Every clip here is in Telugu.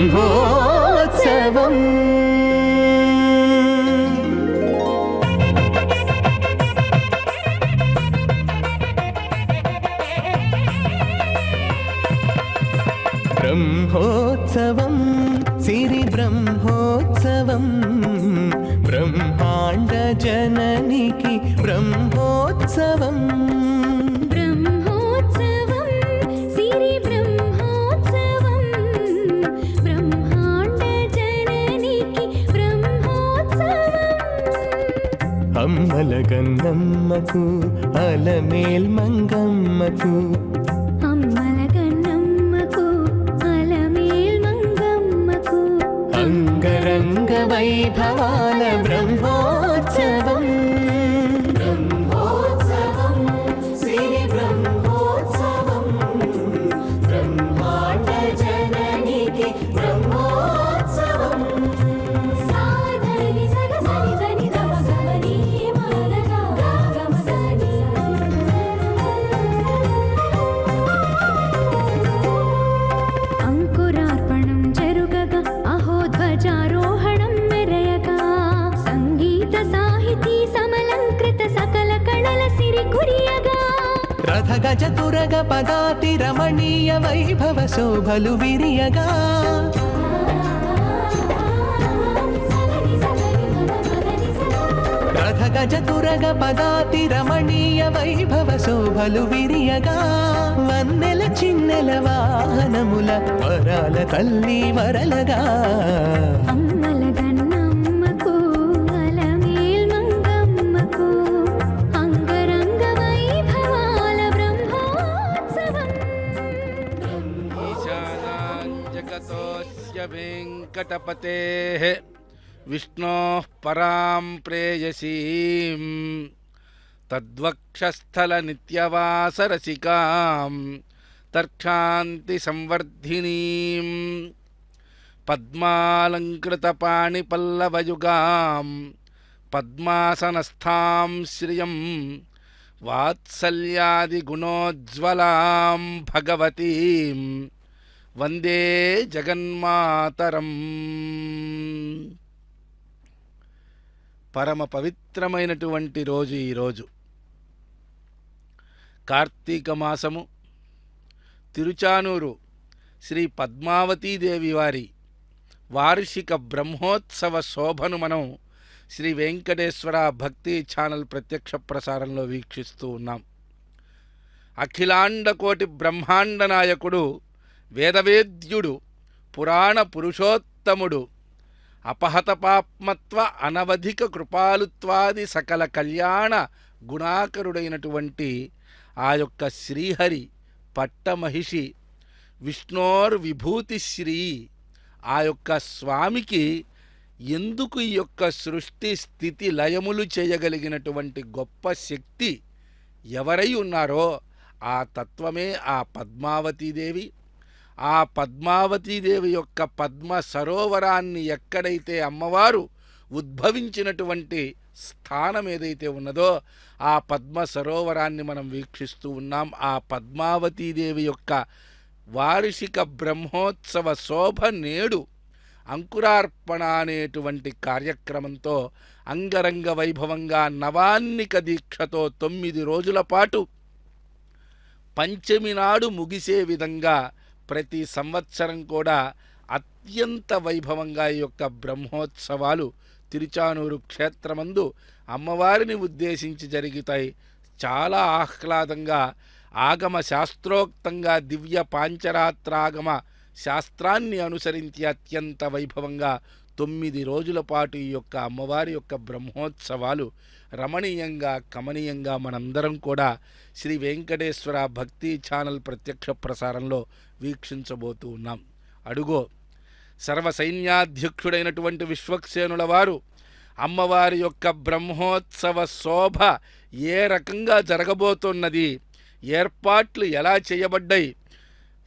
బ్రహ్మోత్సవం. బ్రహ్మోత్సవం సిరి బ్రహ్మోత్సవం, బ్రహ్మాండ జననికి బ్రహ్మోత్సవం. బ్రహ్మోత్సవం సిరి బ్రహ్మోత్సవం, బ్రహ్మాండ జననికి బ్రహ్మోత్సవం. అమ్మల గన్నమ్మకు అలమేల్ మంగమ్మకు, అమ్మల గన్నమ్మకు అలమేల్ మంగమ్మకు, అంగరంగ వైభవాల బ్రహ్మోత్సవం. బ్రహ్మోత్సవం సిరి బ్రహ్మోత్సవం, బ్రహ్మాండ జననికి బ్రహ్మోత్సవం. సాధని సగసని దని దమసని మదగా గమసని. అంకురార్పణం జరుగగా అహో ధ్వజారోహణం మెరయగా, సంగీత సాహితీ సమలంకృత సకల కళల సిరి కురియగా, రథ గజ తురగ పదాతి రమణీయ వైభవ శోభలు విరియగా, రథ గజ తురగ పదాతి రమణీయ వైభవ శోభలు విరియగా, వన్నెల చిన్నెల వాహనముల వరాల తల్లి వరలగా. అమ్మల గన్నమ్మకు అలమేల్ మంగమ్మకు, అంగరంగ వైభవాల బ్రహ్మోత్సవం. ఈశానాం జగతోస్య వెంకటపతేః విష్ణోః పరాం ప్రేయసీం తద్వక్షస్థల నిత్యవాసరసికాం తర్క్షాంతి సంవర్ధినీం పద్మాలంకృతపాణిపల్లవయుగాం పద్మాసనస్థాం శ్రియం వాత్సల్యాదిగుణోజ్వలాం భగవతీం వందే జగన్మాతరం. పరమ పవిత్రమైనటువంటి రోజు ఈరోజు. కార్తీక మాసము, తిరుచానూరు శ్రీ పద్మావతీదేవి వారి వార్షిక బ్రహ్మోత్సవ శోభను మనం శ్రీ వెంకటేశ్వర భక్తి ఛానల్ ప్రత్యక్ష ప్రసారంలో వీక్షిస్తూ ఉన్నాం. అఖిలాండకోటి బ్రహ్మాండ నాయకుడు, వేదవేద్యుడు, పురాణ పురుషోత్తముడు, అపహత పాప్మత్వ అనవధిక కృపాలుత్వాది సకల కళ్యాణ గుణాకరుడైనటువంటి ఆ యొక్క శ్రీహరి పట్టమహిషి విష్ణోర్విభూతిశ్రీ ఆ యొక్క స్వామికి ఎందుకు ఈ యొక్క సృష్టి స్థితి లయములు చేయగలిగినటువంటి గొప్ప శక్తి ఎవరై ఉన్నారో ఆ తత్వమే ఆ పద్మావతీదేవి. ఆ పద్మావతీదేవి యొక్క పద్మ సరోవరాన్ని ఎక్కడైతే అమ్మవారు ఉద్భవించినటువంటి స్థానం ఏదైతే ఉన్నదో ఆ పద్మ సరోవరాన్ని మనం వీక్షిస్తూ ఉన్నాం. ఆ పద్మావతీదేవి యొక్క వార్షిక బ్రహ్మోత్సవ శోభ నేడు అంకురార్పణ అనేటువంటి కార్యక్రమంతో అంగరంగ వైభవంగా నవాన్నిక దీక్షతో 9 రోజుల పాటు పంచమి నాడు ముగిసే విధంగా ప్రతి సంవత్సరం కూడా అత్యంత వైభవంగా ఈ యొక్క బ్రహ్మోత్సవాలు తిరుచానూరు క్షేత్రమందు అమ్మవారిని ఉద్దేశించి జరుగుతాయి. చాలా ఆహ్లాదంగా ఆగమ శాస్త్రోక్తంగా దివ్య పాంచరాత్రాగమ శాస్త్రాన్ని అనుసరించి అత్యంత వైభవంగా 9 రోజుల పాటు ఈ యొక్క అమ్మవారి యొక్క బ్రహ్మోత్సవాలు రమణీయంగా కమనీయంగా మనందరం కూడా శ్రీ వెంకటేశ్వర భక్తి ఛానల్ ప్రత్యక్ష ప్రసారంలో వీక్షించబోతూ ఉన్నాం. అడుగో సర్వసైన్యాధ్యక్షుడైనటువంటి విశ్వక్సేనుల వారు అమ్మవారి యొక్క బ్రహ్మోత్సవ శోభ ఏ రకంగా జరగబోతున్నది, ఏర్పాట్లు ఎలా చేయబడ్డాయి,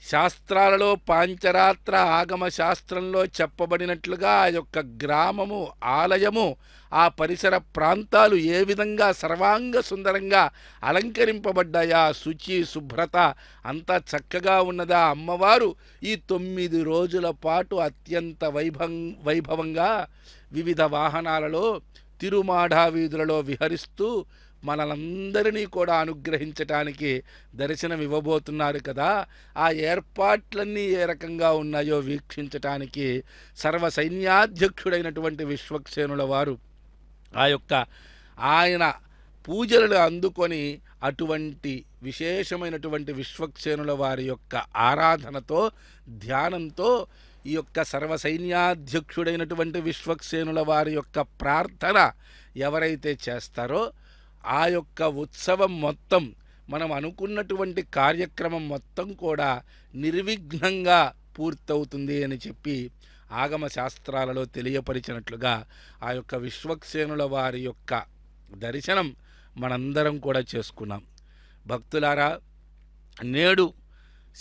శాస్త్రాలలో పాంచరాత్ర ఆగమ శాస్త్రంలో చెప్పబడినట్లుగా ఆ యొక్క గ్రామము, ఆలయము, ఆ పరిసర ప్రాంతాలు ఏ విధంగా సర్వాంగ సుందరంగా అలంకరింపబడ్డాయా, శుచి శుభ్రత అంతా చక్కగా ఉన్నదా. అమ్మవారు ఈ 9 రోజుల పాటు అత్యంత వైభవంగా వివిధ వాహనాలలో తిరుమాఢా వీధులలో విహరిస్తూ మనలందరినీ కూడా అనుగ్రహించటానికి దర్శనం ఇవ్వబోతున్నారు కదా. ఆ ఏర్పాట్లన్నీ ఏ రకంగా ఉన్నాయో వీక్షించటానికి సర్వసైన్యాధ్యక్షుడైనటువంటి విశ్వక్సేనుల వారు ఆ యొక్క ఆయన పూజలను అందుకొని అటువంటి విశేషమైనటువంటి విశ్వక్సేనుల వారి యొక్క ఆరాధనతో, ధ్యానంతో ఈ యొక్క సర్వసైన్యాధ్యక్షుడైనటువంటి విశ్వక్సేనుల వారి యొక్క ప్రార్థన ఎవరైతే చేస్తారో ఆ యొక్క ఉత్సవం మొత్తం, మనం అనుకున్నటువంటి కార్యక్రమం మొత్తం కూడా నిర్విఘ్నంగా పూర్తవుతుంది అని చెప్పి ఆగమ శాస్త్రాలలో తెలియపరిచినట్లుగా ఆ యొక్క విశ్వక్సేనుల వారి యొక్క దర్శనం మనందరం కూడా చేసుకున్నాం. భక్తులారా, నేడు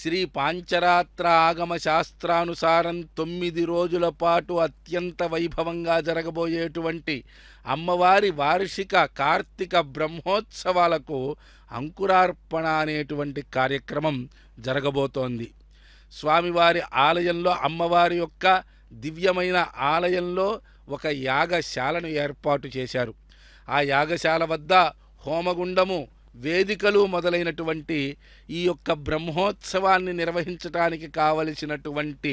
శ్రీ పాంచరాత్ర ఆగమ శాస్త్రానుసారం 9 రోజుల పాటు అత్యంత వైభవంగా జరగబోయేటువంటి అమ్మవారి వార్షిక కార్తీక బ్రహ్మోత్సవాలకు అంకురార్పణ అనేటువంటి కార్యక్రమం జరగబోతోంది. స్వామివారి ఆలయంలో, అమ్మవారి యొక్క దివ్యమైన ఆలయంలో ఒక యాగశాలను ఏర్పాటు చేశారు. ఆ యాగశాల వద్ద హోమగుండము, వేదికలు మొదలైనటువంటి ఈ యొక్క బ్రహ్మోత్సవాన్ని నిర్వహించడానికి కావలసినటువంటి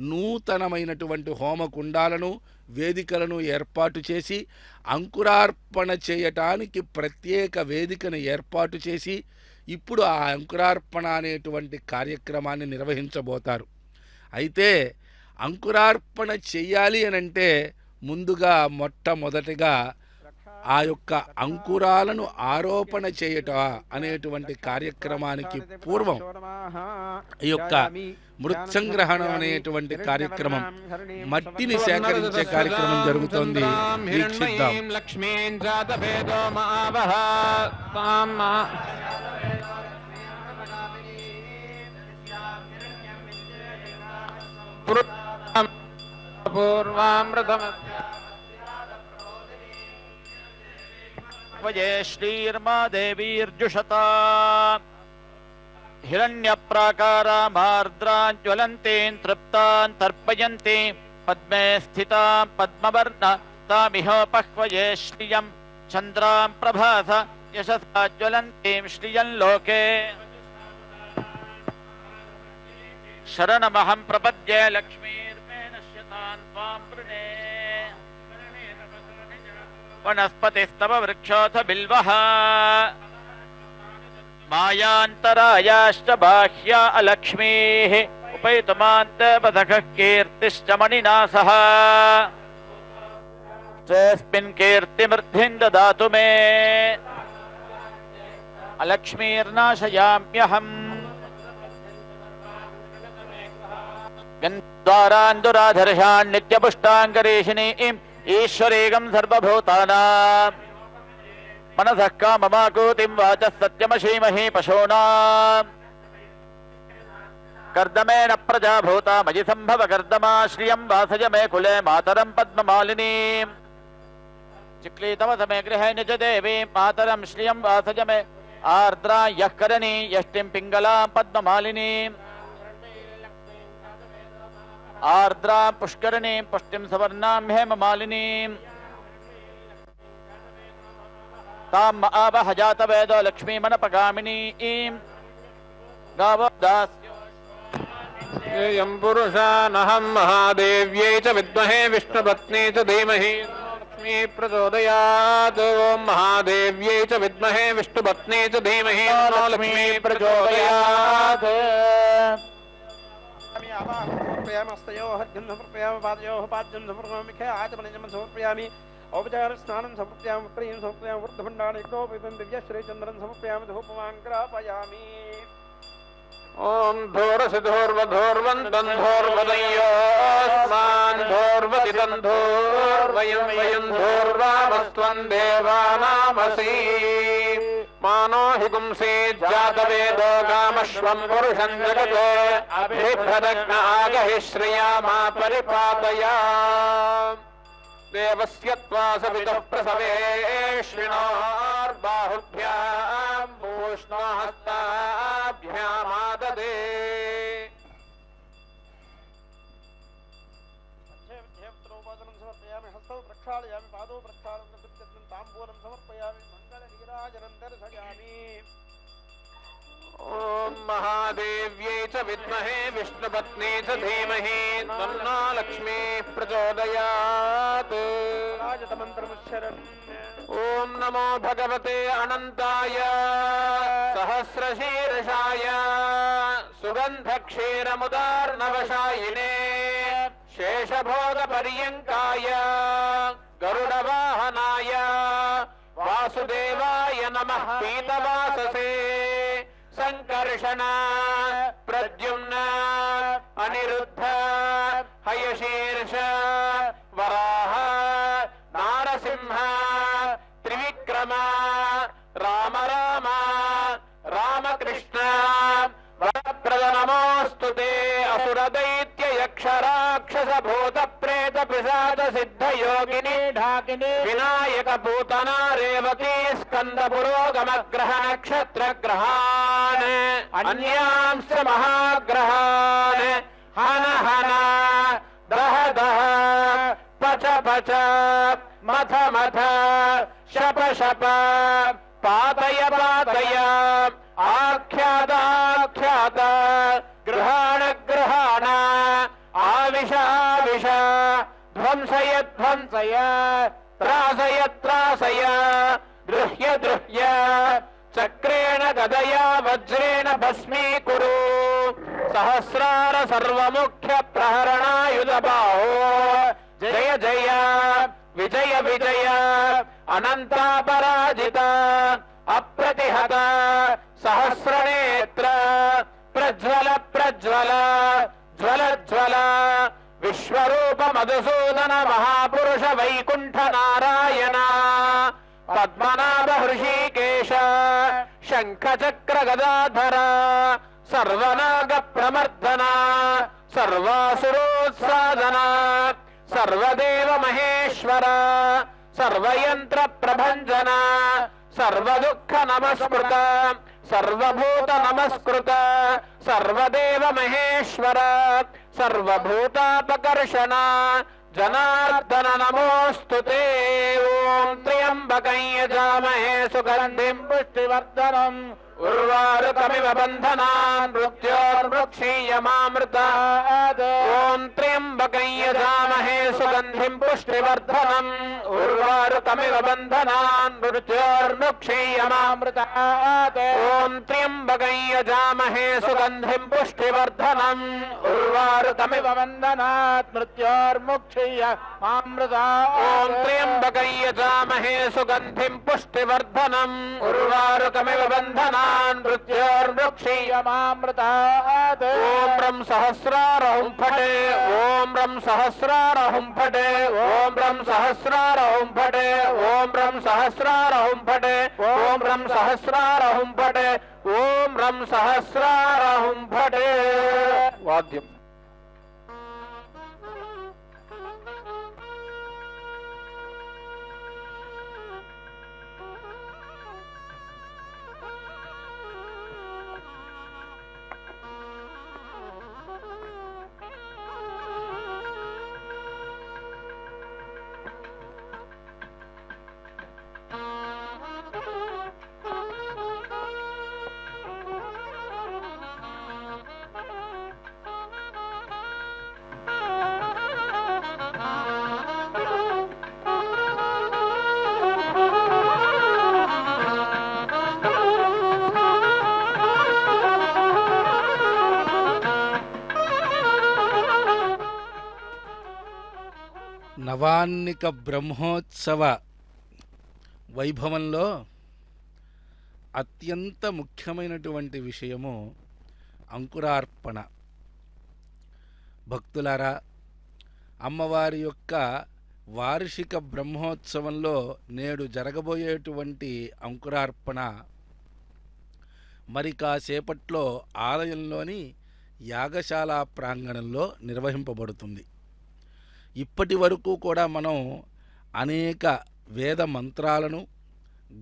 నూతనమైనటువంటి హోమకుండాలను, వేదికలను ఏర్పాటు చేసి అంకురార్పణ చేయటానికి ప్రత్యేక వేదికను ఏర్పాటు చేసి ఇప్పుడు ఆ అంకురార్పణ అనేటువంటి కార్యక్రమాన్ని నిర్వహించబోతారు. అయితే అంకురార్పణ చెయ్యాలి అనంటే ముందుగా మొట్టమొదటిగా ఆ యొక్క అంకురాలను ఆరోపణ చేయట అనేటువంటి కార్యక్రమానికి పూర్వం ఈ యొక్క మృత్సంగ్రహణం అనేటువంటి కార్యక్రమం, మట్టిని సేకరించే కార్యక్రమం జరుగుతోంది. వీక్షిద్దాం. శ్రీర్మా దేవీర్జుషతా హిరణ్యప్రాకారామార్ద్రాన్ జ్వలంతేన్ తృప్తాన్ తర్పయంతే పద్మే స్థితాం పద్మవర్ణ తామిహోపహ్వయే శ్రియం చంద్రాం ప్రభాస యశసా జ్వలంతీం శ్రియం లోకే శరణమహం ప్రపద్యే లక్ష్మీర్మే నశ్యతాన్ త్వాం వృణే వనస్పతిస్తవ వృక్షోథ బిల్వః మాయాంతరాయాశ్చ బాహ్యా అలక్ష్మీః ఉపైతుమాంతపథః కీర్తిశ్చ మణినా సహ స్వేస్మిన్ కీర్తిమృద్ధిం దదాతు మే అలక్ష్మీర్నాశయామ్యహం గంధారాందురాధర్షాన్ నిత్యపుష్టాంగరీషిణీం ఈశ్వరేగం సర్వభూతానాం మనసః కామమాకూతిం వాచః సత్యమశీమహి పశూనాం కర్దమేణ ప్రజాభూతా మయి సంభవ కర్దమా శ్రియం వాసయ మే కులే మాతరం పద్మమాలినీం చిక్లీతవ సమే గృహే నిజ దేవీం మాతరం శ్రియం వాసయ మే ఆర్ద్రా యః కరణీ యష్టిం పింగళాం పద్మమాలినీం ఆర్ద్రా పుష్కరణీం పుష్టిం సవర్ణాం హేమమాలినీం తాం ఆవహ జాతవేదో లక్ష్మీమనపగామినీం గావో దాస్యం పురుషానహం మహాదేవ్యై చ విద్మహే విష్ణుపత్నీ చ ధీమహి లక్ష్మీ ప్రచోదయాత్. ఓం మహాదేవ్యై చ విద్మహే విష్ణుపత్నీ చ ధీమహి లక్ష్మీ ప్రచోదయాత్. औपचार स्नानं समर्पयामि, प्रियं समर्पयामि, वृद्धभण्डारं यज्ञोपवीतं दिव्यश्रीचन्द्रं समर्पयामि, धूपमान् ग्रापयामि. ओम धूरसिधोर्वधोर्वन्दन्धोर्वदयोस्मान् धोर्वदिदन्धोर्वयं वयं धोर्वामस्त्वं देवानामसि. मानो हि पुंसे जातवेदो कामश्वं पुरुषं जगते अभिभ्रदग्न आगहि श्रिया मा परिपातया देवस्य त्वा सवितुः प्रसवेश्विनोर्बाहुभ्यां पूष्णहस्ताभ्यामाददे समर्पयामि हस्तौ प्रक्षालयामि पादौ प्रक्षालनं ताम्बूलं समर्पयामि मङ्गलनीराजनं दर्शयामि ॐ महादेव्यै च विद्महे विष्णुपत्नी च धीमहि तन्नो लक्ष्मीः प्रचोदयात् ॐ नमो भगवते अनन्ताय सहस्रशीर्षाय सुगन्धक्षीरमुदार्णवशायिने शेषभोगपर्यङ्काय गरुडवाहनाय वासुदेवाय नमः पीतवाससे संकर्षण प्रद्युम्न अनिरुद्ध हयशीर्ष वराह नारसिंह त्रिविक्रम राम राम रामकृष्ण वरप्रद नमोऽस्तु ते असुरदैत्य यक्षराक्षस भूत प्रेत पिशाच सिद्ध योगिनी ढाकिनी विनायक पूतना रेवती स्कंद पुरोगम ग्रह नक्षत्र ग्रहान् अन्यांश्च महाग्रहान् हन हन दह दह पच पच मथ मथ शप शप पातय पातय आख्यादाख्यात गृहाण गृहाण आविश आविश ध्वंसय ध्वंसय त्रासय त्रासय गृह्य गृह्य चक्रेण गदया वज्रेण भस्मीकुरु सहस्रार सर्वमुख्य प्रहरणायुधबाहो जय जय विजय विजय अनन्तापराजित अप्रतिहत सहस्रनेत्र प्रज्वल प्रज्वल ज्वल ज्वल विश्वरूप मधुसूदन महापुरुष वैकुंठ नारायण पद्मनाभ हृषीकेश शंख चक्र गदाधर सर्वनाग प्रमर्दन सर्वासुरोत्सादन सर्वदेव महेश्वर सर्वयंत्र प्रभंजन सर्वदुःख नमस्कृत सर्वभूत नमस्कृत सर्वदेव महेश्वर सर्वभूतापकर्षण जनार्दन नमोऽस्तु ते ओम त्र्यंबकं यजामहे सुगन्धिं पुष्टिवर्धनम् उर्वारुकमिव बन्धनान् मृत्योर्मुक्षीयमामृतात् ओम त्र्यंबकं यजामहे सुगन्धिं पुष्टिवर्धनम् उर्वारुकमिव बन्धनान् मृत्योर्मुक्षीयमामृतात् ओम त्र्यंबकं यजामहे सुगन्धिं पुष्टिवर्धनम् उर्वारुकमिव बन्धनात् मृत्योर्मुक्षीयमामृतात् ओम त्र्यंबकं यजामहे सुगन्धिं पुष्टिवर्धनम् उर्वारुकमिव बन्धनान् मृत्योर्मुक्षीयमामृतात् ओम रं सहस्रारहुं फटे ओम रं सहस्रारहुं फटे ओम रं सहस्रारहुं फटे ओम रं सहस्रारहुं फटे ओम रं सहस्रारहुं फटे ओम रं सहस्रारहुं फटे वाद्यम् నవాన్నిక బ్రహ్మోత్సవ వైభవంలో అత్యంత ముఖ్యమైనటువంటి విషయము అంకురార్పణ. భక్తులారా, అమ్మవారి యొక్క వార్షిక బ్రహ్మోత్సవంలో నేడు జరగబోయేటువంటి అంకురార్పణ మరి కాసేపట్లో ఆలయంలోని యాగశాల ప్రాంగణంలో నిర్వహింపబడుతుంది. ఇప్పటి వరకు కూడా మనం అనేక వేద మంత్రాలను,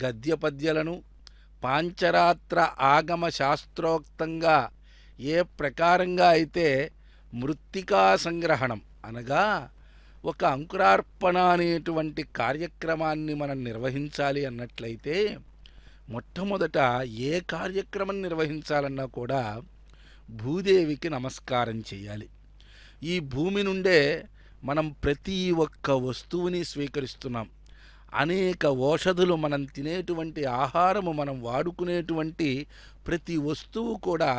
గద్య పద్యాలను, పాంచరాత్ర ఆగమ శాస్త్రోక్తంగా ఏ ప్రకారంగా అయితే మృత్తికా సంగ్రహణం అనగా ఒక అంకురార్పణ అనేటువంటి కార్యక్రమాన్ని మనం నిర్వహించాలి అన్నట్లయితే మొట్టమొదట ఏ కార్యక్రమం నిర్వహించాలన్నా కూడా భూదేవికి నమస్కారం చేయాలి. ఈ భూమి నుండే మనం ప్రతి ఒక్క వస్తువుని స్వీకరిస్తున్నాం. అనేక ఔషధులు, మనం తినేటువంటి ఆహారము, మనం వాడుకునేటువంటి ప్రతి వస్తువు కూడా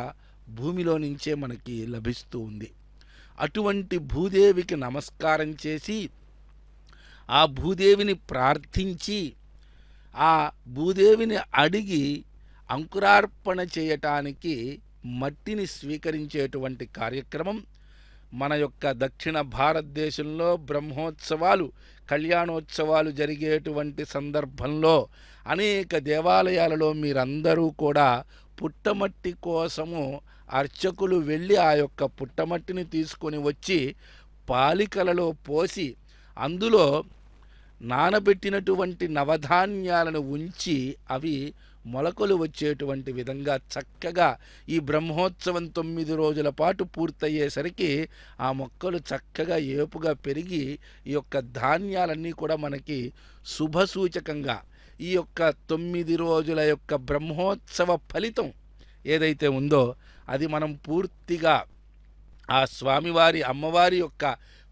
భూమిలో నుంచే మనకి లభిస్తూ ఉంది. అటువంటి భూదేవికి నమస్కారం చేసి ఆ భూదేవిని ప్రార్థించి ఆ భూదేవిని అడిగి అంకురార్పణ చేయటానికి మట్టిని స్వీకరించేటువంటి కార్యక్రమం మన యొక్క దక్షిణ భారతదేశంలో బ్రహ్మోత్సవాలు, కళ్యాణోత్సవాలు జరిగేటువంటి సందర్భంలో అనేక దేవాలయాలలో మీరందరూ కూడా పుట్టమట్టి కోసము అర్చకులు వెళ్ళి ఆ యొక్క పుట్టమట్టిని తీసుకొని వచ్చి పాలికలలో పోసి అందులో నానబెట్టినటువంటి నవధాన్యాలను ఉంచి అవి మొలకలు వచ్చేటువంటి విధంగా చక్కగా ఈ బ్రహ్మోత్సవం 9 రోజుల పాటు పూర్తయ్యేసరికి ఆ మొక్కలు చక్కగా ఏపుగా పెరిగి ఈ యొక్క ధాన్యాలన్నీ కూడా మనకి శుభసూచకంగా ఈ యొక్క 9 రోజుల యొక్క బ్రహ్మోత్సవ ఫలితం ఏదైతే ఉందో అది మనం పూర్తిగా ఆ స్వామివారి అమ్మవారి యొక్క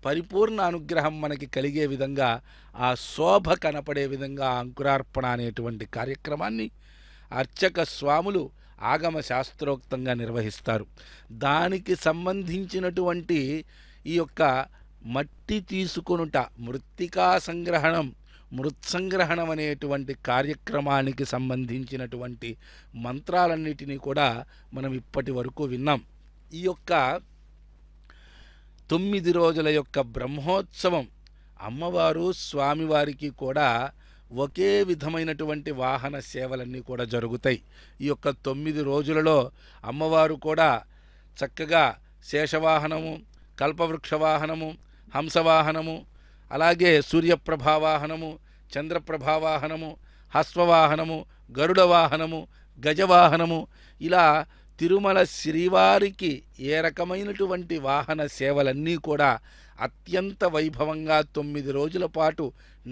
పరిపూర్ణ అనుగ్రహం మనకి కలిగే విధంగా, ఆ శోభ కనపడే విధంగా అంకురార్పణ అనేటువంటి కార్యక్రమాన్ని అర్చక స్వాములు ఆగమ శాస్త్రోక్తంగా నిర్వహిస్తారు. దానికి సంబంధించినటువంటి ఈ యొక్క మట్టి తీసుకొనుట, మృత్తికా సంగ్రహణం, మృత్సంగ్రహణం అనేటువంటి కార్యక్రమానికి సంబంధించినటువంటి మంత్రాలన్నిటినీ కూడా మనం ఇప్పటి వరకు విన్నాం. ఈ యొక్క 9 రోజుల యొక్క బ్రహ్మోత్సవం అమ్మవారు స్వామివారికి కూడా ఒకే విధమైనటువంటి వాహన సేవలన్నీ కూడా జరుగుతాయి. ఈ యొక్క 9 రోజులలో అమ్మవారు కూడా చక్కగా శేషవాహనము, కల్పవృక్ష వాహనము, హంసవాహనము, అలాగే సూర్యప్రభావాహనము, చంద్రప్రభావాహనము, హస్వవాహనము, గరుడ వాహనము, గజవాహనము, ఇలా తిరుమల శ్రీవారికి ఏ రకమైనటువంటి వాహన సేవలన్నీ కూడా అత్యంత వైభవంగా 9 రోజుల పాటు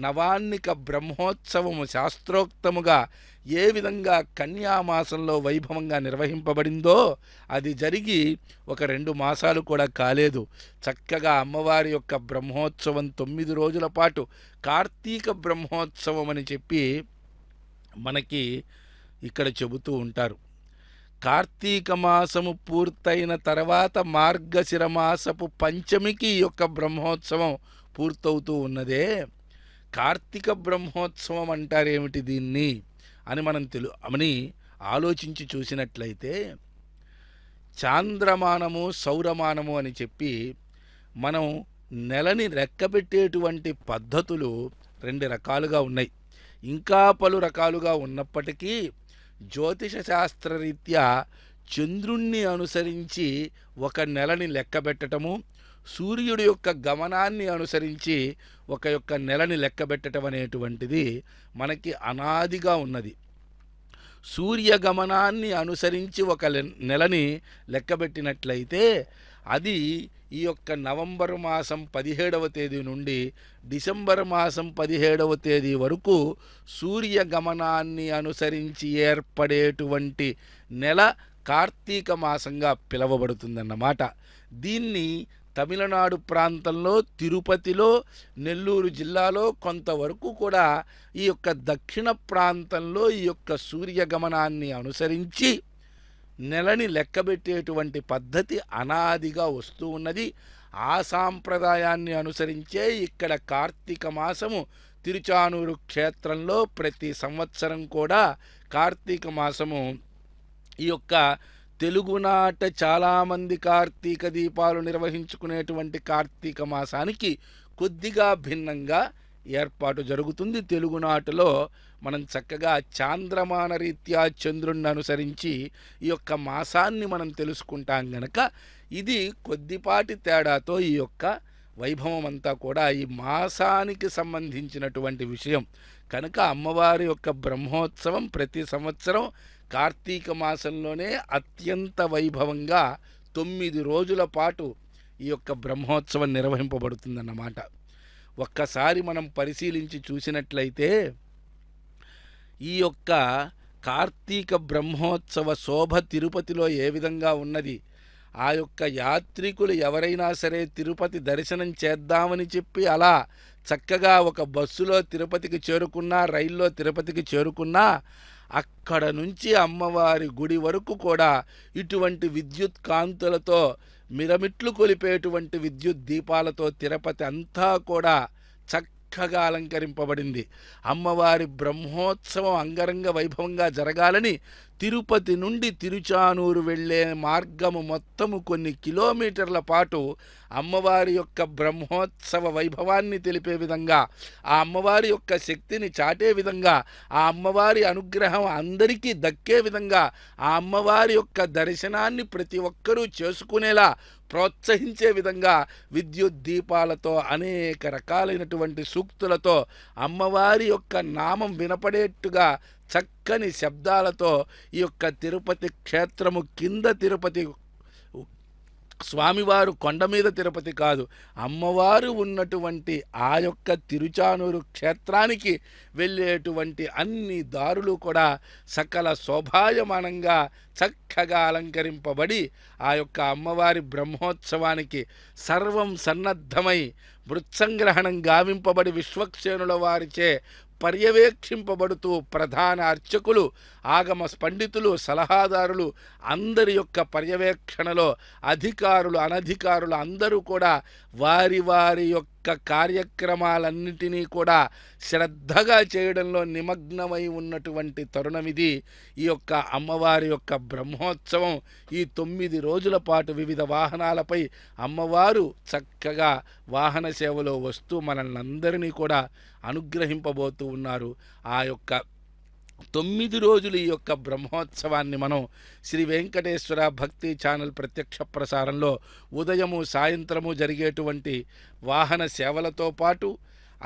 నవాన్నిక బ్రహ్మోత్సవము శాస్త్రోక్తముగా ఏ విధంగా కన్యామాసంలో వైభవంగా నిర్వహింపబడిందో అది జరిగి ఒక 2 మాసాలు కూడా కాలేదు. చక్కగా అమ్మవారి యొక్క బ్రహ్మోత్సవం 9 రోజుల పాటు కార్తీక బ్రహ్మోత్సవం అని చెప్పి మనకి ఇక్కడ చెబుతూ ఉంటారు. కార్తీక మాసము పూర్తయిన తర్వాత మార్గశిర మాసపు పంచమికి ఈ యొక్క బ్రహ్మోత్సవం పూర్తవుతూ ఉన్నదే. కార్తీక బ్రహ్మోత్సవం అంటారేమిటి దీన్ని అని మనం అని ఆలోచించి చూసినట్లయితే చాంద్రమానము, సౌరమానము అని చెప్పి మనం నెలని లెక్కబెట్టేటువంటి పద్ధతులు 2 రకాలుగా ఉన్నాయి. ఇంకా పలు రకాలుగా ఉన్నప్పటికీ జ్యోతిష శాస్త్రరీత్యా చంద్రుణ్ణి అనుసరించి ఒక నెలని లెక్కబెట్టడము, సూర్యుడి యొక్క గమనాన్ని అనుసరించి ఒక యొక్క నెలని లెక్కబెట్టడం అనేటువంటిది మనకి అనాదిగా ఉన్నది. సూర్యగమనాన్ని అనుసరించి ఒక నెలని లెక్కబెట్టినట్లయితే అది ఈ యొక్క నవంబర్ మాసం 17వ తేదీ నుండి డిసెంబర్ మాసం 17వ తేదీ వరకు సూర్యగమనాన్ని అనుసరించి ఏర్పడేటువంటి నెల కార్తీక మాసంగా పిలువబడుతుందన్నమాట. దీన్ని తమిళనాడు ప్రాంతంలో, తిరుపతిలో, నెల్లూరు జిల్లాలో కొంతవరకు కూడా ఈ యొక్క దక్షిణ ప్రాంతంలో ఈ యొక్క సూర్యగమనాన్ని అనుసరించి నెలని లెక్కబెట్టేటువంటి పద్ధతి అనాదిగా వస్తూ ఉన్నది. ఆ సాంప్రదాయాన్ని అనుసరించే ఇక్కడ కార్తీక మాసము తిరుచానూరు క్షేత్రంలో ప్రతి సంవత్సరం కూడా కార్తీక మాసము ఈ యొక్క తెలుగునాట చాలామంది కార్తీక దీపాలు నిర్వహించుకునేటువంటి కార్తీక మాసానికి కొద్దిగా భిన్నంగా ఏర్పాటు జరుగుతుంది. తెలుగునాటులో మనం చక్కగా చాంద్రమాన రీత్యా చంద్రుణ్ణి అనుసరించి ఈ యొక్క మాసాన్ని మనం తెలుసుకుంటాం గనక ఇది కొద్దిపాటి తేడాతో ఈ యొక్క వైభవం అంతా కూడా ఈ మాసానికి సంబంధించినటువంటి విషయం కనుక అమ్మవారి యొక్క బ్రహ్మోత్సవం ప్రతి సంవత్సరం కార్తీక మాసంలోనే అత్యంత వైభవంగా 9 రోజుల పాటు ఈ యొక్క బ్రహ్మోత్సవం నిర్వహింపబడుతుందన్నమాట. ఒక్కసారి మనం పరిశీలించి చూసినట్లయితే ఈ యొక్క కార్తీక బ్రహ్మోత్సవ శోభ తిరుపతిలో ఏ విధంగా ఉన్నది, ఆ యొక్క యాత్రికులు ఎవరైనా సరే తిరుపతి దర్శనం చేద్దామని చెప్పి అలా చక్కగా ఒక బస్సులో తిరుపతికి చేరుకున్నా, రైల్లో తిరుపతికి చేరుకున్నా, అక్కడ నుంచి అమ్మవారి గుడి వరకు కూడా ఇటువంటి విద్యుత్ కాంతులతో మిరమిట్లు కొలిపేటువంటి విద్యుత్ దీపాలతో తిరుపతి అంతా కూడా చక్కగా అలంకరింపబడింది. అమ్మవారి బ్రహ్మోత్సవం అంగరంగ వైభవంగా జరగాలని తిరుపతి నుండి తిరుచానూరు వెళ్ళే మార్గము మొత్తము కొన్ని కిలోమీటర్ల పాటు అమ్మవారి యొక్క బ్రహ్మోత్సవ వైభవాన్ని తెలిపే విధంగా, ఆ అమ్మవారి యొక్క శక్తిని చాటే విధంగా, ఆ అమ్మవారి అనుగ్రహం అందరికీ దక్కే విధంగా, ఆ అమ్మవారి యొక్క దర్శనాన్ని ప్రతి ఒక్కరూ చేసుకునేలా ప్రోత్సహించే విధంగా విద్యుత్ దీపాలతో అనేక రకాలైనటువంటి సూక్తులతో అమ్మవారి యొక్క నామం వినపడేట్టుగా చక్కని శబ్దాలతో ఈ యొక్క తిరుపతి క్షేత్రము కింద తిరుపతి, స్వామివారు కొండ మీద తిరుపతి కాదు, అమ్మవారు ఉన్నటువంటి ఆ యొక్క తిరుచానూరు క్షేత్రానికి వెళ్ళేటువంటి అన్ని దారులు కూడా సకల శోభాయమానంగా చక్కగా అలంకరింపబడి ఆ యొక్క అమ్మవారి బ్రహ్మోత్సవానికి సర్వం సన్నద్ధమై మృత్సంగ్రహణం గావింపబడి విశ్వక్సేనుల వారిచే పర్యవేక్షింపబడుతూ ప్రధాన అర్చకులు, ఆగమ పండితులు, సలహాదారులు అందరి యొక్క పర్యవేక్షణలో అధికారులు, అనధికారులు అందరూ కూడా వారి వారి యొక్క కార్యక్రమాలన్నిటినీ కూడా శ్రద్ధగా చేయడంలో నిమగ్నమై ఉన్నటువంటి తరుణమిది. ఈ యొక్క అమ్మవారి యొక్క బ్రహ్మోత్సవం ఈ 9 రోజుల పాటు వివిధ వాహనాలపై అమ్మవారు చక్కగా వాహన సేవలో వస్తూ మనల్ని అందరినీ కూడా అనుగ్రహింపబోతూ ఉన్నారు. ఆ యొక్క 9 రోజులు ఈ యొక్క బ్రహ్మోత్సవాన్ని మనం శ్రీ వెంకటేశ్వర భక్తి ఛానల్ ప్రత్యక్ష ప్రసారంలో ఉదయము సాయంత్రము జరిగేటువంటి వాహన సేవలతో పాటు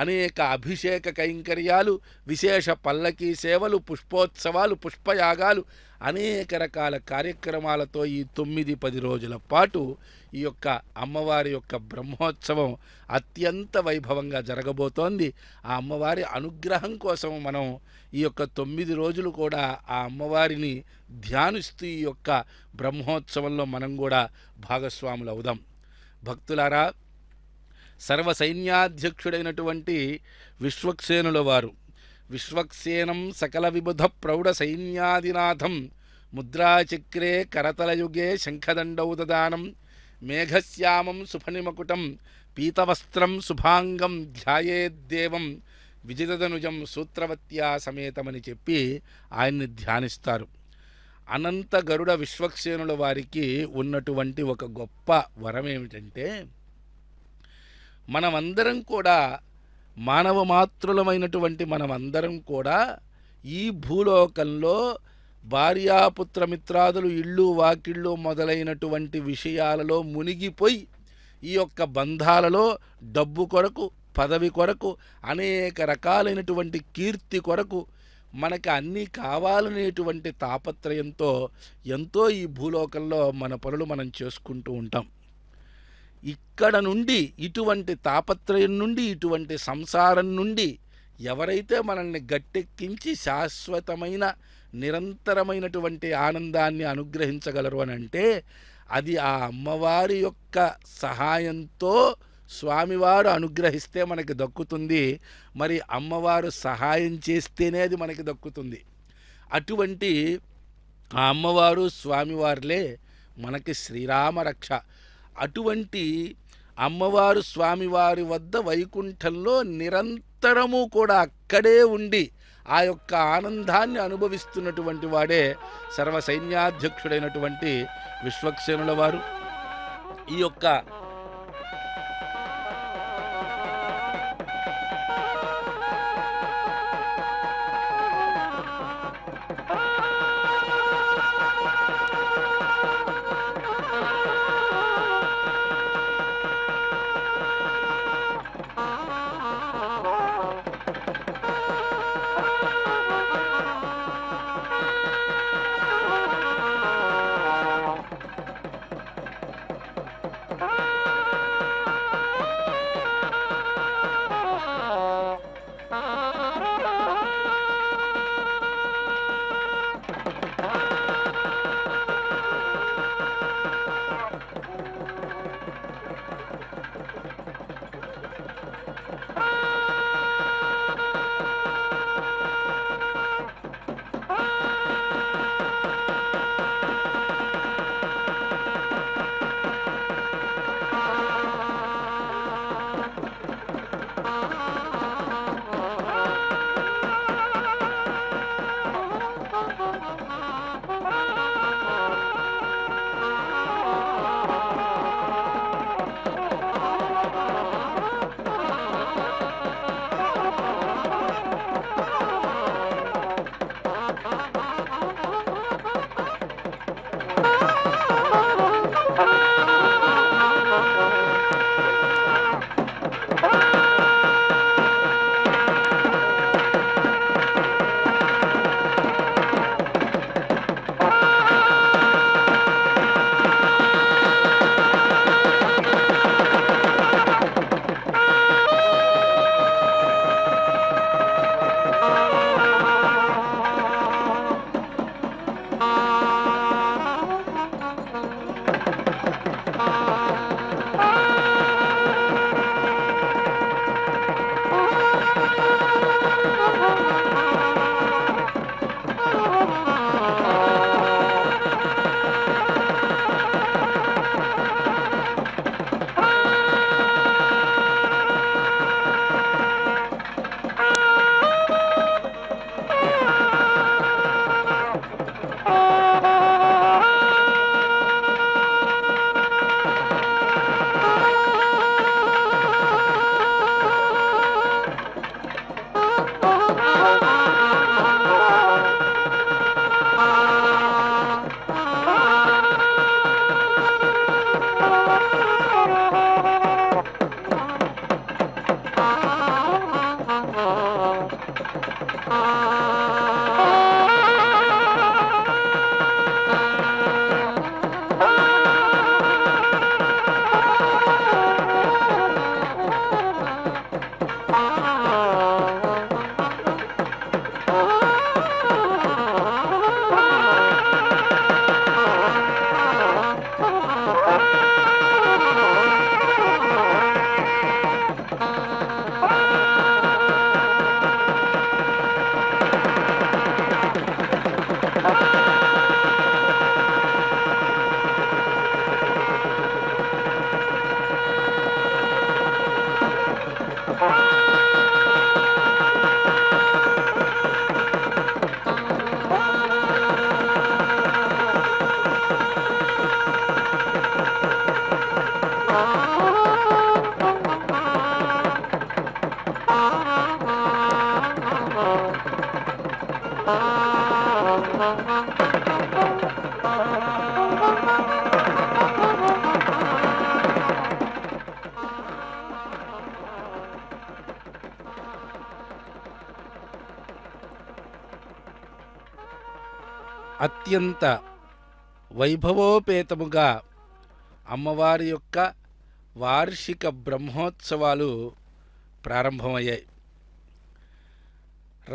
అనేక అభిషేక కైంకర్యాలు, విశేష పల్లకీ సేవలు, పుష్పోత్సవాలు, పుష్పయాగాలు, అనేక రకాల కార్యక్రమాలతో ఈ 9-10 రోజుల పాటు ఈ యొక్క అమ్మవారి యొక్క బ్రహ్మోత్సవం అత్యంత వైభవంగా జరగబోతోంది. ఆ అమ్మవారి అనుగ్రహం కోసం మనం ఈ యొక్క 9 రోజులు కూడా ఆ అమ్మవారిని ధ్యానిస్తూ ఈ యొక్క బ్రహ్మోత్సవంలో మనం కూడా భాగస్వాములు అవుదాం. భక్తులారా, సర్వసైన్యాధ్యక్షుడైనటువంటి విశ్వక్సేనుల వారు విశ్వక్సేనం సకల విబుధ ప్రౌఢ సైన్యాదినాథం ముద్రాచక్రే కరతలయుగే శంఖదండౌ దదానం మేఘశ్యామం సుఫనిమకుటం పీతవస్త్రం శుభాంగం ధ్యాయేద్దేవం విజితధనుజం సూత్రవత్యా సమేతమని చెప్పి ఆయన్ని ధ్యానిస్తారు. అనంత గరుడ విశ్వక్సేనుల వారికి ఉన్నటువంటి ఒక గొప్ప వరం ఏమిటంటే, మనమందరం కూడా మానవ మాతృలమైనటువంటి మనమందరం కూడా ఈ భూలోకంలో భార్యాపుత్రమిత్రాదులు, ఇళ్ళు వాకిళ్ళు మొదలైనటువంటి విషయాలలో మునిగిపోయి ఈ యొక్క బంధాలలో డబ్బు కొరకు, పదవి కొరకు, అనేక రకాలైనటువంటి కీర్తి కొరకు మనకు అన్నీ కావాలనేటువంటి తాపత్రయంతో ఎంతో ఈ భూలోకంలో మన పనులు మనం చేసుకుంటూ ఉంటాం. ఇక్కడ నుండి, ఇటువంటి తాపత్రయం నుండి, ఇటువంటి సంసారం నుండి ఎవరైతే మనల్ని గట్టెక్కించి శాశ్వతమైన నిరంతరమైనటువంటి ఆనందాన్ని అనుగ్రహించగలరు అని అంటే అది ఆ అమ్మవారి యొక్క సహాయంతో స్వామివారు అనుగ్రహిస్తే మనకి దక్కుతుంది. మరి అమ్మవారు సహాయం చేస్తేనే అది మనకి దక్కుతుంది. అటువంటి ఆ అమ్మవారు స్వామివారులే మనకి శ్రీరామ రక్ష. అటువంటి అమ్మవారు స్వామివారి వద్ద వైకుంఠంలో నిరంతరము కూడా అక్కడే ఉండి ఆ యొక్క ఆనందాన్ని అనుభవిస్తున్నటువంటి వాడే సర్వసైన్యాధ్యక్షుడైనటువంటి విశ్వక్సేనుల వారు. ఈ యొక్క అత్యంత వైభవోపేతముగా అమ్మవారి యొక్క వార్షిక బ్రహ్మోత్సవాలు ప్రారంభమయ్యాయి.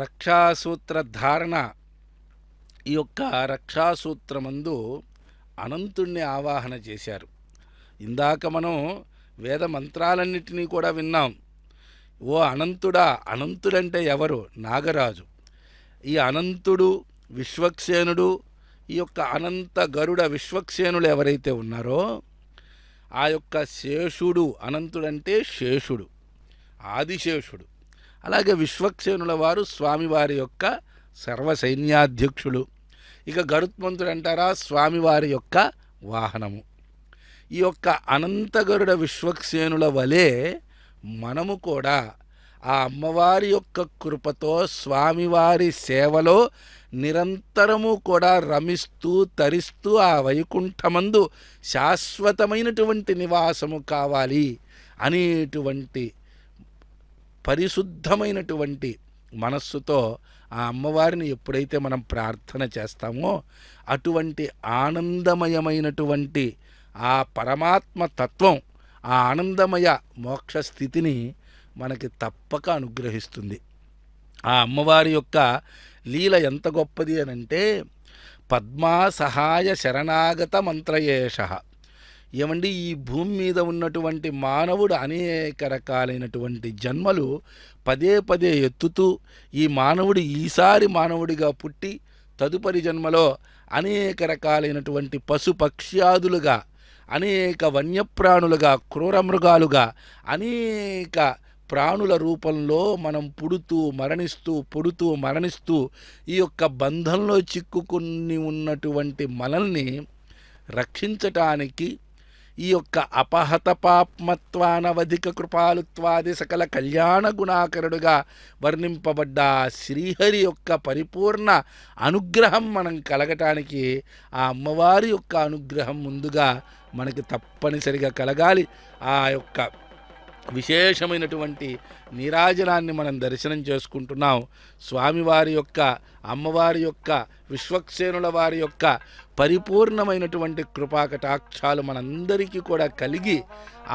రక్షాసూత్ర ధారణ, ఈ యొక్క రక్షాసూత్రమందు అనంతుణ్ణి ఆవాహన చేశారు. ఇందాక మనం వేద మంత్రాలన్నిటినీ కూడా విన్నాం. ఓ అనంతుడా, అనంతుడంటే ఎవరు? నాగరాజు. ఈ అనంతుడు, విశ్వక్సేనుడు, ఈ యొక్క అనంత గరుడ విశ్వక్సేనులు ఎవరైతే ఉన్నారో ఆ యొక్క శేషుడు, అనంతుడంటే శేషుడు, ఆదిశేషుడు. అలాగే విశ్వక్సేనుల వారు స్వామివారి యొక్క సర్వసైన్యాధ్యక్షులు. ఇక గరుత్మంతుడు అంటారా, స్వామివారి యొక్క వాహనము. ఈ యొక్క అనంతగరుడ విశ్వక్సేనుల వలె మనము కూడా ఆ అమ్మవారి యొక్క కృపతో స్వామివారి సేవలో నిరంతరము కూడా రమిస్తూ తరిస్తూ ఆ వైకుంఠమందు శాశ్వతమైనటువంటి నివాసము కావాలి అనేటువంటి పరిశుద్ధమైనటువంటి మనస్సుతో ఆ అమ్మవారిని ఎప్పుడైతే మనం ప్రార్థన చేస్తామో అటువంటి ఆనందమయమైనటువంటి ఆ పరమాత్మ తత్వం, ఆ ఆనందమయ మోక్ష స్థితిని మనకి తప్పక అనుగ్రహిస్తుంది. ఆ అమ్మవారి యొక్క లీల ఎంత గొప్పది అనంటే పద్మా సహాయ శరణాగత మంత్రయేష. ఏమండి, ఈ భూమి మీద ఉన్నటువంటి మానవుడు అనేక రకాలైనటువంటి జన్మలు పదే పదే ఎత్తుతూ ఈ మానవుడు ఈసారి మానవుడిగా పుట్టి తదుపరి జన్మలో అనేక రకాలైనటువంటి పశుపక్ష్యాదులుగా, అనేక వన్యప్రాణులుగా, క్రూరమృగాలుగా, అనేక ప్రాణుల రూపంలో మనం పుడుతూ మరణిస్తూ ఈ యొక్క బంధంలో చిక్కుకుని ఉన్నటువంటి మనల్ని రక్షించటానికి ఈ యొక్క అపహత పాప్మత్వానవధిక కృపాలుత్వాది సకల కళ్యాణ గుణాకరుడుగా వర్ణింపబడ్డ శ్రీహరి యొక్క పరిపూర్ణ అనుగ్రహం మనం కలగటానికి ఆ అమ్మవారి యొక్క అనుగ్రహం ముందుగా మనకి తప్పనిసరిగా కలగాలి. ఆ యొక్క విశేషమైనటువంటి నీరాజనాన్ని మనం దర్శనం చేసుకుంటున్నాం. స్వామివారి యొక్క, అమ్మవారి యొక్క, విశ్వక్సేనుల వారి యొక్క పరిపూర్ణమైనటువంటి కృపాకటాక్షాలు మనందరికీ కూడా కలిగి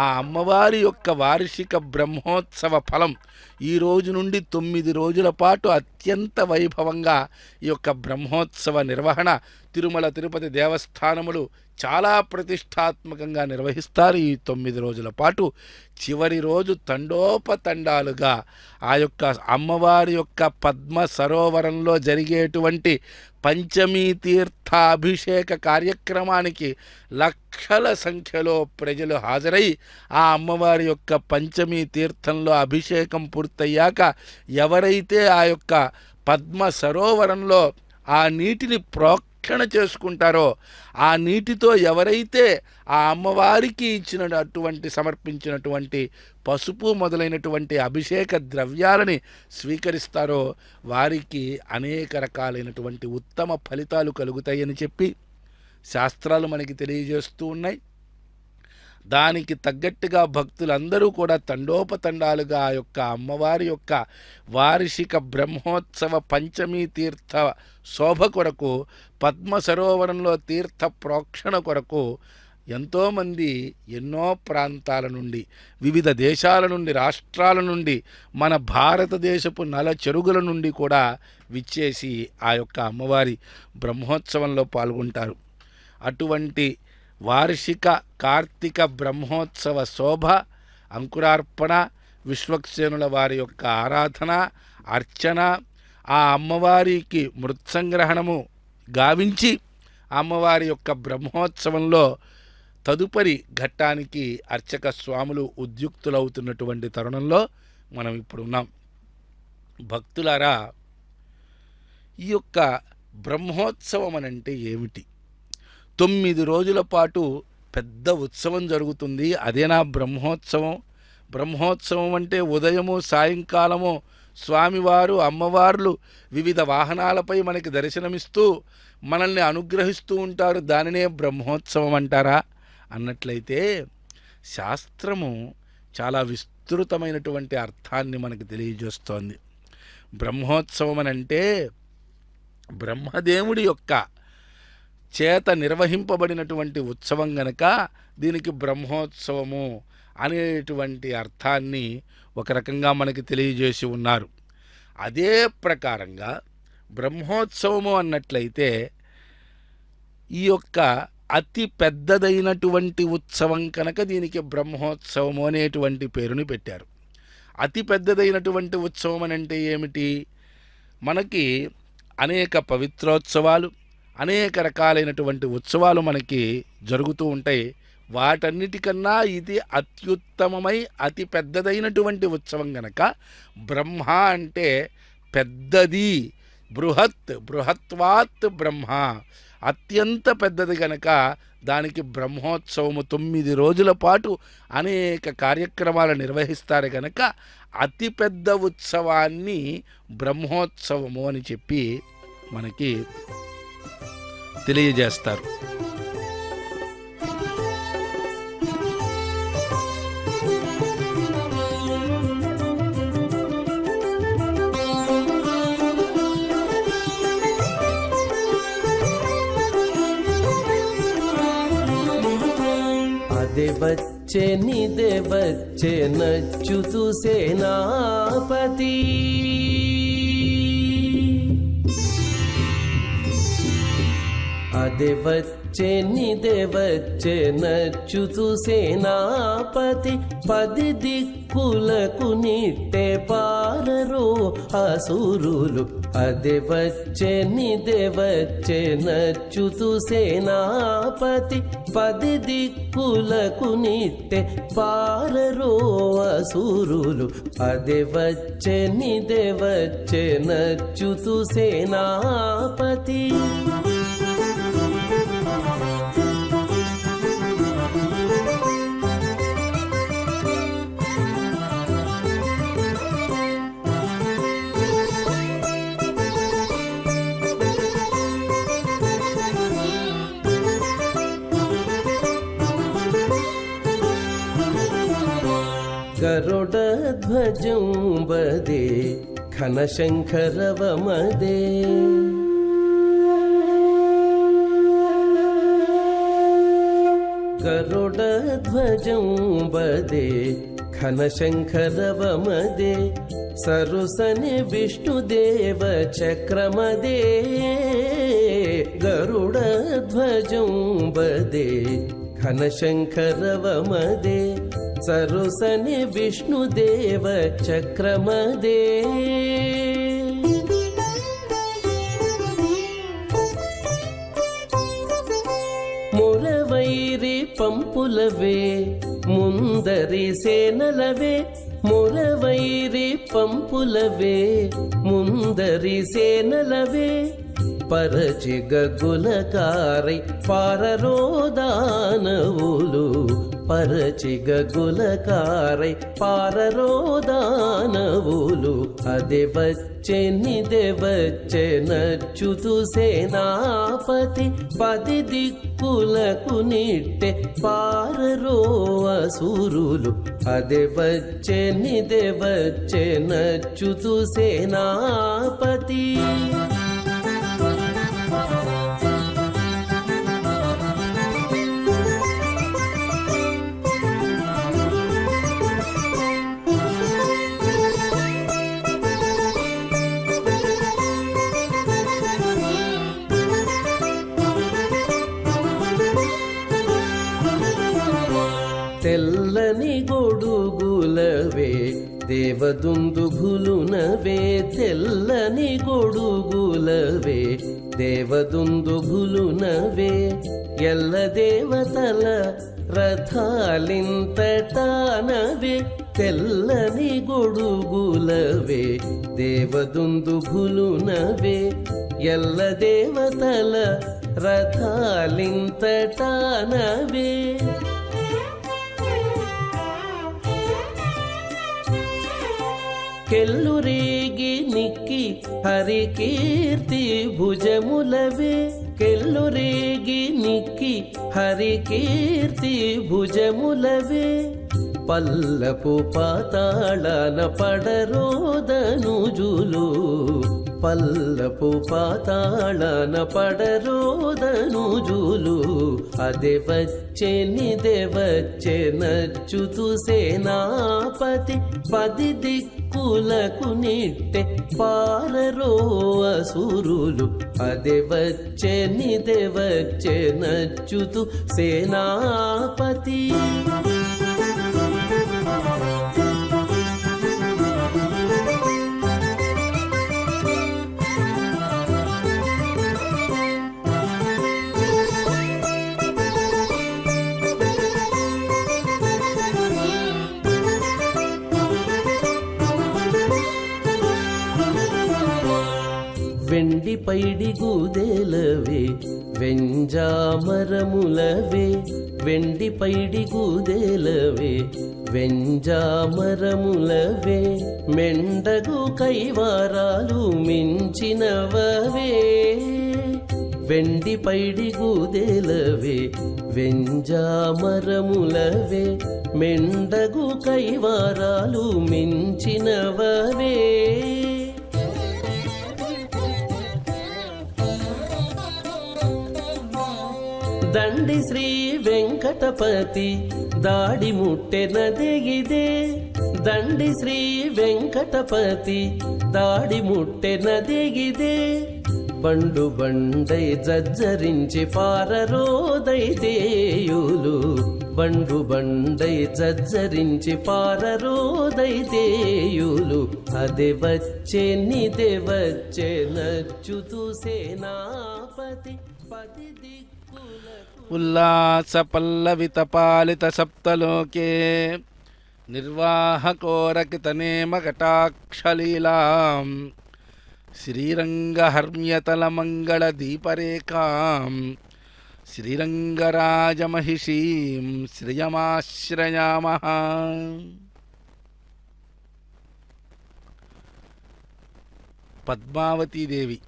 ఆ అమ్మవారి యొక్క వార్షిక బ్రహ్మోత్సవ ఫలం ఈ రోజు నుండి 9 రోజుల పాటు అత్యంత వైభవంగా ఈ యొక్క బ్రహ్మోత్సవ నిర్వహణ తిరుమల తిరుపతి దేవస్థానములు చాలా ప్రతిష్టాత్మకంగా నిర్వహిస్తారు. ఈ 9 రోజుల పాటు చివరి రోజు తండోపతండాలుగా ఆ యొక్క అమ్మవారి యొక్క పద్మ సరోవరంలో జరిగేటువంటి పంచమీ తీర్థాభిషేక కార్యక్రమానికి లక్షల సంఖ్యలో ప్రజలు హాజరై ఆ అమ్మవారి యొక్క పంచమీ తీర్థంలో అభిషేకం పూర్తయ్యాక ఎవరైతే ఆ యొక్క పద్మ సరోవరంలో ఆ నీటిని ప్రోక్షణ చేసుకుంటారో, ఆ నీటితో ఎవరైతే ఆ అమ్మవారికి ఇచ్చినటువంటి సమర్పించినటువంటి పసుపు మొదలైనటువంటి అభిషేక ద్రవ్యాలని స్వీకరిస్తారో వారికి అనేక రకాలైనటువంటి ఉత్తమ ఫలితాలు కలుగుతాయని చెప్పి శాస్త్రాలు మనకి తెలియజేస్తూ ఉన్నాయి. దానికి తగ్గట్టుగా భక్తులందరూ కూడా తండోపతండాలుగా ఆ యొక్క అమ్మవారి యొక్క వార్షిక బ్రహ్మోత్సవ పంచమీ తీర్థ శోభ కొరకు, పద్మ సరోవరంలో తీర్థ ప్రోక్షణ కొరకు ఎంతోమంది ఎన్నో ప్రాంతాల నుండి, వివిధ దేశాల నుండి, రాష్ట్రాల నుండి, మన భారతదేశపు నల చెరుగుల నుండి కూడా విచ్చేసి ఆ యొక్క అమ్మవారి బ్రహ్మోత్సవంలో పాల్గొంటారు. అటువంటి వార్షిక కార్తీక బ్రహ్మోత్సవ శోభ, అంకురార్పణ, విశ్వక్సేనుల వారి యొక్క ఆరాధన, అర్చన, ఆ అమ్మవారికి మృత్సంగ్రహణము గావించి అమ్మవారి యొక్క బ్రహ్మోత్సవంలో తదుపరి ఘట్టానికి అర్చక స్వాములు ఉద్యుక్తులవుతున్నటువంటి తరుణంలో మనం ఇప్పుడు ఉన్నాం. భక్తులారా, ఈ యొక్క బ్రహ్మోత్సవం అనంటే ఏమిటి? 9 రోజుల పాటు పెద్ద ఉత్సవం జరుగుతుంది. అదేనా బ్రహ్మోత్సవం? బ్రహ్మోత్సవం అంటే ఉదయము సాయంకాలము స్వామివారు అమ్మవార్లు వివిధ వాహనాలపై మనకి దర్శనమిస్తూ మనల్ని అనుగ్రహిస్తూ ఉంటారు. దానినే బ్రహ్మోత్సవం అంటారా అన్నట్లయితే శాస్త్రము చాలా విస్తృతమైనటువంటి అర్థాన్ని మనకు తెలియజేస్తోంది. బ్రహ్మోత్సవం అనంటే బ్రహ్మదేవుడి యొక్క చేత నిర్వహింపబడినటువంటి ఉత్సవం గనక దీనికి బ్రహ్మోత్సవము అనేటువంటి అర్థాన్ని ఒక రకంగా మనకి తెలియజేసి ఉన్నారు. అదే ప్రకారంగా బ్రహ్మోత్సవము అన్నట్లయితే ఈ యొక్క అతి పెద్దదైనటువంటి ఉత్సవం కనుక దీనికి బ్రహ్మోత్సవము అనేటువంటి పేరుని పెట్టారు. అతి పెద్దదైనటువంటి ఉత్సవం అని అంటే ఏమిటి? మనకి అనేక పవిత్రోత్సవాలు, అనేక రకాలైనటువంటి ఉత్సవాలు మనకి జరుగుతూ ఉంటాయి. వాటన్నిటికన్నా ఇది అత్యుత్తమమై అతి పెద్దదైనటువంటి ఉత్సవం గనక బ్రహ్మ అంటే పెద్దది, బృహత్వాత్ బ్రహ్మ, అత్యంత పెద్దది గనక దానికి బ్రహ్మోత్సవము 9 రోజుల పాటు అనేక కార్యక్రమాలు నిర్వహిస్తారు గనక అతిపెద్ద ఉత్సవాన్ని బ్రహ్మోత్సవము అని చెప్పి మనకి తెలియజేస్తారు. అదే వచ్చే నిదే వచ్చే నచ్చుతూ సేనాపతి అదే వచ్చే నచ్చుతూ సేనాపతి 10 దిక్కులకు నిట్టే పారరో అసురులు అదే వచ్చే నచ్చుతూ సేనాపతి 10 దిక్కులకు నిట్టే పారరో అసురులు అదే వచ్చే నచ్చుతూ సేనాపతి గరుడధ్వజం వదే ఘనశంఖరవమదే గరుడధ్వజం వదే ఘనశంఖరవమదే సరుసని విష్ణుదేవ చక్రమదే గరుడధ్వజం వదే ఘనశంఖరవమదే సరుసని విష్ణుదేవ చక్రమదే మురవైరి పంపులవే ముందరి సేనలవే మురవైరి పంపులవే ముందరి సేనలవే పరచి గగులకారై పారరోదానవులు పరచి గగులకారై పారరోదానవులు అదే వచ్చే నచ్చుతూ సేనాపతి 10 దిక్కులకు నిట్టే పారరో అసురులు అదే వచ్చే నచ్చుతూ సేనాపతి తెల్లని గొడుగులవే దేవదుందుభులునవే తెల్లని గొడుగులవే దేవదుందుభులునవే ఎల్ల దేవతల రథాలింతటానవే తెల్లని గొడుగులవే దేవదుందుభులునవే ఎల్ల దేవతల రథాలింతటానవే కెల్లురేగి నిక్కి హరికీర్తి భుజములవే కెల్లురేగి నిక్కి హరికీర్తి భుజములవే పల్లపు పాతాళన పడరోదనుజులు పల్లపు పాతాళన పడరోదనుజులు అదే వచ్చే నచ్చుతూ సేనాపతి 10 దిక్కులకు నిట్టే పారరో అసురులు అదే వచ్చే నచ్చుతూ సేనాపతి వెండి పైడి గూదేలవే వెంజామరములవే వెండి పైడి గూదేలవే వెంజామరములవే మెండగు కైవారాలు మించినవవే వెండి పైడి గూదేలవే వెంజామరములవే మెండగు కైవారాలు మించినవవే దండి శ్రీ వెంకటపతి దాడి ముట్టెనదే ఇదే దండి శ్రీ వెంకటపతి దాడి ముట్టెనదే ఇదే బండు బండై జజ్జరించి పారరోదైతేయులు బండు బండై జజ్జరించి పారరోదైతేయులు అదే వచ్చే నచ్చుతూ సేనాపతి పది దిక్కులకు ఉల్లాస పల్లవిత పాలిత సప్తలోకే నిర్వాహకోరకితనేమ కటాక్షలీలాం శ్రీరంగహర్మ్యతలమంగళ దీపరేఖాం శ్రీరంగరాజమహిషీం శ్రియమాశ్రయామః. పద్మావతీదేవి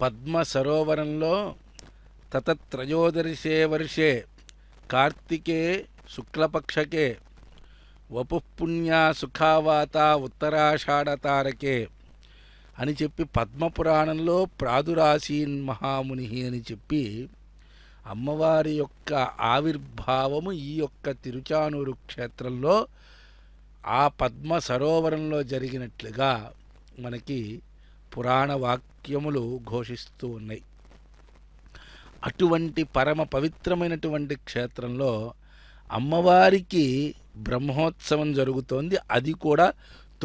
పద్మ సరోవరంలో తతత్రయోదశే వర్షే కార్తికే శుక్లపక్షకే వపుఃపుణ్యా సుఖావాత ఉత్తరాషాఢతారకే అని చెప్పి పద్మపురాణంలో ప్రాదురాసీన్ మహాముని అని చెప్పి అమ్మవారి యొక్క ఆవిర్భావము ఈ యొక్క తిరుచానూరు క్షేత్రంలో ఆ పద్మ సరోవరంలో జరిగినట్లుగా మనకి పురాణ వాక్యములు ఘోషిస్తూ ఉన్నాయి. అటువంటి పరమ పవిత్రమైనటువంటి క్షేత్రంలో అమ్మవారికి బ్రహ్మోత్సవం జరుగుతోంది. అది కూడా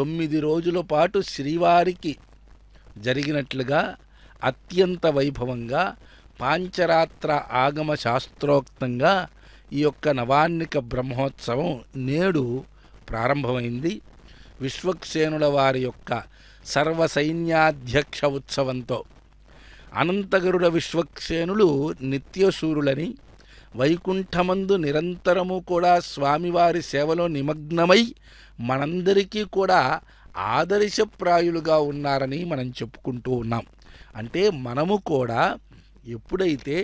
9 రోజుల పాటు శ్రీవారికి జరిగినట్లుగా అత్యంత వైభవంగా పాంచరాత్ర ఆగమ శాస్త్రోక్తంగా ఈ యొక్క నవాన్నిక బ్రహ్మోత్సవం నేడు ప్రారంభమైంది. విశ్వక్సేనుల వారి యొక్క సర్వసైన్యాధ్యక్ష ఉత్సవంతో అనంతగరుడ విశ్వక్సేనులు నిత్యశూరులని వైకుంఠమందు నిరంతరము కూడా స్వామివారి సేవలో నిమగ్నమై మనందరికీ కూడా ఆదర్శప్రాయులుగా ఉన్నారని మనం చెప్పుకుంటూ ఉన్నాం. అంటే మనము కూడా ఎప్పుడైతే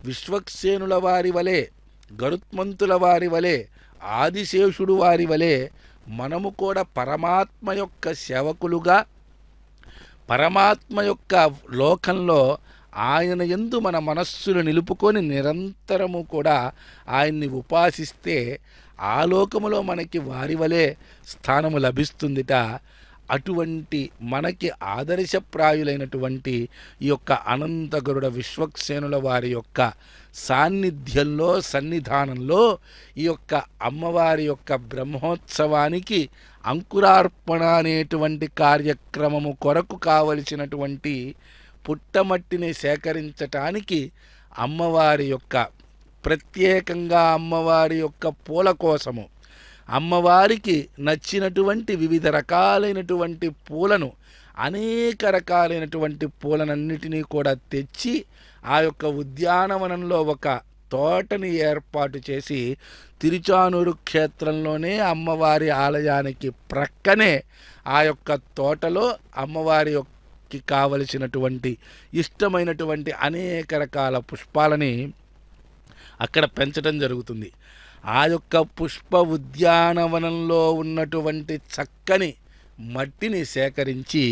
విశ్వక్సేనుల వారి వలె గరుత్మంతుల వారి వలె ఆదిశేషుడు వారి వలె మనము కూడా పరమాత్మ యొక్క సేవకులుగా పరమాత్మ యొక్క లోకంలో ఆయన యందు మన మనస్సును నిలుపుకొని నిరంతరము కూడా ఆయన్ని ఉపాసిస్తే ఆ లోకములో మనకి వారి వలె స్థానము లభిస్తుందిట. అటువంటి మనకి ఆదర్శప్రాయులైనటువంటి ఈ యొక్క అనంతగరుడ విశ్వక్సేనుల వారి యొక్క సాన్నిధ్యంలో సన్నిధానంలో ఈ యొక్క అమ్మవారి యొక్క బ్రహ్మోత్సవానికి అంకురార్పణ అనేటువంటి కార్యక్రమము కొరకు కావలసినటువంటి పుట్టమట్టిని సేకరించటానికి అమ్మవారి యొక్క ప్రత్యేకంగా అమ్మవారి యొక్క పూల కోసము అమ్మవారికి నచ్చినటువంటి వివిధ రకాలైనటువంటి పూలను అనేక రకాలైనటువంటి పూలనన్నిటినీ కూడా తెచ్చి ఆ యొక్క ఉద్యానవనంలో ఒక తోటని ఏర్పాటు చేసి తిరుచానూరు క్షేత్రంలోనే అమ్మవారి ఆలయానికి ప్రక్కనే ఆ యొక్క తోటలో అమ్మవారి యొక్కకి కావలసినటువంటి ఇష్టమైనటువంటి అనేక రకాల పుష్పాలని అక్కడ పెంచడం జరుగుతుంది. ఆ యొక్క పుష్ప ఉద్యానవనంలో ఉన్నటువంటి చక్కని మట్టిని సేకరించి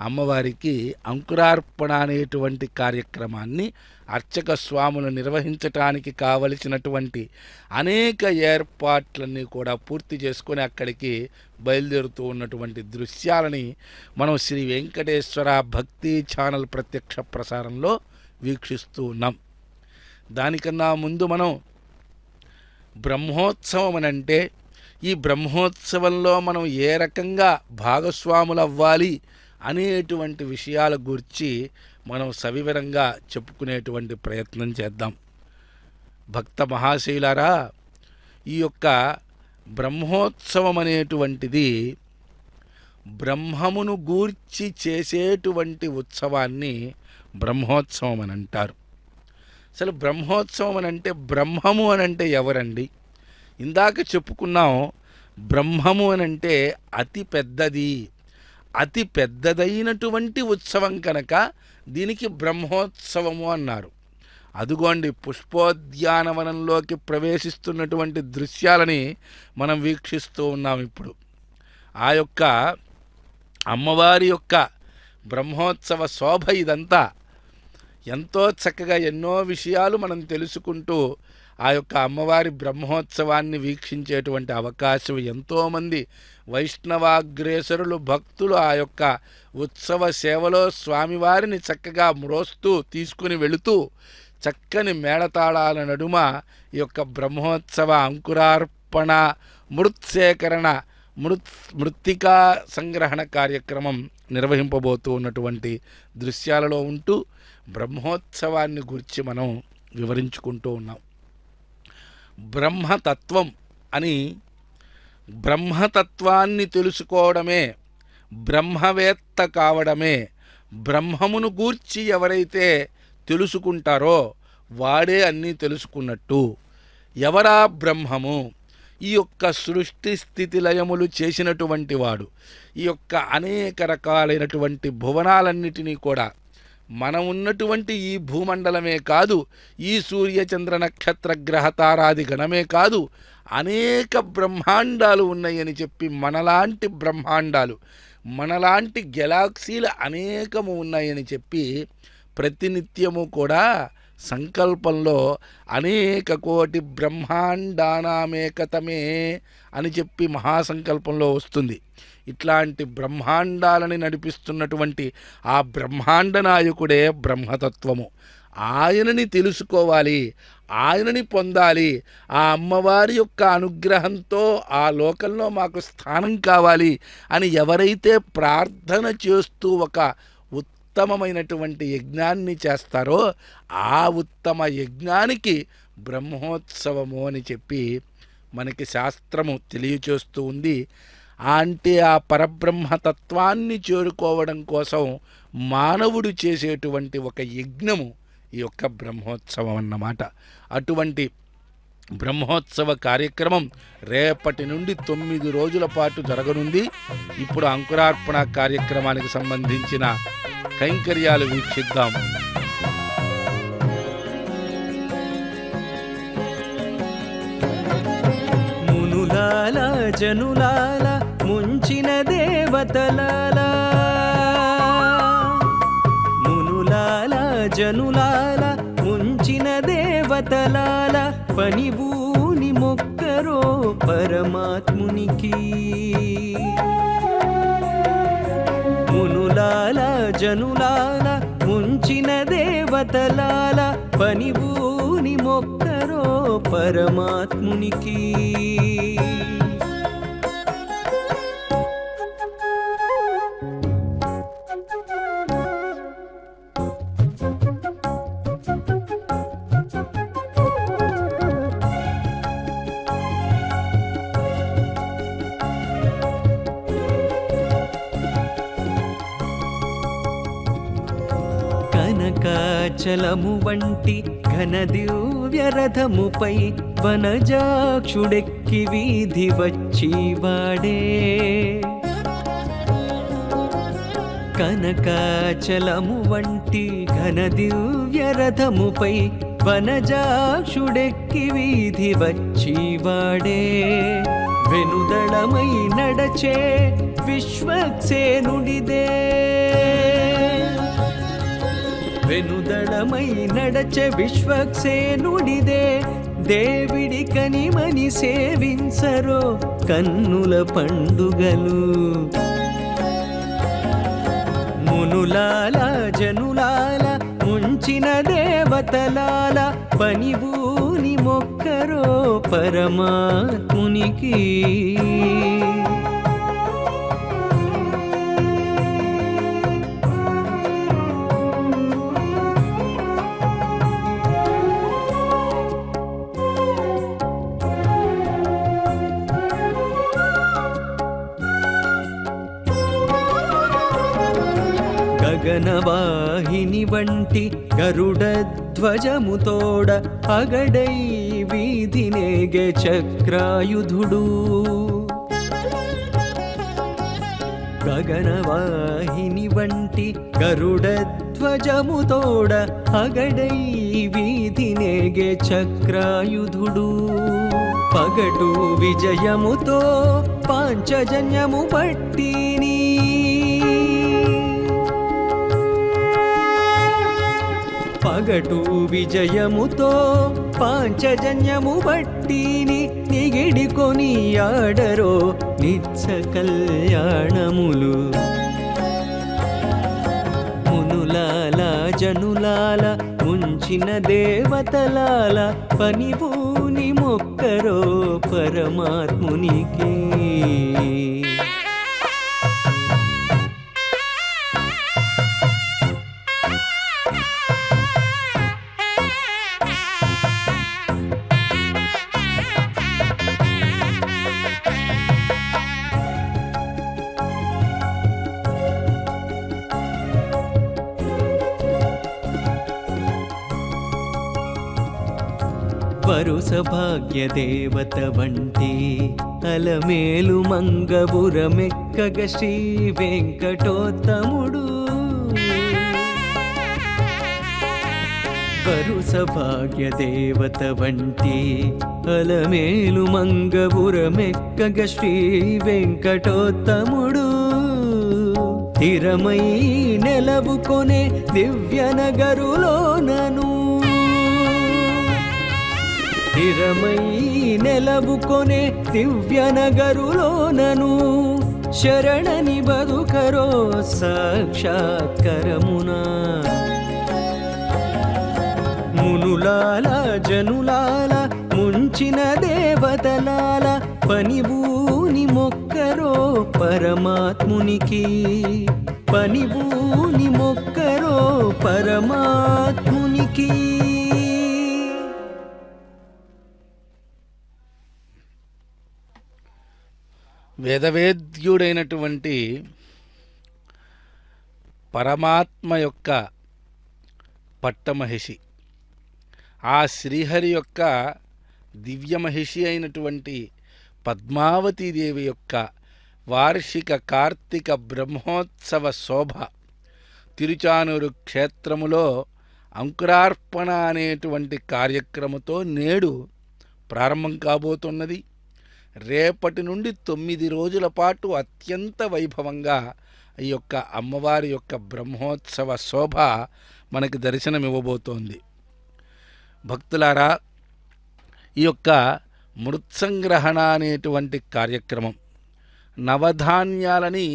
అమ్మవారికి అంకురార్పణ అనేటువంటి కార్యక్రమాన్ని అర్చక స్వాములు నిర్వహించటానికి కావలసినటువంటి అనేక ఏర్పాట్లన్నీ కూడా పూర్తి చేసుకొని అక్కడికి బయలుదేరుతూ ఉన్నటువంటి దృశ్యాలని మనం శ్రీ వెంకటేశ్వర భక్తి ఛానల్ ప్రత్యక్ష ప్రసారంలో వీక్షిస్తూ ఉన్నాం. దానికన్నా ముందు మనం బ్రహ్మోత్సవం అనంటే ఈ బ్రహ్మోత్సవంలో మనం ఏ రకంగా భాగస్వాములు అవ్వాలి అనేటువంటి విషయాల గురించి మనం సవివరంగా చెప్పుకునేటువంటి ప్రయత్నం చేద్దాం. భక్త మహాశైలారా, ఈ యొక్క బ్రహ్మోత్సవం అనేటువంటిది బ్రహ్మమును గూర్చి చేసేటువంటి ఉత్సవాన్ని బ్రహ్మోత్సవం అని అంటారు. అసలు బ్రహ్మోత్సవం అని అంటే బ్రహ్మము అని అంటే ఎవరండి? ఇందాక చెప్పుకున్నాం, బ్రహ్మము అని అంటే అతి పెద్దది, అతి పెద్దదైనటువంటి ఉత్సవం కనుక దీనికి బ్రహ్మోత్సవము అన్నారు. అదుగోండి పుష్పోద్యానవనంలోకి ప్రవేశిస్తున్నటువంటి దృశ్యాలని మనం వీక్షిస్తూ ఉన్నాం. ఇప్పుడు ఆ యొక్క అమ్మవారి యొక్క బ్రహ్మోత్సవ శోభ ఇదంతా ఎంతో చక్కగా ఎన్నో విషయాలు మనం తెలుసుకుంటూ ఆ యొక్క అమ్మవారి బ్రహ్మోత్సవాన్ని వీక్షించేటువంటి అవకాశం ఎంతోమంది వైష్ణవాగ్రేసరులు భక్తులు ఆ యొక్క ఉత్సవ సేవలో స్వామివారిని చక్కగా మ్రోస్తూ తీసుకుని వెళుతూ చక్కని మేళతాళాల నడుమ ఈ యొక్క బ్రహ్మోత్సవ అంకురార్పణ మృత్సేకరణ మృత్తికా సంగ్రహణ కార్యక్రమం నిర్వహింపబోతూ ఉన్నటువంటి దృశ్యాలలో ఉంటూ బ్రహ్మోత్సవాన్ని గురించి మనం వివరించుకుంటూ ఉన్నాం. బ్రహ్మతత్వం అని, బ్రహ్మతత్వాన్ని తెలుసుకోవడమే, బ్రహ్మవేత్త కావడమే, బ్రహ్మమును గూర్చి ఎవరైతే తెలుసుకుంటారో వాడే అన్నీ తెలుసుకున్నట్టు. ఎవరా బ్రహ్మము? ఈ యొక్క సృష్టి స్థితి లయములు చేసినటువంటి వాడు. ఈ యొక్క అనేక రకాలైనటువంటి భువనాలన్నిటినీ కూడా, మనం ఉన్నటువంటి ఈ భూమండలమే కాదు, ఈ సూర్యచంద్ర నక్షత్ర గ్రహ తారాది గణమే కాదు, అనేక బ్రహ్మాండాలు ఉన్నాయని చెప్పి, మనలాంటి బ్రహ్మాండాలు, మనలాంటి గెలాక్సీలు అనేకము ఉన్నాయని చెప్పి ప్రతినిత్యము కూడా సంకల్పంలో అనేక కోటి బ్రహ్మాండానామేకతమే అని చెప్పి మహాసంకల్పంలో వస్తుంది. ఇట్లాంటి బ్రహ్మాండాలని నడిపిస్తున్నటువంటి ఆ బ్రహ్మాండ నాయకుడే బ్రహ్మతత్వము. ఆయనని తెలుసుకోవాలి, ఆయనని పొందాలి, ఆ అమ్మవారి యొక్క అనుగ్రహంతో ఆ లోకంలో మాకు స్థానం కావాలి అని ఎవరైతే ప్రార్థన చేస్తూ ఒక ఉత్తమమైనటువంటి యజ్ఞాన్ని చేస్తారో ఆ ఉత్తమ యజ్ఞానికి బ్రహ్మోత్సవము అని చెప్పి మనకి శాస్త్రము తెలియచేస్తూ ఉంది. అంటే ఆ పరబ్రహ్మతత్వాన్ని చేరుకోవడం కోసం మానవుడు చేసేటువంటి ఒక యజ్ఞము ఈ యొక్క బ్రహ్మోత్సవం అన్నమాట. అటువంటి బ్రహ్మోత్సవ కార్యక్రమం రేపటి నుండి 9 రోజుల పాటు జరగనుంది. ఇప్పుడు అంకురార్పణ కార్యక్రమానికి సంబంధించిన కైంకర్యాలు వీక్షిద్దాం. మునులాల జనులాల ముంచిన దేవతలాల, మునులాల జనులాల ముంచిన దేవతలాల, పనివూని మొక్కరో పరమాత్మునికి. మునులాల జనులాల ముంచిన దేవతలాల, పనివూని మొక్కరో పరమాత్మునికి. కనకాచలము వంటి ఘన దివ్య రథముపై వనజాక్షుడెక్కి వీధి వచ్చి వాడే. కనకాచలము వంటి ఘన దివ్య రథముపై వనజాక్షుడెక్కి వీధి వచ్చి వాడే. వెనుదళమై నడచే విశ్వక్సేనుడిదే, వెనుదళమై నడచే విశ్వక్సేనుడిదే. దేవిడి కనిమని సేవించరో కన్నుల పండుగలు. మునులాల జనులాల ముంచిన దేవతలాల, పనివూని మొక్కరో పరమాత్మునికి. గగనవాహిని వంటి గరుడ ధ్వజముతోడ అగడై వీధినేగే చక్రాయుధుడు. గగనవాహిని వంటి గరుడ ధ్వజముతోడ అగడై వీధినేగే చక్రాయుధుడు. పగటు విజయముతో పాంచజన్యము పట్టిని, పగటు విజయముతో పాంచజన్యము బట్టిని నిగిడికొని ఆడరో నిత్య కళ్యాణములు. మునులాల జనులాల ముంచిన దేవతలాల పనిపూని మొక్కరో పరమాత్మునికి. వరుస భాగ్య దేవత వంటి అలమేలు మంగబురమెక్కగ శ్రీ వెంకటోత్తముడు. వరుస భాగ్య దేవత వంటి అలమేలు మంగబురమెక్కగ శ్రీ వెంకటోత్తముడు. స్థిరమై నెలవుకొనే దివ్య నగరులోనను, స్థిరమై నెలవుకొనే దివ్య నగరులోనను శరణని బదుకరో సాక్షాత్కరమునా. మునులాల జనులాల ముంచిన దేవతలాల పనిబూని మొక్కరో పరమాత్మునికి. పనిబూని మొక్కరో పరమాత్మునికి. వేదవేద్యుడైనటువంటి పరమాత్మ యొక్క పట్టమహిషి, ఆ శ్రీహరి యొక్క దివ్యమహిషి అయినటువంటి పద్మావతీదేవి యొక్క వార్షిక కార్తీక బ్రహ్మోత్సవ శోభ తిరుచానూరు క్షేత్రములో అంకురార్పణ అనేటువంటి కార్యక్రమంతో నేడు ప్రారంభం కాబోతున్నది. రేపటి నుండి 9 రోజుల పాటు అత్యంత వైభవంగా ఈ యొక్క అమ్మవారి యొక్క బ్రహ్మోత్సవ శోభ మనకి దర్శనమివ్వబోతోంది. భక్తులారా, ఈ యొక్క మృత్సంగ్రహణ అనేటువంటి కార్యక్రమం, నవధాన్యాలని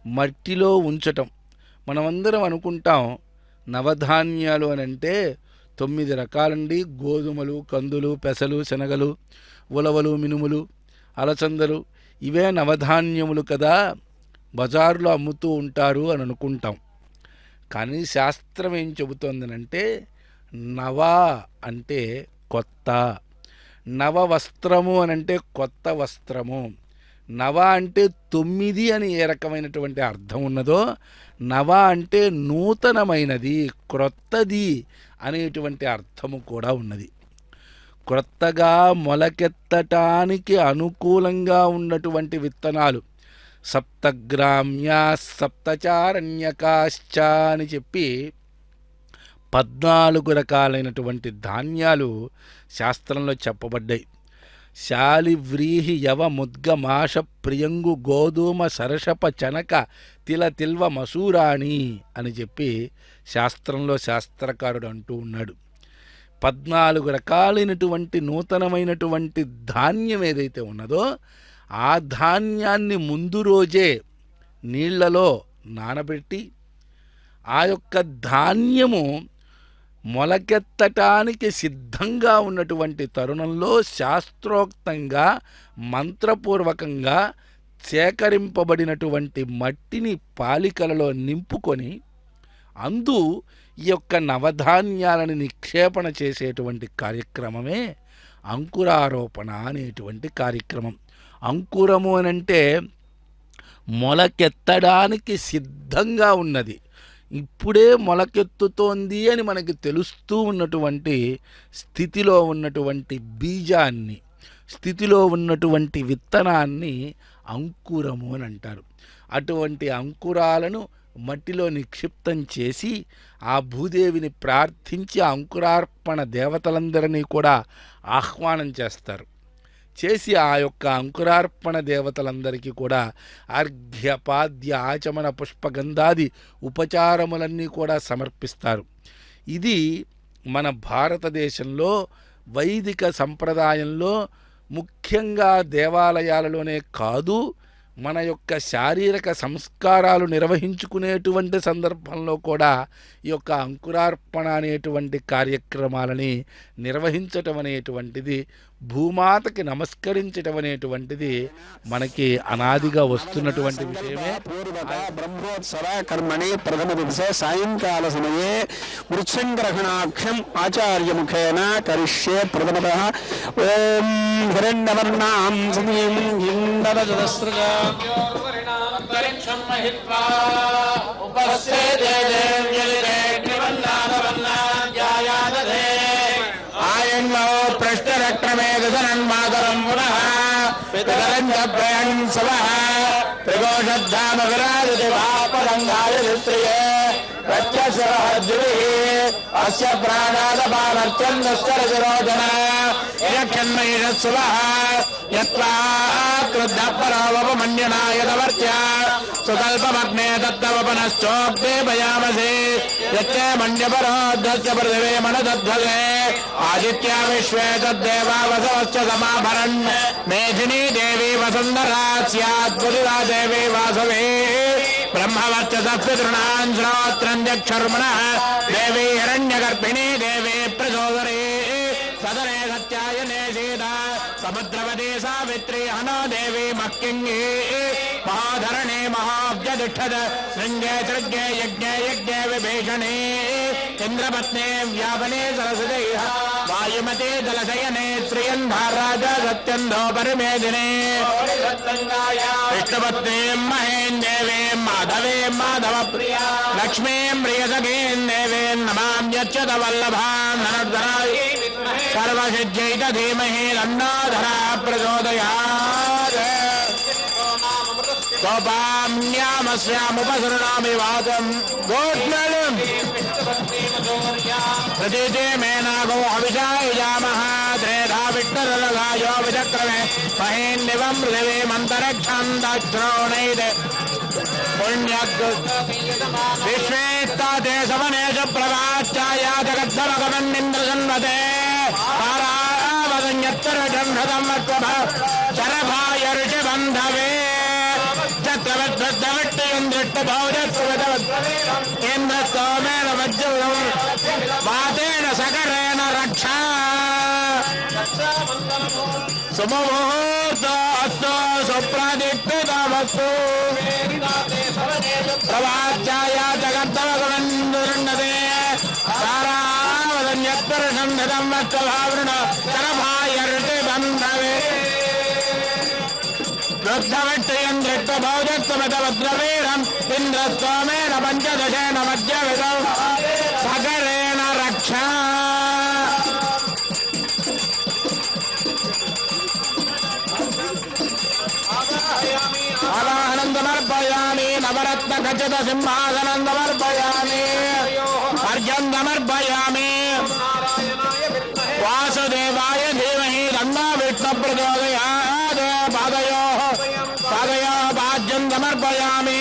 మట్టిలో ఉంచటం. మనమందరం అనుకుంటాం నవధాన్యాలు అని అంటే 9 రకాలండి. గోధుమలు, కందులు, పెసలు, శనగలు, ఉలవలు, మినుములు, అలసందలు, ఇవే నవధాన్యములు కదా, బజారులో అమ్ముతూ ఉంటారు అని అనుకుంటాం. కానీ శాస్త్రం ఏం చెబుతోందనంటే నవ అంటే కొత్త, నవ వస్త్రము అనంటే కొత్త వస్త్రము. నవ అంటే 9 అని ఏ రకమైనటువంటి అర్థం ఉన్నదో, నవ అంటే నూతనమైనది, క్రొత్తది అనేటువంటి అర్థము కూడా ఉన్నది. క్రొత్తగా మొలకెత్తటానికి అనుకూలంగా ఉన్నటువంటి విత్తనాలు సప్తగ్రామ్యా సప్తచారణ్యకాశ్చ అని చెప్పి 14 రకాలైనటువంటి ధాన్యాలు శాస్త్రంలో చెప్పబడ్డాయి. శాలి, వ్రీహి, యవ, ముద్గ, మాష, ప్రియంగు, గోధుమ, సరసప, చనక, తిల, తిల్వ, మసూరాణి అని చెప్పి శాస్త్రంలో శాస్త్రకారుడు అంటూ ఉన్నాడు. 14 రకాలైనటువంటి నూతనమైనటువంటి ధాన్యం ఏదైతే ఉన్నదో ఆ ధాన్యాన్ని ముందు రోజే నీళ్లలో నానబెట్టి ఆ యొక్క ధాన్యము మొలకెత్తటానికి సిద్ధంగా ఉన్నటువంటి తరుణంలో శాస్త్రోక్తంగా మంత్రపూర్వకంగా సేకరింపబడినటువంటి మట్టిని పాలికలలో నింపుకొని అందు ఈ యొక్క నవధాన్యాలను నిక్షేపణ చేసేటువంటి కార్యక్రమమే అంకురారోపణ అనేటువంటి కార్యక్రమం. అంకురము అనంటే మొలకెత్తడానికి సిద్ధంగా ఉన్నది, ఇప్పుడే మొలకెత్తుతోంది అని మనకి తెలుస్తూ ఉన్నటువంటి స్థితిలో ఉన్నటువంటి బీజాన్ని, స్థితిలో ఉన్నటువంటి విత్తనాన్ని అంకురము అని అంటారు. అటువంటి అంకురాలను మట్టిలో నిక్షిప్తం చేసి ఆ భూదేవిని ప్రార్థించి అంకురార్పణ దేవతలందరినీ కూడా ఆహ్వానం చేస్తారు. చేసి ఆ యొక్క అంకురార్పణ దేవతలందరికీ కూడా అర్ఘ్య, పాద్య, ఆచమన, పుష్పగంధాది ఉపచారములన్నీ కూడా సమర్పిస్తారు. ఇది మన భారతదేశంలో వైదిక సంప్రదాయంలో ముఖ్యంగా దేవాలయాలలోనే కాదు, మన యొక్క శారీరక సంస్కారాలు నిర్వహించుకునేటువంటి సందర్భంలో కూడా ఈ యొక్క అంకురార్పణ అనేటువంటి కార్యక్రమాలని నిర్వహించటం అనేటువంటిది, భూమాతకి నమస్కరించటం అనేటువంటిది మనకి అనాదిగా వస్తున్నటువంటి విషయమే. బ్రహ్మోత్సవ కర్మణి ప్రథమ దివసే సాయంకాల సమయే మృత్సంగ్రహణాఖ్యం ఆచార్యముఖేన కరిష్యే ప్రథమతః. ఓం హిరణ్యవర్ణాం సమయం హిందరజదస్రగా ఆయన్లో ప్రశ్నరక్రమే దశనన్మాతరం పునః పితరంజ ప్రయన్ సవః త్రికోశద్ధామ విరాజతి పాపరంగాయ దిత్రియే ప్రత్యశరహద్విః అస్య ప్రాణాదపానర్చందస్కరశిరోజన యక్షన్మయిషత్సువః యత్వా క్రుద్ధపరోవపమన్యనాయనవర్త్య సుకల్పమగ్నే దత్తవపనశ్చోక్తే భయామసి యచ్చే మన్యపరోద్ధస్య పృథివే మనదధ్వజే ఆదిత్యా విశ్వే తద్దేవా వసవశ్చ సమాభరన్ మేధినీ దేవీ వసుంధరా స్యాత్ పురుషా దేవీ వాసవే బ్రహ్మవర్చసపితృణాన్ శ్రోత్రం చక్షుర్మణః దేవీ హిరణ్యగర్భిణీ దేవీ ప్రచోదరీ సదనే సత్యాయనే సీతా సముద్రవతి సావిత్రి హనో దేవీ మక్కింగీ మహాధరణే మహాబ్జతిష్ఠద శృంగే సృగ్గే యజ్ఞే యజ్ఞే విభీషణే ఇంద్రపత్నే వ్యాపనే సరస్వతైః వాయుమతే జలశయనే శ్రియంధారాజ సత్యంధో పరిమేదినే విష్ణుపత్నీం మహేం దేవీం మాధవీం మాధవప్రియా లక్ష్మీం ప్రియసఖీం దేవీం నమామ్యచ్యుత వల్లభాం ధనుర్ధరాయ సర్వసిద్ధ్యైత ధీమహి తన్నోధరా ప్రచోదయాత్. గోపామ్యామస్యాముపసృణామి వాచం గోష్మళం ప్రతీతే మేనాగో అభిషాయుజామః త్రేధా విష్ణురలఘాయో విచక్రమే మహేన్నివం పృథివీమంతరిక్షం దశ్రోణైతే పుణ్యగ్ విశ్వేత్తాతే సమనేష ప్రభాశ్చాయా జగద్ధమగమన్నింద్రజన్మతే పారావదన్యత్తరజం హృదం శరభాయ ఋషిబంధవే చత్రవద్వద్దవట్టయం దృష్టభౌజత్వదవద్ేంద్రస్తోమేన వజ్రం వాతేన సకరేణ రక్షా సుముహూర్తోస్తు సుప్రదిక్తమస్తు ప్రవాచ్యాయా జగత్తవగమన్నున్నదే సారావదన్యత్పరుషం ధృతం వత్సభావృణ శరభాయ ఋషిబంధవే వృద్ధవట్టయం దృష్టభౌజత్వమతవద్రవీరం ఇంద్రస్తోమేన పంచదశేన మధ్యవిధం సకరేణ రక్షా. ఆవాహనం సమర్పయామి నవరత్న ఖచ్చిత సింహాసనం సమర్పయామి అర్ఘ్యం సమర్పయామి వాసుదేవాయ ధీమహి తన్నో విష్ణు ప్రచోదయాత్. పాదయోః పాద్యం సమర్పయామి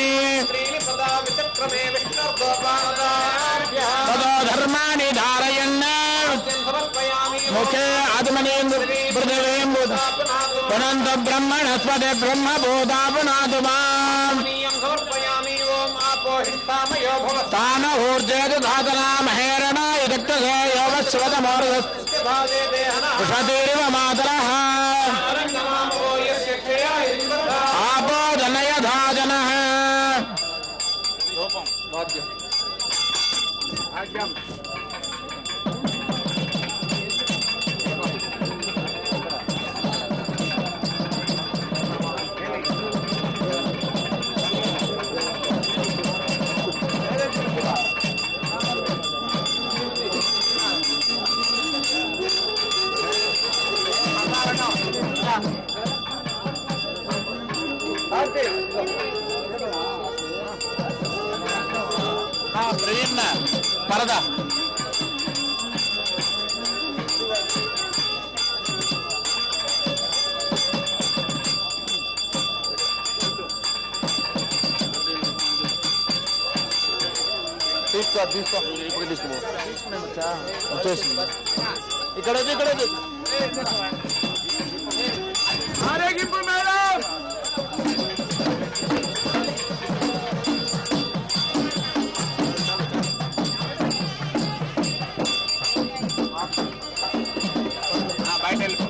తదో ధర్మాణి ధారయన్ ముఖే ఆత్మనీం పృథివీం పునంత బ్రహ్మణస్పతి బ్రహ్మభూతాపునాతు మాం తాన ఊర్జేతు ధాతనా మహేరణాయ దక్షసే యోగస్వతమోర్ధీరివ మాతరః ఆపోదనయ ధాజనః. పరద తీసుకో ఇప్పుడు తీసుకో వచ్చేసింది ఇక్కడ ఆరేగింపు మేడం. బయట వెళ్ళిపో.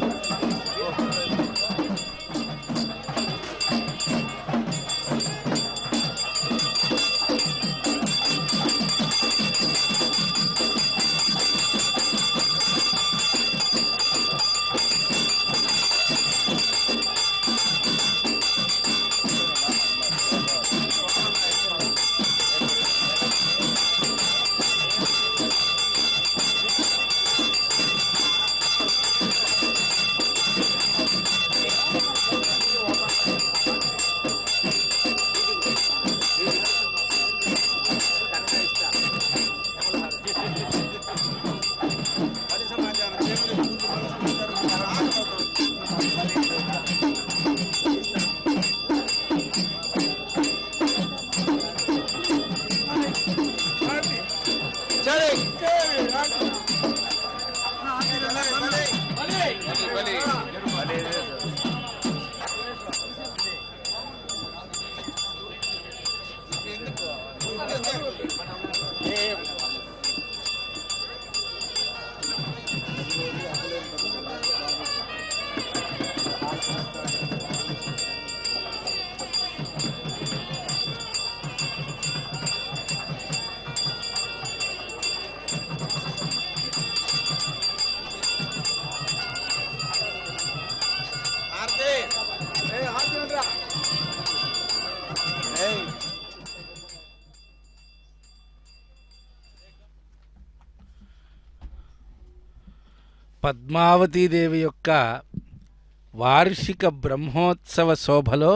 పద్మావతీదేవి యొక్క వార్షిక బ్రహ్మోత్సవ శోభలో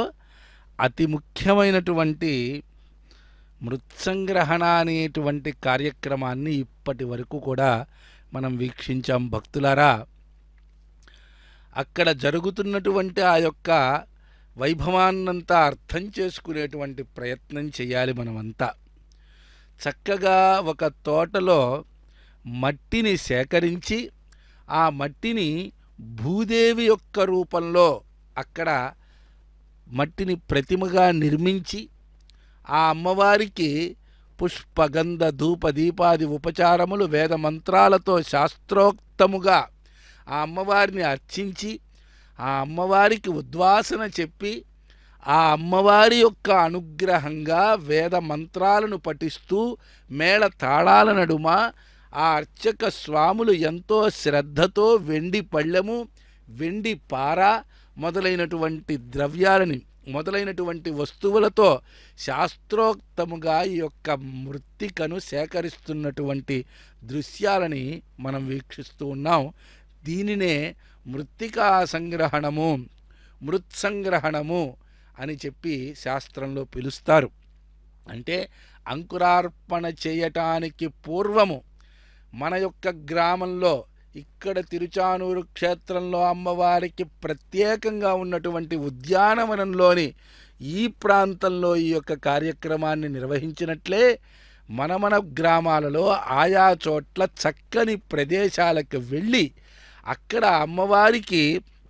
అతి ముఖ్యమైనటువంటి మృత్సంగ్రహణ అనేటువంటి కార్యక్రమాన్ని ఇప్పటి వరకు కూడా మనం వీక్షించాం భక్తులారా. అక్కడ జరుగుతున్నటువంటి ఆ యొక్క వైభవాన్నంతా అర్థం చేసుకునేటువంటి ప్రయత్నం చేయాలి మనమంతా. చక్కగా ఒక తోటలో మట్టిని సేకరించి ఆ మట్టిని భూదేవి యొక్క రూపంలో అక్కడ మట్టిని ప్రతిమగా నిర్మించి ఆ అమ్మవారికి పుష్పగంధ ధూప దీపాది ఉపచారములు వేద మంత్రాలతో శాస్త్రోక్తముగా ఆ అమ్మవారిని అర్చించి ఆ అమ్మవారికి ఉద్వాసన చెప్పి ఆ అమ్మవారి యొక్క అనుగ్రహంగా వేద మంత్రాలను పఠిస్తూ మేళ తాళాల నడుమ ఆ అర్చక స్వాములు ఎంతో శ్రద్ధతో వెండి పళ్ళెము, వెండి పార మొదలైనటువంటి ద్రవ్యాలని మొదలైనటువంటి వస్తువులతో శాస్త్రోక్తముగా ఈ యొక్క మృత్తికను సేకరిస్తున్నటువంటి దృశ్యాలని మనం వీక్షిస్తూ ఉన్నాం. దీనినే మృత్తికా సంగ్రహణము, మృత్సంగ్రహణము అని చెప్పి శాస్త్రంలో పిలుస్తారు. అంటే అంకురార్పణ చేయటానికి పూర్వము మన యొక్క గ్రామంలో ఇక్కడ తిరుచానూరు క్షేత్రంలో అమ్మవారికి ప్రత్యేకంగా ఉన్నటువంటి ఉద్యానవనంలోని ఈ ప్రాంతంలో ఈ యొక్క కార్యక్రమాన్ని నిర్వహించినట్లే మన గ్రామాలలో ఆయా చోట్ల చక్కని ప్రదేశాలకు వెళ్ళి అక్కడ అమ్మవారికి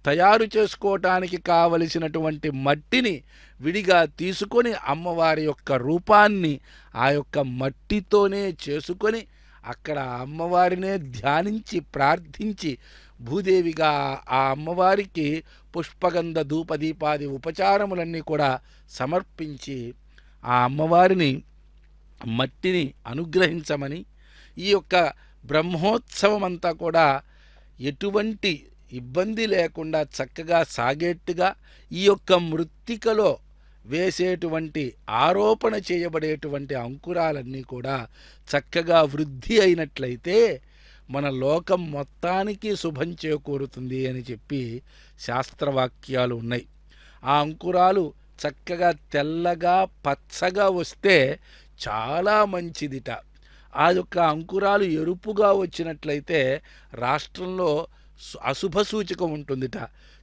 తయారు చేసుకోవటానికి కావలసినటువంటి మట్టిని విడిగా తీసుకొని అమ్మవారి యొక్క రూపాన్ని ఆ యొక్క మట్టితోనే చేసుకొని అక్కడ అమ్మవారినే ధ్యానించి ప్రార్థించి భూదేవిగా ఆ అమ్మవారికి పుష్పగంధ ధూపదీపాది ఉపచారములన్నీ కూడా సమర్పించి ఆ అమ్మవారిని మట్టిని అనుగ్రహించమని ఈ యొక్క బ్రహ్మోత్సవం అంతా కూడా ఎటువంటి ఇబ్బంది లేకుండా చక్కగా సాగేట్టుగా ఈ యొక్క మృత్తికలో వేసేటువంటి ఆరోపణ చేయబడేటువంటి అంకురాలన్నీ కూడా చక్కగా వృద్ధి అయినట్లయితే మన లోకం మొత్తానికి శుభం చేకూరుతుంది అని చెప్పి శాస్త్రవాక్యాలు ఉన్నాయి. ఆ అంకురాలు చక్కగా తెల్లగా పచ్చగా వస్తే చాలా మంచిదిట. ఆ యొక్క అంకురాలు ఎరుపుగా వచ్చినట్లయితే రాష్ట్రంలో అశుభ సూచకం ఉంటుందిట.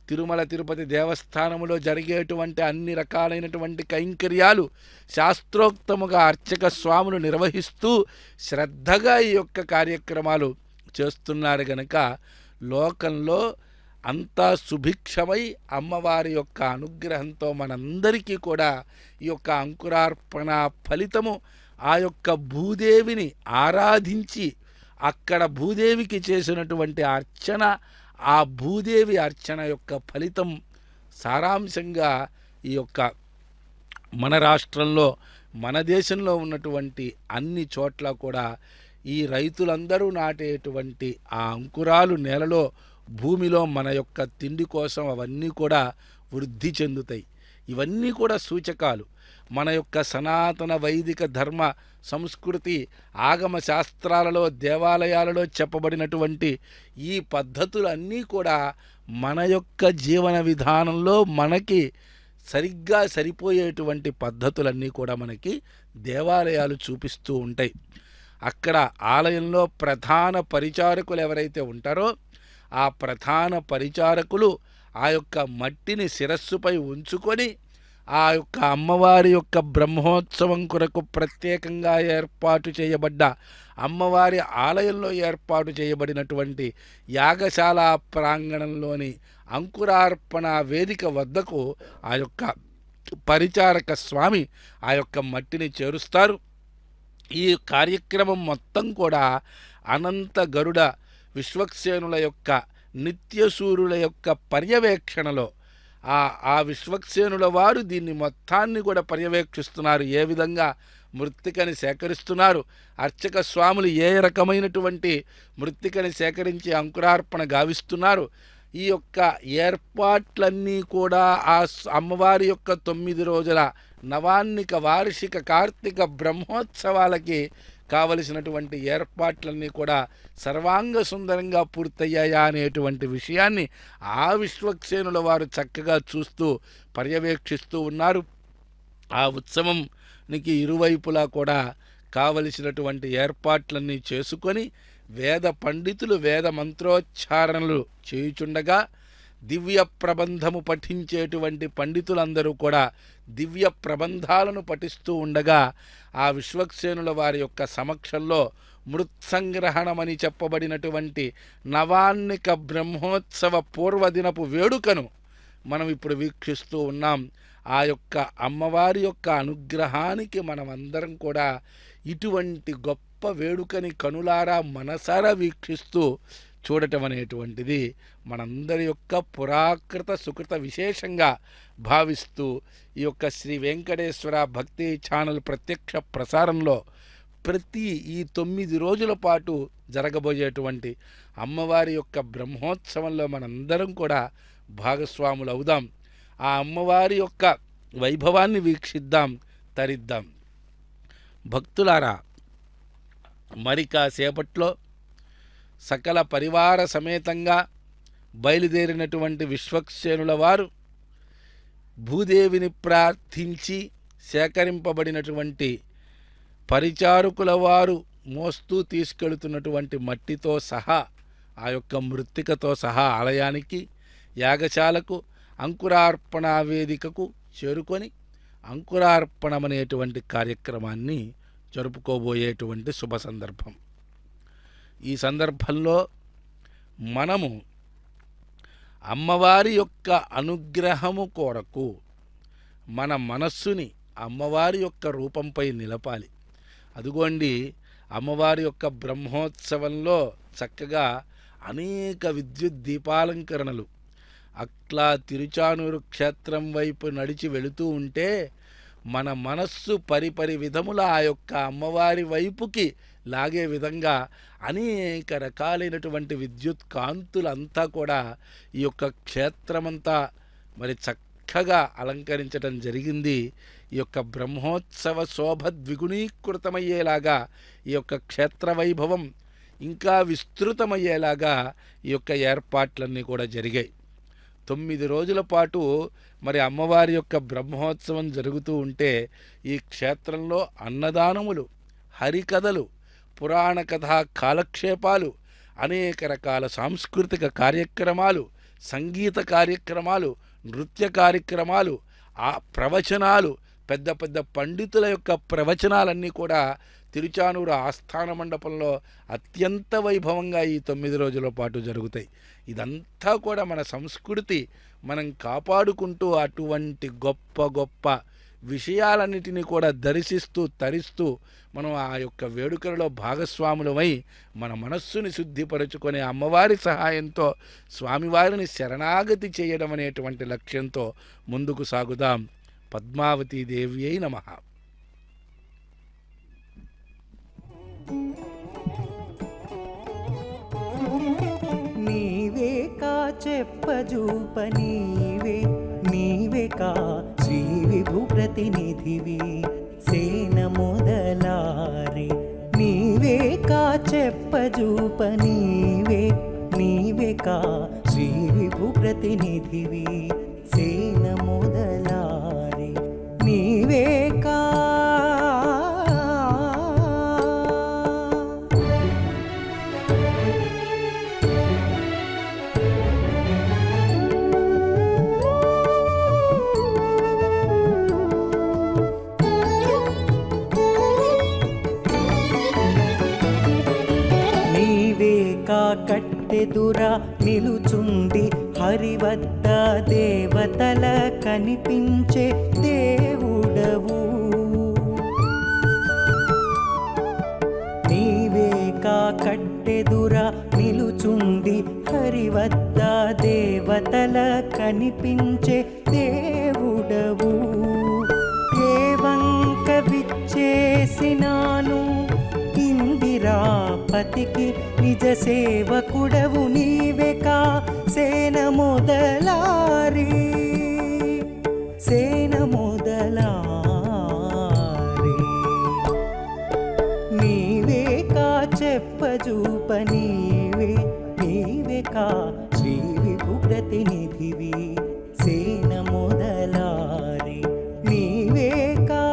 తిరుమల తిరుపతి దేవస్థానములో జరిగేటువంటి అన్ని రకాలైనటువంటి కైంకర్యాలు శాస్త్రోక్తముగా అర్చక స్వాములు నిర్వహిస్తూ శ్రద్ధగా ఈ యొక్క కార్యక్రమాలు చేస్తున్నారు గనక లోకంలో అంతా సుభిక్షమై అమ్మవారి యొక్క అనుగ్రహంతో మనందరికీ కూడా ఈ యొక్క అంకురార్పణ ఫలితము ఆ యొక్క భూదేవిని ఆరాధించి అక్కడ భూదేవికి చేసినటువంటి అర్చన, ఆ భూదేవి అర్చన యొక్క ఫలితం సారాంశంగా ఈ యొక్క మన రాష్ట్రంలో మన దేశంలో ఉన్నటువంటి అన్ని చోట్ల కూడా ఈ రైతులందరూ నాటేటువంటి ఆ అంకురాలు నేలలో భూమిలో మన యొక్క తిండి కోసం అవన్నీ కూడా వృద్ధి చెందుతాయి. ఇవన్నీ కూడా సూచకాలు. మన యొక్క సనాతన వైదిక ధర్మ సంస్కృతి ఆగమ శాస్త్రాలలో దేవాలయాలలో చెప్పబడినటువంటి ఈ పద్ధతులన్నీ కూడా మన యొక్క జీవన విధానంలో మనకి సరిగ్గా సరిపోయేటువంటి పద్ధతులన్నీ కూడా మనకి దేవాలయాలు చూపిస్తూ ఉంటాయి. అక్కడ ఆలయంలో ప్రధాన పరిచారకులు ఎవరైతే ఉంటారో ఆ ప్రధాన పరిచారకులు ఆ యొక్క మట్టిని శిరస్సుపై ఉంచుకొని ఆ యొక్క అమ్మవారి యొక్క బ్రహ్మోత్సవం కొరకు ప్రత్యేకంగా ఏర్పాటు చేయబడ్డ అమ్మవారి ఆలయంలో ఏర్పాటు చేయబడినటువంటి యాగశాల ప్రాంగణంలోని అంకురార్పణ వేదిక వద్దకు ఆ యొక్క పరిచారక స్వామి ఆ యొక్క మట్టిని చేరుస్తారు. ఈ కార్యక్రమం మొత్తం కూడా అనంత గరుడ విశ్వక్సేనుల యొక్క నిత్యసూరుల యొక్క పర్యవేక్షణలో ఆ విశ్వక్సేనుల వారు దీన్ని మొత్తాన్ని కూడా పర్యవేక్షిస్తున్నారు. ఏ విధంగా మృత్తికని సేకరిస్తున్నారు, అర్చక స్వాములు ఏ రకమైనటువంటి మృత్తికని సేకరించి అంకురార్పణ గావిస్తున్నారు, ఈ యొక్క ఏర్పాట్లన్నీ కూడా ఆ అమ్మవారి యొక్క 9 రోజుల నవాన్నిక వార్షిక కార్తీక బ్రహ్మోత్సవాలకి కావలసినటువంటి ఏర్పాట్లన్నీ కూడా సర్వాంగ సుందరంగా పూర్తయ్యాయా అనేటువంటి విషయాన్ని ఆ విశ్వక్సేనుల వారు చక్కగా చూస్తూ పర్యవేక్షిస్తూ ఉన్నారు. ఆ ఉత్సవంనికి ఇరువైపులా కూడా కావలసినటువంటి ఏర్పాట్లన్నీ చేసుకొని వేద పండితులు వేద మంత్రోచ్చారణలు చేయుచుండగా దివ్య ప్రబంధము పఠించేటువంటి పండితులందరూ కూడా దివ్య ప్రబంధాలను పఠిస్తూ ఉండగా ఆ విశ్వక్సేనుల వారి యొక్క సమక్షంలో మృత్సంగ్రహణమని చెప్పబడినటువంటి నవాన్నిక బ్రహ్మోత్సవ పూర్వదినపు వేడుకను మనం ఇప్పుడు వీక్షిస్తూ ఉన్నాం. ఆ యొక్క అమ్మవారి యొక్క అనుగ్రహానికి మనమందరం కూడా ఇటువంటి గొప్ప వేడుకని కనులారా మనసారా వీక్షిస్తూ చూడటం అనేటువంటిది మనందరి యొక్క పురాకృత సుకృత విశేషంగా భావిస్తూ ఈ యొక్క శ్రీ వెంకటేశ్వర భక్తి ఛానల్ ప్రత్యక్ష ప్రసారంలో ప్రతి ఈ 9 రోజుల పాటు జరగబోయేటువంటి అమ్మవారి యొక్క బ్రహ్మోత్సవంలో మనందరం కూడా భాగస్వాములు అవుదాం. ఆ అమ్మవారి యొక్క వైభవాన్ని వీక్షిద్దాం, తరిద్దాం. భక్తులారా, మరి కాసేపట్లో సకల పరివార సమేతంగా బయలుదేరినటువంటి విశ్వక్సేనుల వారు భూదేవిని ప్రార్థించి సేకరింపబడినటువంటి పరిచారకుల వారు మోస్తూ తీసుకెళుతున్నటువంటి మట్టితో సహా ఆ యొక్క మృత్తికతో సహా ఆలయానికి యాగశాలకు అంకురార్పణ వేదికకు చేరుకొని అంకురార్పణమనేటువంటి కార్యక్రమాన్ని జరుపుకోబోయేటువంటి శుభ సందర్భం. ఈ సందర్భంలో మనము అమ్మవారి యొక్క అనుగ్రహము కొరకు మన మనస్సుని అమ్మవారి యొక్క రూపంపై నిలపాలి. అదిగోండి, అమ్మవారి యొక్క బ్రహ్మోత్సవంలో చక్కగా అనేక విద్యుత్ దీపాలంకరణలు అట్లా తిరుచానూరు క్షేత్రం వైపు నడిచి వెళుతూ ఉంటే మన మనస్సు పరిపరి విధముల ఆ యొక్క అమ్మవారి వైపుకి లాగే విధంగా అనేక రకాలైనటువంటి విద్యుత్ కాంతులంతా కూడా ఈ యొక్క క్షేత్రమంతా మరి చక్కగా అలంకరించడం జరిగింది. ఈ యొక్క బ్రహ్మోత్సవ శోభ ద్విగుణీకృతమయ్యేలాగా ఈ యొక్క క్షేత్ర వైభవం ఇంకా విస్తృతమయ్యేలాగా ఈ యొక్క ఏర్పాట్లన్నీ కూడా జరిగాయి. 9 రోజుల పాటు మరి అమ్మవారి యొక్క బ్రహ్మోత్సవం జరుగుతూ ఉంటే ఈ క్షేత్రంలో అన్నదానములు, హరికథలు, పురాణ కథా కాలక్షేపాలు, అనేక రకాల సాంస్కృతిక కార్యక్రమాలు, సంగీత కార్యక్రమాలు, నృత్య కార్యక్రమాలు, ఆ ప్రవచనాలు, పెద్ద పెద్ద పండితుల యొక్క ప్రవచనాలన్నీ కూడా తిరుచానూరు ఆస్థాన మండపంలో అత్యంత వైభవంగా ఈ 9 రోజుల పాటు జరుగుతాయి. ఇదంతా కూడా మన సంస్కృతి మనం కాపాడుకుంటూ అటువంటి గొప్ప గొప్ప విషయాలన్నిటినీ కూడా దర్శిస్తూ తరిస్తూ మనం ఆ యొక్క వేడుకలలో భాగస్వాములమై మన మనస్సుని శుద్ధిపరుచుకునే అమ్మవారి సహాయంతో స్వామివారిని శరణాగతి చేయడం అనేటువంటి లక్ష్యంతో ముందుకు సాగుదాం. పద్మావతీ దేవి అయి నమః. నీవే కా చెప్పజూప నీవే కా శ్రీ విభు ప్రతినిధివి సేన మొదలారి. నీవే కా చెప్పజూప నీవే కా శ్రీ విభు ప్రతినిధివి సేన మొదలారి. నీవే కా కట్టెదురా నిలుచుండి హరివద్ద దేవతల కనిపించే దేవుడవు. నీవే కా కట్టెదురా నిలుచుండి హరివద్ద దేవతల కనిపించే దేవుడవు. ఏ వంక విచ్చేసినాను ఇందిరాపతికి నిజ సేవకుడవు. నీవే కా సేన మొదలారి సేన మొదలారి. నీవే కా చెప్పజూప నీవే కా శ్రీ విభు ప్రతినిధివి సేన మొదలారి. నీవే కా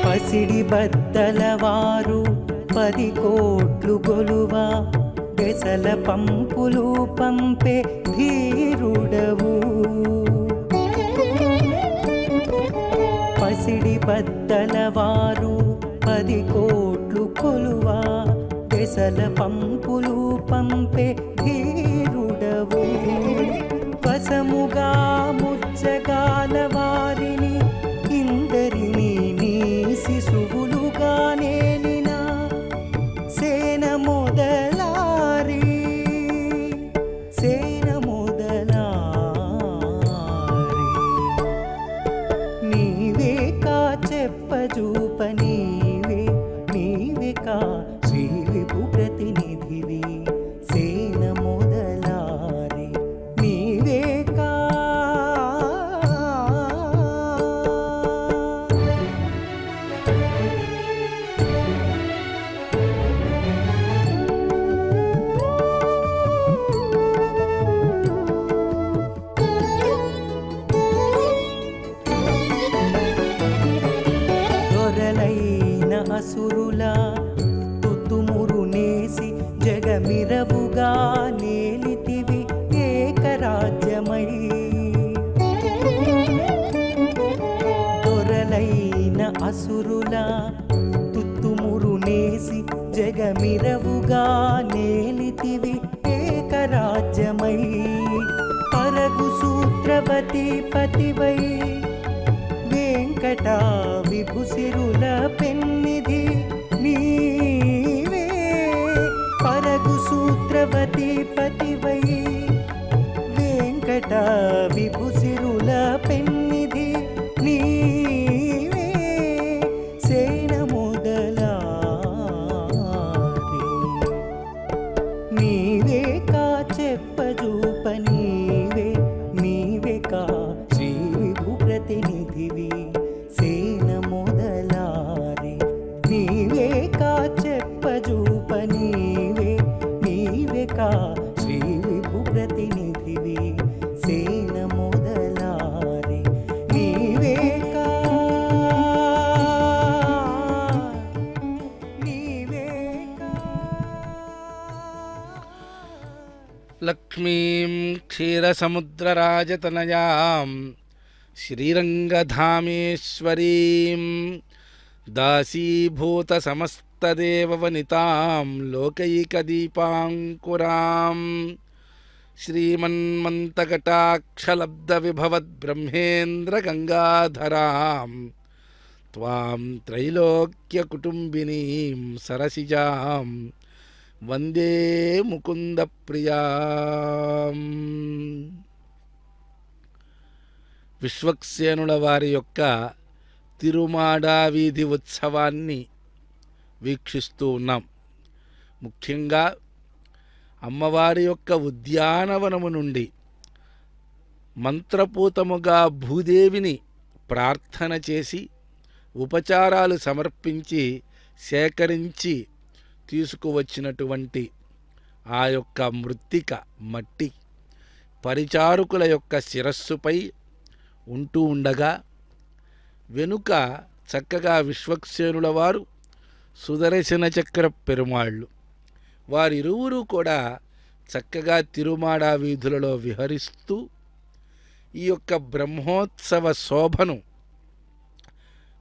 పసిడి బద్దలవారు 10 కోట్లు గొలువా దెసల పంపులు పంపే ధీరుడవు. పసిడి బద్దలవారు 10 కోట్లు కొలువా దెసల పంపులు పంపే ధీరుడవు. వసముగా ముచ్చగాల వారిని ఇందరిని నీ శిశువులుగా నేలిన సేన మొదలారి సేన మొదలారి. నీవే కా చెప్పజూప నీవే కా శ్రీ విభు ప్రతినిధివి సేన మొదలారి. నీవే కా దొరలైన అసురుల తుతుమురు నేసి జగమిరవుగా నేలితివి ఏకరాజ్యమై. దొరలైన అసురుల తుతుమురు నేసి జగమిరవుగా నేలితివి ఏకరాజ్యమై. పరగు సూత్రవతి పతివై వెంకట విభుసిరుల పెన్నిధి నీవే. పరగు సూత్రవతి పతివై వెంకట విభుసిరుల పెన్నిధి నీవే సేన మొదలారి. నీవే కా చెప్పజూప నీవే కా శ్రీ విభు ప్రతినిధివి సేన మొదలారి. నీవే కా చెప్పజూప నీవే లక్ష్మీం క్షీరసముద్రరాజతనయాం శ్రీరంగధామేశ్వరీం దాసీభూతసమస్తదేవవనితాం లోకైకదీపాంకురాం శ్రీమన్మంతకటాక్షలబ్ధవిభవద్బ్రహ్మేంద్రగంగాధరాం త్వాం త్రైలోక్యకుటుంబినీం సరసిజాం వందే ముకుందప్రియాం. విశ్వక్సేనుల వారి యొక్క తిరుమాడా వీధి ఉత్సవాన్ని వీక్షిస్తూ ఉన్నాం. ముఖ్యంగా అమ్మవారి యొక్క ఉద్యానవనము నుండి మంత్రపూతముగా భూదేవిని ప్రార్థన చేసి ఉపచారాలు సమర్పించి సేకరించి తీసుకువచ్చినటువంటి ఆ యొక్క మృత్తిక మట్టి పరిచారకుల యొక్క శిరస్సుపై ఉంటూ ఉండగా వెనుక చక్కగా విశ్వక్సేనుల వారు సుదర్శన చక్ర పెరుమాళ్ళు వారిరువురు కూడా చక్కగా తిరుమాడా వీధులలో విహరిస్తూ ఈ యొక్క బ్రహ్మోత్సవ శోభను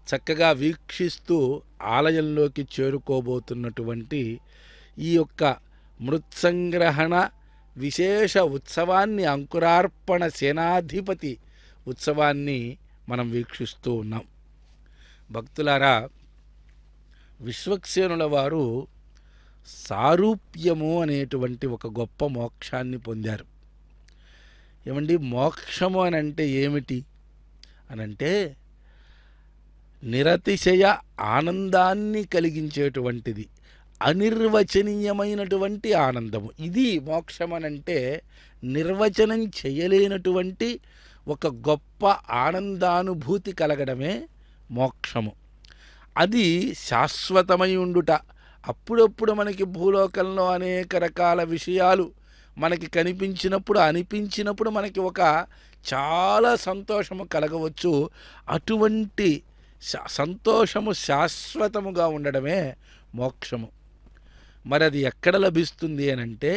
చక్కగా వీక్షిస్తూ ఆలయంలోకి చేరుకోబోతున్నటువంటి ఈ యొక్క మృత్సంగ్రహణ విశేష ఉత్సవాన్ని, అంకురార్పణ సేనాధిపతి ఉత్సవాన్ని మనం వీక్షిస్తూ ఉన్నాం. భక్తులారా, విశ్వక్సేనుల వారు సారూప్యము అనేటువంటి ఒక గొప్ప మోక్షాన్ని పొందారు. ఏమండి, మోక్షము అని అంటే ఏమిటి అనంటే నిరతిశయ ఆనందాన్ని కలిగించేటువంటిది, అనిర్వచనీయమైనటువంటి ఆనందము. ఇది మోక్షం అనంటే నిర్వచనం చేయలేనటువంటి ఒక గొప్ప ఆనందానుభూతి కలగడమే మోక్షము. అది శాశ్వతమై ఉండుట. అప్పుడప్పుడు మనకి భూలోకంలో అనేక రకాల విషయాలు మనకి అనిపించినప్పుడు మనకి ఒక చాలా సంతోషము కలగవచ్చు. అటువంటి సంతోషము శాశ్వతముగా ఉండడమే మోక్షము. మరి అది ఎక్కడ లభిస్తుంది అనంటే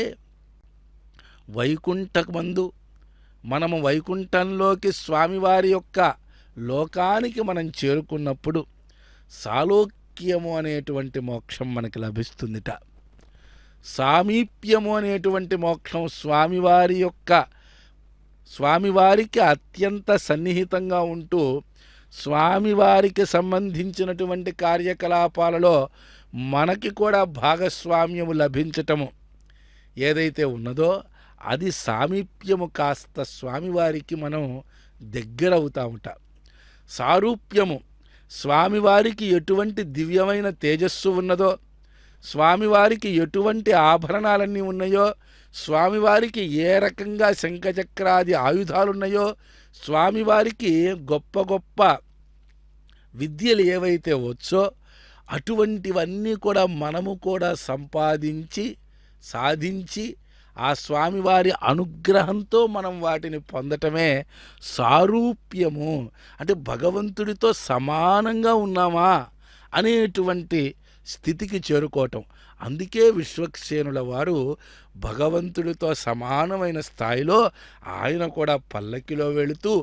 వైకుంఠమందు మనము వైకుంఠంలోకి స్వామివారి యొక్క లోకానికి మనం చేరుకున్నప్పుడు సాలోక్యము అనేటువంటి మోక్షం మనకి లభిస్తుందిట. సామీప్యము అనేటువంటి మోక్షం స్వామివారికి అత్యంత సన్నిహితంగా ఉంటూ స్వామివారికి సంబంధించినటువంటి కార్యకలాపాలలో మనకి కూడా భాగస్వామ్యము లభించటము ఏదైతే ఉన్నదో అది సామీప్యము. కాస్త స్వామివారికి మనం దగ్గరవుతాముట. సారూప్యము, స్వామివారికి ఎటువంటి దివ్యమైన తేజస్సు ఉన్నదో, స్వామివారికి ఎటువంటి ఆభరణాలన్నీ ఉన్నాయో, స్వామివారికి ఏ రకంగా శంఖచక్రాది ఆయుధాలున్నాయో, స్వామివారికి గొప్ప గొప్ప విద్యలు ఏవైతే వచ్చో అటువంటివన్నీ కూడా మనము కూడా సంపాదించి సాధించి ఆ స్వామివారి అనుగ్రహంతో మనం వాటిని పొందటమే సారూప్యము. అంటే భగవంతుడితో సమానంగా ఉన్నామా అనేటువంటి స్థితికి చేరుకోవటం. అందుకే విశ్వక్సేనుల వారు భగవంతుడితో సమానమైన స్థాయిలో ఆయన కూడా పల్లకిలో వెళుతూ,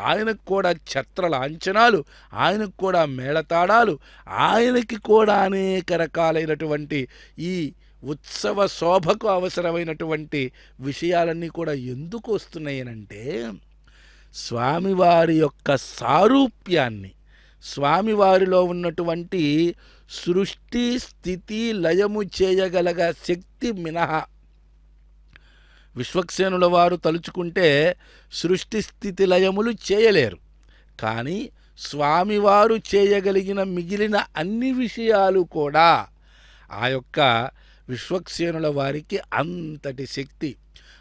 ఆయనకు కూడా ఛత్ర లాంఛనాలు, ఆయనకు కూడా మేళతాళాలు, ఆయనకి కూడా అనేక రకాలైనటువంటి ఈ ఉత్సవ శోభకు అవసరమైనటువంటి విషయాలన్నీ కూడా ఎందుకు వస్తున్నాయనంటే స్వామివారి యొక్క సారూప్యాన్ని, స్వామివారిలో ఉన్నటువంటి సృష్టి స్థితి లయము చేయగలగ శక్తి మినహా విశ్వక్సేనుల వారు తలుచుకుంటే సృష్టి స్థితి లయములు చేయలేరు. కానీ స్వామివారు చేయగలిగిన మిగిలిన అన్ని విషయాలు కూడా ఆ యొక్క విశ్వక్సేనుల వారికి అంతటి శక్తి.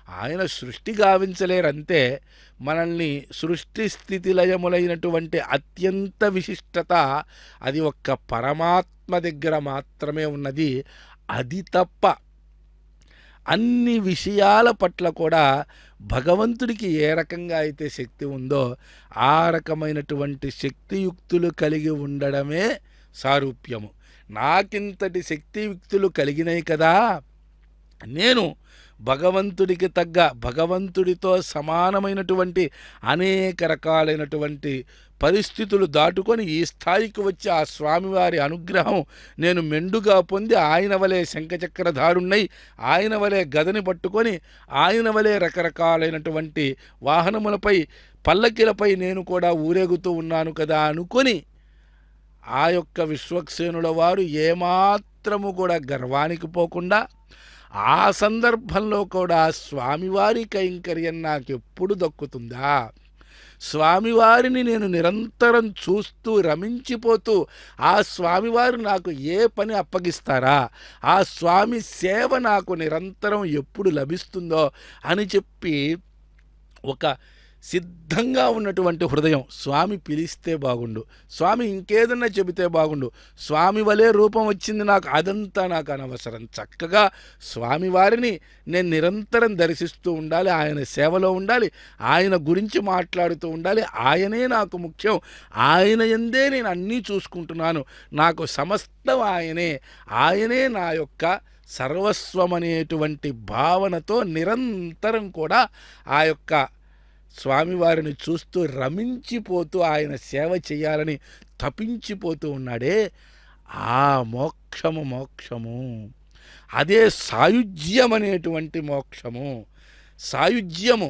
ఆయన సృష్టి గావించలేరంతే, మనల్ని సృష్టి స్థితి లయములైనటువంటి అత్యంత విశిష్టత అది ఒక్క పరమాత్మ దగ్గర మాత్రమే ఉన్నది. అది తప్ప అన్ని విషయాల పట్ల కూడా భగవంతుడికి ఏ రకంగా అయితే శక్తి ఉందో ఆ రకమైనటువంటి శక్తియుక్తులు కలిగి ఉండడమే సారూప్యము. నాకింతటి శక్తియుక్తులు కలిగినాయి కదా, నేను భగవంతుడికి తగ్గ భగవంతుడితో సమానమైనటువంటి అనేక రకాలైనటువంటి పరిస్థితులు దాటుకొని ఈ స్థాయికి వచ్చి ఆ స్వామివారి అనుగ్రహం నేను మెండుగా పొంది ఆయన వలె శంఖచక్రధారుణ్ణై ఆయన వలె గదని పట్టుకొని ఆయన వలె రకరకాలైనటువంటి వాహనములపై పల్లకిలపై నేను కూడా ఊరేగుతూ ఉన్నాను కదా అనుకొని ఆ యొక్క విశ్వక్సేనుల వారు ఏమాత్రము కూడా గర్వానికి పోకుండా ఆ సందర్భంలో కూడా స్వామివారి కైంకర్యం నాకెప్పుడు దక్కుతుందా, స్వామివారిని నేను నిరంతరం చూస్తూ రమించిపోతూ ఆ స్వామివారు నాకు ఏ పని అప్పగిస్తారా, ఆ స్వామి సేవ నాకు నిరంతరం ఎప్పుడు లభిస్తుందో అని చెప్పి ఒక సిద్ధంగా ఉన్నటువంటి హృదయం, స్వామి పిలిస్తే బాగుండు, స్వామి ఇంకేదన్నా చెబితే బాగుండు, స్వామి వలే రూపం వచ్చింది నాకు, అదంతా నాకు అనవసరం, చక్కగా స్వామివారిని నేను నిరంతరం దర్శిస్తూ ఉండాలి, ఆయన సేవలో ఉండాలి, ఆయన గురించి మాట్లాడుతూ ఉండాలి, ఆయనే నాకు ముఖ్యం, ఆయన యందే నేను అన్నీ చూసుకుంటున్నాను, నాకు సమస్తం ఆయనే నా యొక్క సర్వస్వం అనేటువంటి భావనతో నిరంతరం కూడా ఆ యొక్క స్వామివారిని చూస్తూ రమించిపోతూ ఆయన సేవ చేయాలని తపించిపోతూ ఉన్నాడే, ఆ మోక్షము అదే సాయుజ్యం అనేటువంటి మోక్షము. సాయుజ్యము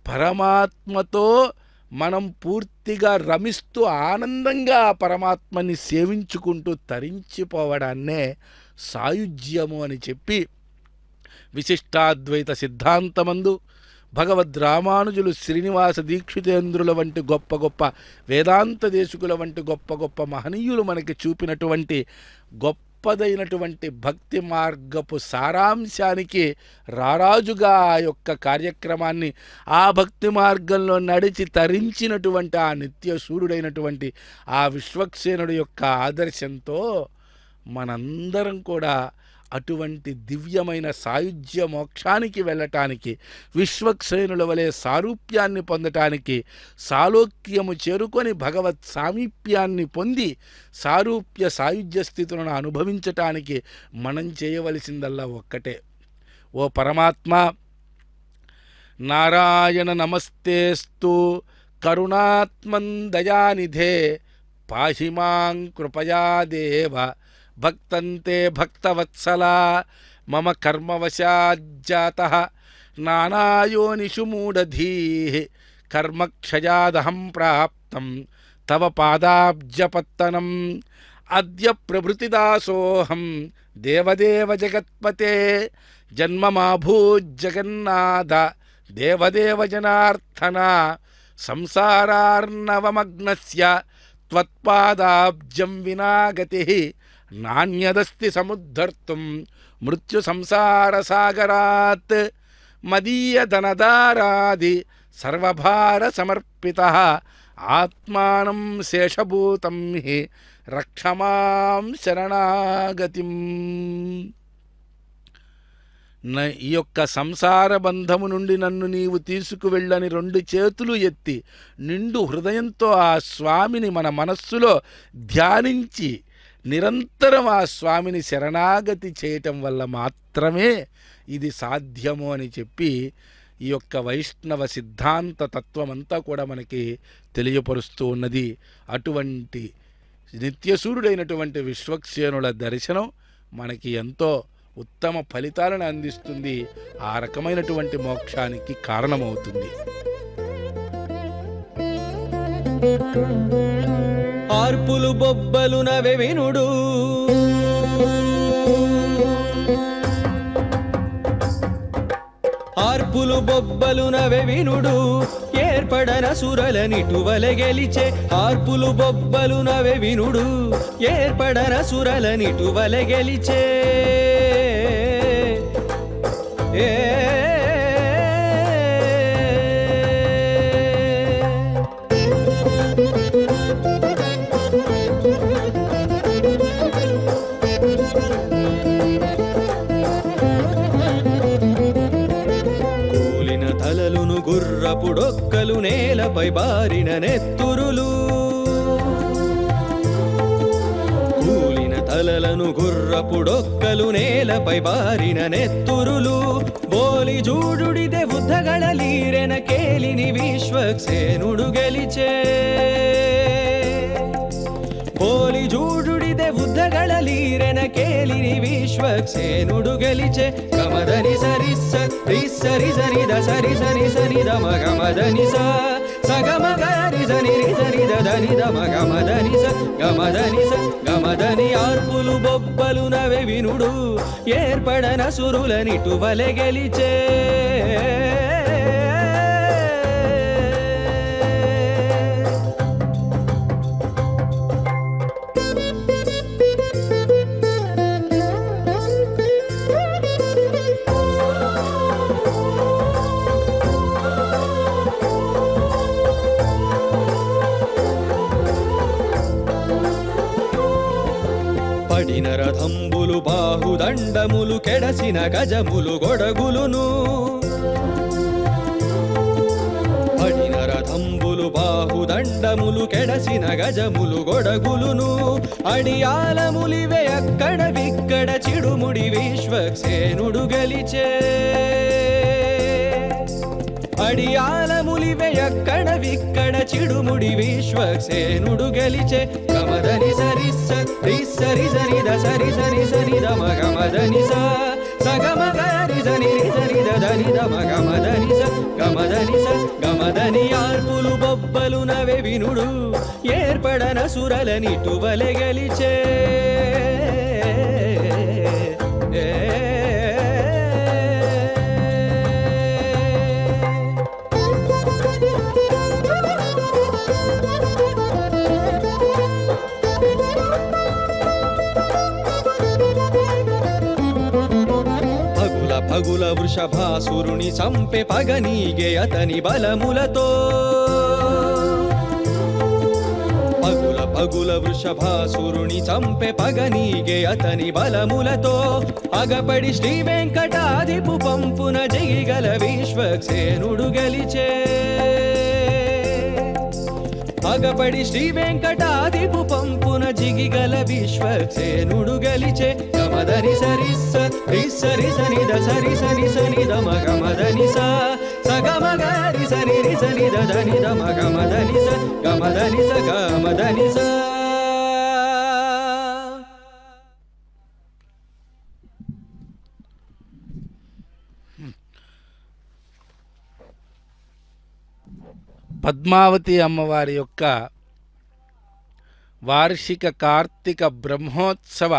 పరమాత్మతో మనం పూర్తిగా రమిస్తూ ఆనందంగా ఆ పరమాత్మని సేవించుకుంటూ తరించిపోవడాన్నే సాయుజ్యము అని చెప్పి విశిష్టాద్వైత సిద్ధాంతమందు భగవద్ రామానుజులు, శ్రీనివాస దీక్షితేంద్రుల వంటి గొప్ప గొప్ప వేదాంత దేశికుల వంటి గొప్ప గొప్ప మహనీయులు మనకి చూపినటువంటి గొప్పదైనటువంటి భక్తి మార్గపు సారాంశానికి రారాజుగా ఆ యొక్క కార్యక్రమాన్ని, ఆ భక్తి మార్గంలో నడిచి తరించినటువంటి ఆ నిత్య సూర్యుడైనటువంటి ఆ విశ్వక్సేనుడి యొక్క ఆదర్శంతో మనందరం కూడా అటువంటి దివ్యమైన సాయుజ్య మోక్షానికి వెళ్ళటానికి, విశ్వక్సేనుల వలె సారూప్యాన్ని పొందటానికి, సాలోక్యము చేరుకొని భగవత్ సామీప్యాన్ని పొంది సారూప్య సాయుజ్య స్థితులను అనుభవించటానికి మనం చేయవలసిందల్లా ఒక్కటే. ఓ పరమాత్మ, నారాయణ నమస్తేస్తు కరుణాత్మన్ దయానిధే పాహి మాం కృపయా దేవ భక్తంతే భక్తవత్సలా మమ కర్మవశాజ్జాతః నానాయోనిషు మూఢధీః కర్మక్షయాదహం ప్రాప్తం తవ పాదాబ్జపత్తనం అద్య ప్రభృతిదాసోహం దేవదేవ జగత్పతే జన్మమాభూజ్జగన్నాథ దేవదేవ జనార్దన సంసారార్ణవమగ్నస్య త్వత్పాదాబ్జం వినా గతిః నాణ్యదస్తి సముద్ధర్తుం మృత్యు సంసార సాగరాత్ మదీయ ధనదారాది సర్వభార సమర్పితః ఆత్మానం శేషభూతం హి రక్షమాం శరణాగతిం. ఈ యొక్క సంసార బంధము నుండి నన్ను నీవు తీసుకువెళ్ళని రెండు చేతులు ఎత్తి నిండు హృదయంతో ఆ స్వామిని మన మనస్సులో ధ్యానించి నిరంతరం ఆ స్వామిని శరణాగతి చేయటం వల్ల మాత్రమే ఇది సాధ్యము అని చెప్పి ఈ యొక్క వైష్ణవ సిద్ధాంత తత్వమంతా కూడా మనకి తెలియపరుస్తూ ఉన్నది. అటువంటి నిత్యసూరుడైనటువంటి విశ్వక్సేనుల దర్శనం మనకి ఎంతో ఉత్తమ ఫలితాలను అందిస్తుంది, ఆ రకమైనటువంటి మోక్షానికి కారణమవుతుంది. ఆర్పులు బొబ్బలు నవె వినుడు ఆర్పులు బొబ్బలు నవె వినుడు ఏర్పడన సురలనిటువలె గెలిచే ఆర్పులు బొబ్బలు నవె వినుడు ఏర్పడన సురలనిటువలె గెలిచే గుర్రపుడొక్కలు నేలపై బారిన నెత్తురులు కూలిన తలలను గుర్రపుడొక్కలు నేలపై బారిన నెత్తురులు ಬೋಲಿ ಜೂಡುಡಿದೆ ಬುದ್ಧಗಳಲೀರೆನ ಕೇಲಿನಿ ವಿಶ್ವಕ್ಸೇನುಡು ಗೆಲಿಚೆ ಬೋಲಿ ಜೂಡುಡಿದೆ ಬುದ್ಧಗಳಲೀರೆನ ಕೇಲಿನಿ ವಿಶ್ವಕ್ಸೇನುಡು ಗೆಲಿಚೆ ಗಮದನಿ ಸರಿಸ ರಿಸರಿ ಸನಿದ ಸರಿ ಸನಿ ಸನಿದ ಮಗಮದನಿ ಸ సగమగరి సని సని దని దమ గమదని స గమదని స గమదని ఆర్పులు బొబ్బలు నవె వినుడు ఏర్పడన సురులనిటు వలె గెలిచే పడిన రథంబులు బాహుదండములు కెడసిన గజములు గొడగులును పడిన రథంబులు బాహుదండములు కెడసిన గజములు గొడగులును అడియాలములివే అక్కడ విక్కడ చిడుముడి విశ్వక్సేనుడు గెలిచే అడియాలములివే అక్కడ విక్కడ చిడుముడి విశ్వక్సేనుడు గెలిచే గమదని సరిస రిసరి సనిద సరి సని సనిద మగమదని స సగమగరి సని సనిద దని ద మగమదని స గమదని స గమదని ఆర్పులు బొబ్బలు నవె వినుడు ఏర్పడన సురలనిటు వలె గెలిచే పగుల వృషభాసురుని చంపె పగనీగే అతని బలములతో పగుల వృషభాసురుని చంపె పగనీగే అతని బలములతో అగపడి శ్రీ వెంకటాదిపు పంపున జగిగల విశ్వక్సేనుడు గెలిచే అగపడి శ్రీ వెంకటాదిపు పంపున జిగిగల విశ్వక్సేనుడు గెలిచే గమదని సరిస రిసరి సనిద సరి సని సనిద మగమదని స సగమగరి సని సనిద దని ద మగమదని స గమదని స గమదని స పద్మావతి అమ్మవారి యొక్క వార్షిక కార్తీక బ్రహ్మోత్సవ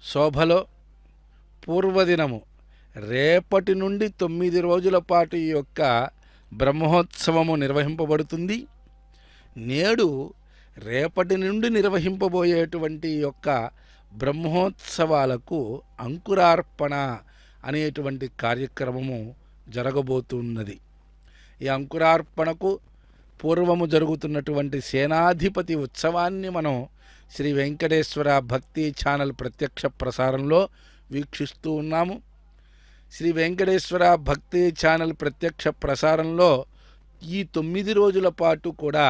శోభలో పూర్వదినము రేపటి నుండి 9 రోజుల పాటు ఈ యొక్క బ్రహ్మోత్సవము నిర్వహింపబడుతుంది. నేడు రేపటి నుండి నిర్వహింపబోయేటువంటి యొక్క బ్రహ్మోత్సవాలకు అంకురార్పణ అనేటువంటి కార్యక్రమము జరగబోతున్నది. ఈ అంకురార్పణకు పూర్వము జరుగుతున్నటువంటి సేనాధిపతి ఉత్సవాన్ని మనం శ్రీ వెంకటేశ్వర భక్తి ఛానల్ ప్రత్యక్ష ప్రసారంలో వీక్షిస్తూ ఉన్నాము. శ్రీ వెంకటేశ్వర భక్తి ఛానల్ ప్రత్యక్ష ప్రసారంలో ఈ 9 రోజుల పాటు కూడా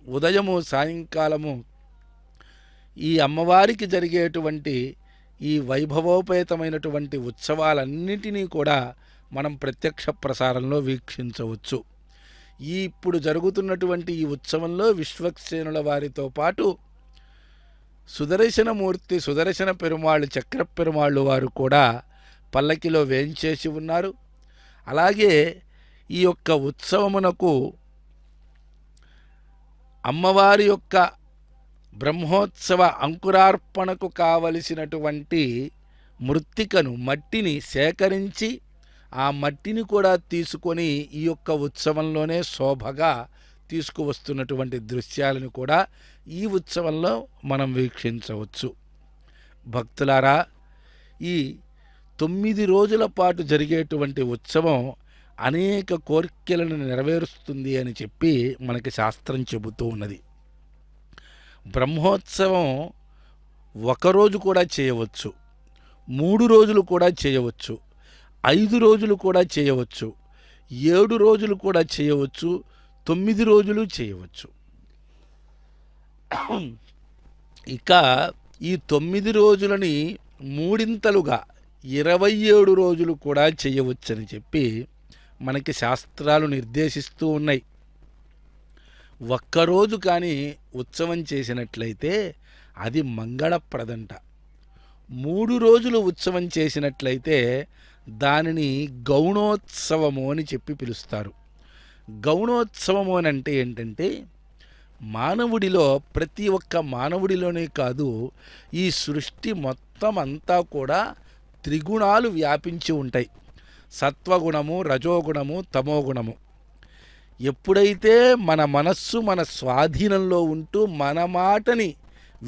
ఉదయము సాయంకాలము ఈ అమ్మవారికి జరిగేటువంటి ఈ వైభవోపేతమైనటువంటి ఉత్సవాలన్నిటినీ కూడా మనం ప్రత్యక్ష ప్రసారంలో వీక్షించవచ్చు. ఇప్పుడు జరుగుతున్నటువంటి ఈ ఉత్సవంలో విశ్వక్సేనుల వారితో పాటు సుదర్శనమూర్తి సుదర్శన పెరుమాళ్ళు చక్ర పెరుమాళ్ళు వారు కూడా పల్లకిలో వేంచేసి ఉన్నారు. అలాగే ఈ యొక్క ఉత్సవమునకు అమ్మవారి యొక్క బ్రహ్మోత్సవ అంకురార్పణకు కావలసినటువంటి మృత్తికను మట్టిని సేకరించి ఆ మట్టిని కూడా తీసుకొని ఈ యొక్క ఉత్సవంలోనే శోభగా తీసుకువస్తున్నటువంటి దృశ్యాలను కూడా ఈ ఉత్సవంలో మనం వీక్షించవచ్చు. భక్తులారా, ఈ 9 రోజుల పాటు జరిగేటువంటి ఉత్సవం అనేక కోరికలను నెరవేరుస్తుంది అని చెప్పి మనకి శాస్త్రం చెబుతూ ఉన్నది. బ్రహ్మోత్సవం 1 రోజు కూడా చేయవచ్చు, 3 రోజులు కూడా చేయవచ్చు, 5 రోజులు కూడా చేయవచ్చు, 7 రోజులు కూడా చేయవచ్చు, 9 రోజులు చేయవచ్చు. ఇక ఈ 9 రోజులని మూడింతలుగా 27 రోజులు కూడా చేయవచ్చని చెప్పి మనకి శాస్త్రాలు నిర్దేశిస్తూ ఉన్నాయి. ఒక్కరోజు కానీ ఉత్సవం చేసినట్లయితే అది మంగళప్రదంట. 3 రోజులు ఉత్సవం చేసినట్లయితే దానిని గౌణోత్సవము అని చెప్పి పిలుస్తారు. గౌణోత్సవము అని అంటే ఏంటంటే, మానవుడిలో ప్రతి ఒక్క మానవుడిలోనే కాదు, ఈ సృష్టి మొత్తం అంతా కూడా త్రిగుణాలు వ్యాపించి ఉంటాయి. సత్వగుణము, రజోగుణము, తమోగుణము. ఎప్పుడైతే మన మనస్సు మన స్వాధీనంలో ఉంటూ మన మాటని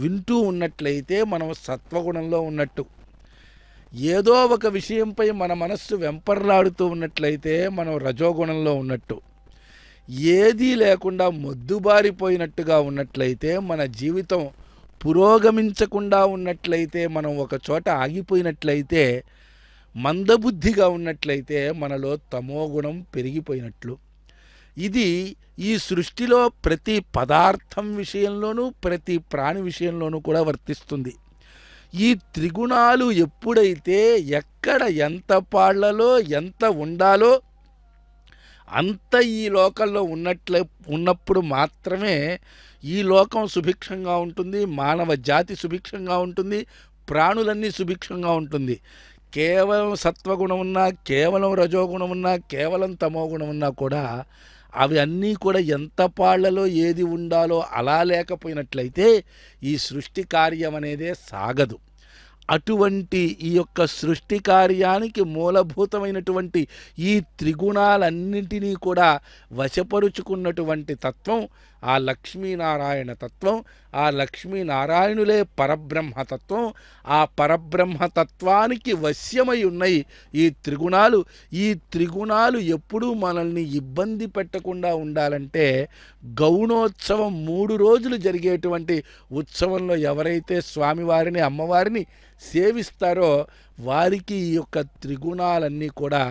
వింటూ ఉన్నట్లయితే మనం సత్వగుణంలో ఉన్నట్టు. ఏదో ఒక విషయంపై మన మనస్సు వెంపర్లాడుతూ ఉన్నట్లయితే మనం రజోగుణంలో ఉన్నట్టు. ఏదీ లేకుండా మొద్దుబారిపోయినట్టుగా ఉన్నట్లయితే, మన జీవితం పురోగమించకుండా ఉన్నట్లయితే, మనం ఒక చోట ఆగిపోయినట్లయితే, మందబుద్ధిగా ఉన్నట్లయితే మనలో తమోగుణం పెరిగిపోయినట్లు. ఇది ఈ సృష్టిలో ప్రతి పదార్థం విషయంలోనూ ప్రతి ప్రాణి విషయంలోనూ కూడా వర్తిస్తుంది. ఈ త్రిగుణాలు ఎప్పుడైతే ఎక్కడ ఎంత పాళ్లలో ఎంత ఉండాలో అంత ఈ లోకంలో ఉన్నప్పుడు మాత్రమే ఈ లోకం సుభిక్షంగా ఉంటుంది, మానవ జాతి సుభిక్షంగా ఉంటుంది, ప్రాణులన్నీ సుభిక్షంగా ఉంటుంది. కేవలం సత్వగుణం ఉన్నా, కేవలం రజోగుణం ఉన్నా, కేవలం తమోగుణం ఉన్నా కూడా అవి అన్నీ కూడా ఎంత పాళ్లలో ఏది ఉండాలో అలా లేకపోయినట్లయితే ఈ సృష్టి కార్యం అనేదే సాగదు. అటువంటి ఈ యొక్క సృష్టి కార్యానికి మూలభూతమైనటువంటి ఈ త్రిగుణాలన్నింటినీ కూడా వశపరుచుకున్నటువంటి తత్వం ఆ లక్ష్మీనారాయణ తత్వం. ఆ లక్ష్మీనారాయణులే పరబ్రహ్మతత్వం. ఆ పరబ్రహ్మతత్వానికి వశ్యమై ఉన్నాయి ఈ త్రిగుణాలు. ఈ త్రిగుణాలు ఎప్పుడూ మనల్ని ఇబ్బంది పెట్టకుండా ఉండాలంటే గౌణోత్సవం 3 రోజులు జరిగేటువంటి ఉత్సవంలో ఎవరైతే స్వామివారిని అమ్మవారిని సేవిస్తారో వారికి ఈ యొక్క త్రిగుణాలన్నీ కూడా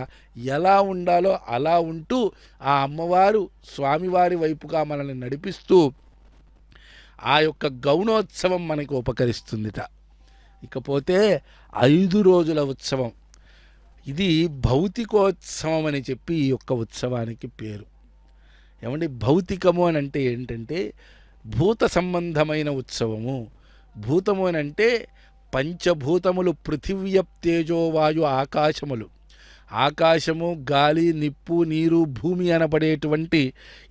ఎలా ఉండాలో అలా ఉంటూ ఆ అమ్మవారు స్వామివారి వైపుగా మనల్ని నడిపిస్తూ ఆ యొక్క గౌణోత్సవం మనకు ఉపకరిస్తుందిట. ఇకపోతే 5 రోజుల ఉత్సవం, ఇది భౌతికోత్సవం అని చెప్పి ఈ యొక్క ఉత్సవానికి పేరు. ఏమండి, భౌతికము అని అంటే ఏంటంటే భూత సంబంధమైన ఉత్సవము. భూతము అని అంటే పంచభూతములు, పృథివ్యప్ తేజో వాయు ఆకాశములు. ఆకాశము, గాలి, నిప్పు, నీరు, భూమి అనబడేటువంటి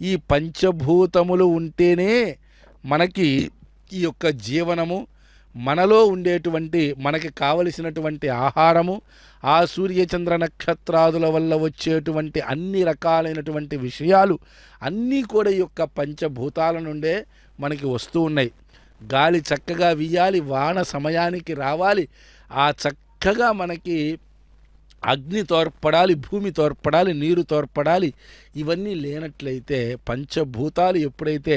ఈ పంచభూతములు ఉంటేనే మనకి ఈ యొక్క జీవనము, మనలో ఉండేటువంటి మనకి కావలసినటువంటి ఆహారము, ఆ సూర్యచంద్ర నక్షత్రాదుల వల్ల వచ్చేటువంటి అన్ని రకాలైనటువంటి విషయాలు అన్నీ కూడా ఈ యొక్క పంచభూతాల నుండే మనకి వస్తూ ఉన్నాయి. గాలి చక్కగా వీయాలి, వాన సమయానికి రావాలి, ఆ చక్కగా మనకి అగ్ని తోడ్పడాలి, భూమి తోడ్పడాలి, నీరు తోడ్పడాలి. ఇవన్నీ లేనట్లయితే పంచభూతాలు ఎప్పుడైతే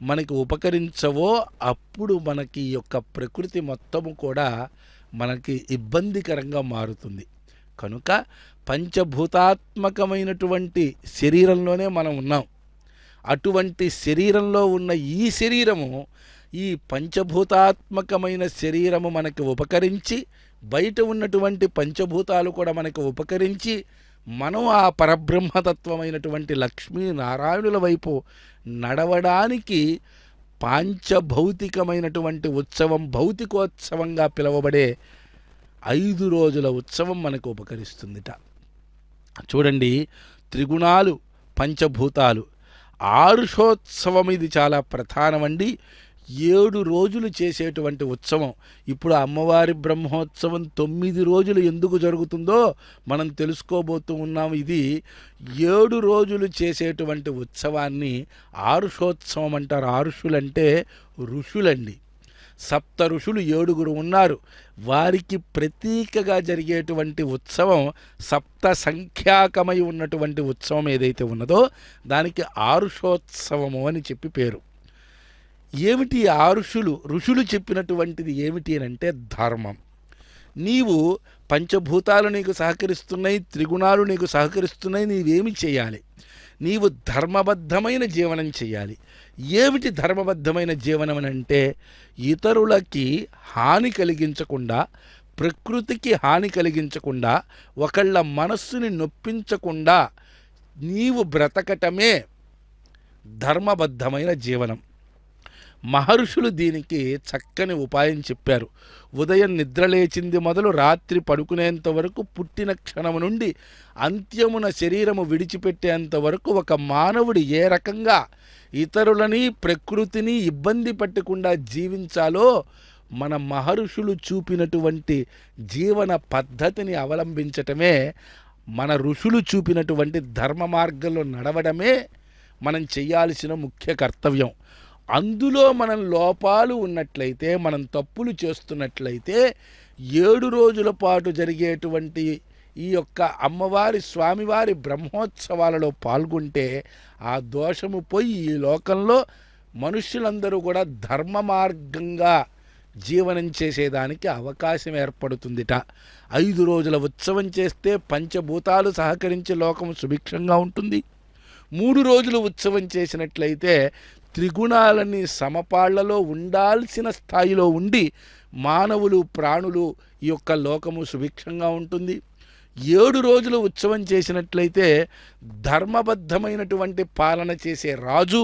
మనకి ఉపకరించవో అప్పుడు మనకి ఈ యొక్క ప్రకృతి మొత్తము కూడా మనకి ఇబ్బందికరంగా మారుతుంది. కనుక పంచభూతాత్మకమైనటువంటి శరీరంలోనే మనం ఉన్నాం. అటువంటి శరీరంలో ఉన్న ఈ శరీరము, ఈ పంచభూతాత్మకమైన శరీరము మనకి ఉపకరించి, బయట ఉన్నటువంటి పంచభూతాలు కూడా మనకు ఉపకరించి మనం ఆ పరబ్రహ్మతత్వమైనటువంటి లక్ష్మీనారాయణుల వైపు నడవడానికి పాంచభౌతికమైనటువంటి ఉత్సవం, భౌతికోత్సవంగా పిలువబడే 5 రోజుల ఉత్సవం మనకు ఉపకరిస్తుందిట. చూడండి, త్రిగుణాలు, పంచభూతాలు, ఆరుషోత్సవం ఇది చాలా ప్రధానమండి. 7 రోజులు చేసేటువంటి ఉత్సవం. ఇప్పుడు అమ్మవారి బ్రహ్మోత్సవం 9 రోజులు ఎందుకు జరుగుతుందో మనం తెలుసుకోబోతూ ఉన్నాం. ఇది 7 రోజులు చేసేటువంటి ఉత్సవాన్ని ఆరుషోత్సవం అంటారు. ఆరుషులంటే ఋషులండి. 7 ఋషులు 7 ఉన్నారు. వారికి ప్రతీకగా జరిగేటువంటి ఉత్సవం, 7 సంఖ్యాకమై ఉన్నటువంటి ఉత్సవం ఏదైతే ఉన్నదో దానికి ఆరుషోత్సవము అని చెప్పి పేరు. ఏమిటి ఆ ఋషులు చెప్పినటువంటిది ఏమిటి అని అంటే ధర్మం. నీవు పంచభూతాలు నీకు సహకరిస్తున్నాయి, త్రిగుణాలు నీకు సహకరిస్తున్నాయి, నీవేమి చేయాలి? నీవు ధర్మబద్ధమైన జీవనం చేయాలి. ఏమిటి ధర్మబద్ధమైన జీవనం అని అంటే ఇతరులకి హాని కలిగించకుండా, ప్రకృతికి హాని కలిగించకుండా, ఒకళ్ళ మనస్సుని నొప్పించకుండా నీవు బ్రతకటమే ధర్మబద్ధమైన జీవనం. మహర్షులు దీనికి చక్కని ఉపాయం చెప్పారు. ఉదయం నిద్రలేచింది మొదలు రాత్రి పడుకునేంత వరకు, పుట్టిన క్షణము నుండి అంత్యమున శరీరము విడిచిపెట్టేంత వరకు ఒక మానవుడు ఏ రకంగా ఇతరులని ప్రకృతిని ఇబ్బంది పెట్టకుండా జీవించాలో మన మహర్షులు చూపినటువంటి జీవన పద్ధతిని అవలంబించటమే, మన ఋషులు చూపినటువంటి ధర్మ మార్గంలో నడవడమే మనం చేయాల్సిన ముఖ్య కర్తవ్యం. అందులో మనం లోపాలు ఉన్నట్లయితే, మనం తప్పులు చేస్తున్నట్లయితే 7 రోజుల పాటు జరిగేటువంటి ఈ యొక్క అమ్మవారి స్వామివారి బ్రహ్మోత్సవాలలో పాల్గొంటే ఆ దోషము పోయి ఈ లోకంలో మనుష్యులందరూ కూడా ధర్మ మార్గంగా జీవనం చేసేదానికి అవకాశం ఏర్పడుతుందిట. 5 రోజుల ఉత్సవం చేస్తే పంచభూతాలు సహకరించి లోకం సుభిక్షంగా ఉంటుంది. 3 రోజులు ఉత్సవం చేసినట్లయితే త్రిగుణాలన్నీ సమపాళ్లలో ఉండాల్సిన స్థాయిలో ఉండి మానవులు ప్రాణులు ఈ యొక్క లోకము సుభిక్షంగా ఉంటుంది. 7 రోజులు ఉత్సవం చేసినట్లయితే ధర్మబద్ధమైనటువంటి పాలన చేసే రాజు,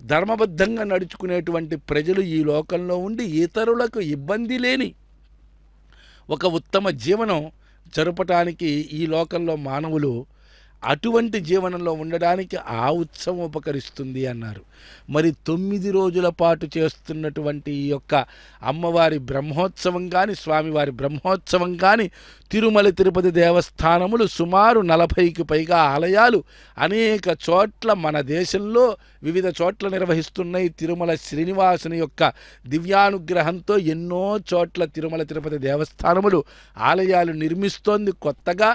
ధర్మబద్ధంగా నడుచుకునేటువంటి ప్రజలు ఈ లోకంలో ఉండి ఇతరులకు ఇబ్బంది లేని ఒక ఉత్తమ జీవనం జరపటానికి ఈ లోకంలో మానవులు అటువంటి జీవనంలో ఉండడానికి ఆ ఉత్సవం ఉపకరిస్తుంది అన్నారు. మరి 9 రోజుల పాటు చేస్తున్నటువంటి ఈ యొక్క అమ్మవారి బ్రహ్మోత్సవం కానీ, స్వామివారి బ్రహ్మోత్సవం కానీ, తిరుమల తిరుపతి దేవస్థానములు సుమారు 40కి పైగా ఆలయాలు అనేక చోట్ల మన దేశంలో వివిధ చోట్ల నిర్వహిస్తున్నాయి. తిరుమల శ్రీనివాసుని యొక్క దివ్యానుగ్రహంతో ఎన్నో చోట్ల తిరుమల తిరుపతి దేవస్థానములు ఆలయాలు నిర్మిస్తోంది కొత్తగా.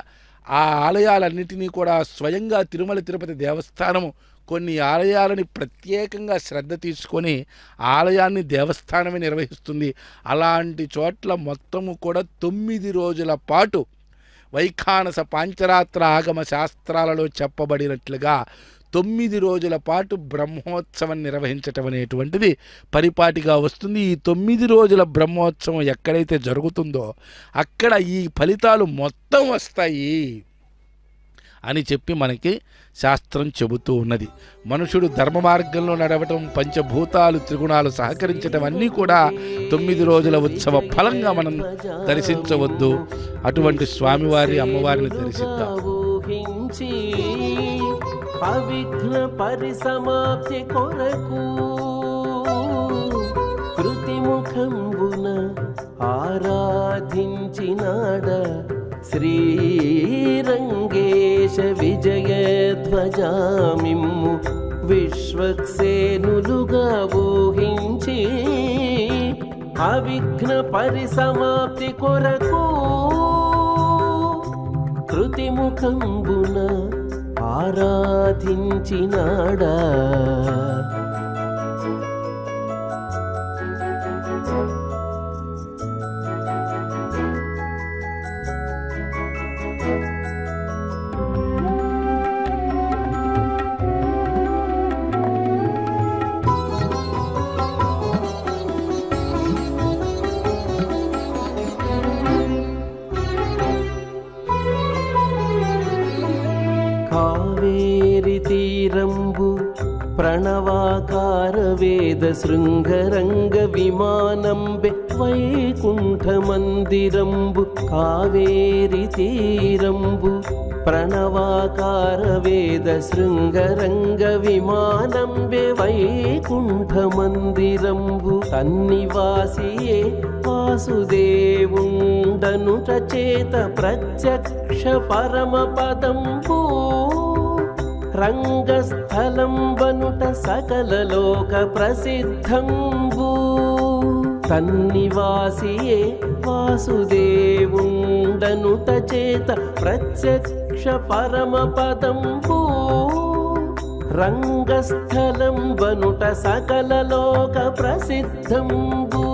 ఆ ఆలయాలన్నిటినీ కూడా స్వయంగా తిరుమల తిరుపతి దేవస్థానము కొన్ని ఆలయాలని ప్రత్యేకంగా శ్రద్ధ తీసుకొని ఆలయాన్ని దేవస్థానమే నిర్వహిస్తుంది. అలాంటి చోట్ల మొత్తము కూడా 9 రోజుల పాటు వైఖానస పాంచరాత్ర ఆగమ శాస్త్రాలలో చెప్పబడినట్లుగా 9 రోజుల పాటు బ్రహ్మోత్సవం నిర్వహించటం అనేటువంటిది పరిపాటిగా వస్తుంది. ఈ 9 రోజుల బ్రహ్మోత్సవం ఎక్కడైతే జరుగుతుందో అక్కడ ఈ ఫలితాలు మొత్తం వస్తాయి అని చెప్పి మనకి శాస్త్రం చెబుతూ ఉన్నది. మనుషుడు ధర్మ మార్గంలో నడవటం, పంచభూతాలు త్రిగుణాలు సహకరించటం అన్నీ కూడా 9 రోజుల ఉత్సవ ఫలంగా మనం దర్శించవద్దు. అటువంటి స్వామివారి అమ్మవారిని దర్శిద్దాం. అవిఘ్న పరిసమాప్తి కొరకు కృతిముఖంబున ఆరాధించినాడ శ్రీరంగేశ విజయధ్వజామిమ్ము విశ్వక్సేనులుగా ఊహించి అవిఘ్న పరిసమాప్తి కొరకు కృతిముఖంబున ఆరాధించినాడా. కావేరి తీరంబు ప్రణవాకార వేద శృంగరంగ విమానంబె వైకుంఠ మందిరంబు కావేరి తీరంబు ప్రణవాకార వేద శృంగరంగ విమానంబె వైకుంఠ మందిరంబు తన్నివాసియే వాసుదేవుండనుట చేత ప్రత్యక్ష పరమ పదంబు రంగస్థలం బనుట సకల లోక ప్రసిద్ధంబు తన్నివాసియే వాసుదేవుండనుట చేత ప్రత్యక్ష పరమ పదంబు రంగస్థలం బనుట సకల లోక ప్రసిద్ధంబు.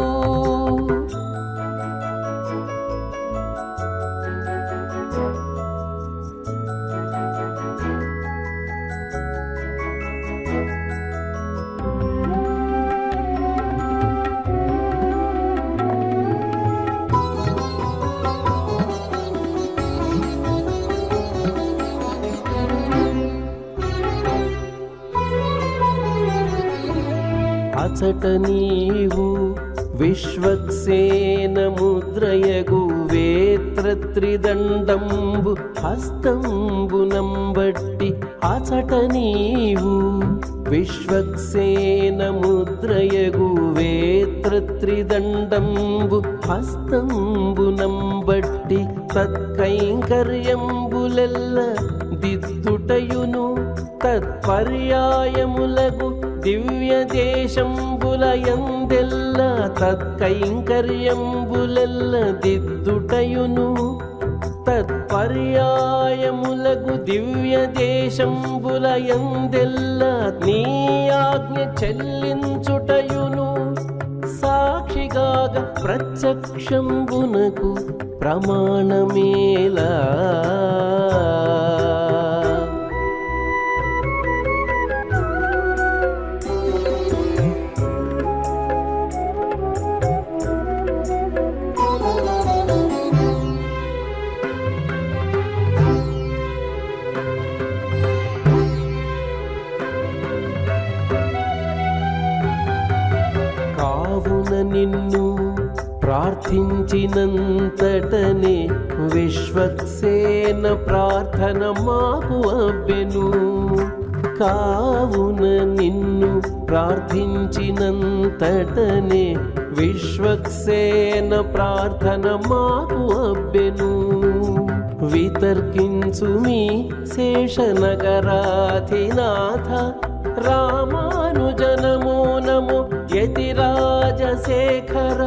అచట నీవు విశ్వక్సేన ముద్రయగు వేత్రత్రిదండంబు హస్తంబునంబట్టి అచట నీవు విశ్వక్సేన ముద్రయగు వేత్రత్రిదండంబు హస్తంబునంబట్టి తత్కైంకర్యంబులెల్ల దిద్దుటయును తత్పర్యాయములగు దివ్య దేశంబులయందెల్ల తత్కైంకర్యంబులెల్ల దిద్దుటయును తత్పర్యాయములగు దివ్య దేశంబులయందెల్ల నీ ఆజ్ఞ చెల్లించుటయును సాక్షిగాగ ప్రత్యక్షంబునకు ప్రమాణమేలా నిన్ను ప్రార్థించినంతటనే విశ్వక్సేన ప్రార్థన మాకు అబ్బెను కావున నిన్ను ప్రార్థించినంతటనే విశ్వక్సేన ప్రార్థన మాకు అబ్బెను వితర్కించు మీ శేషనగరాధినాథ రామానుజనమో నమో యతిరాజశేఖర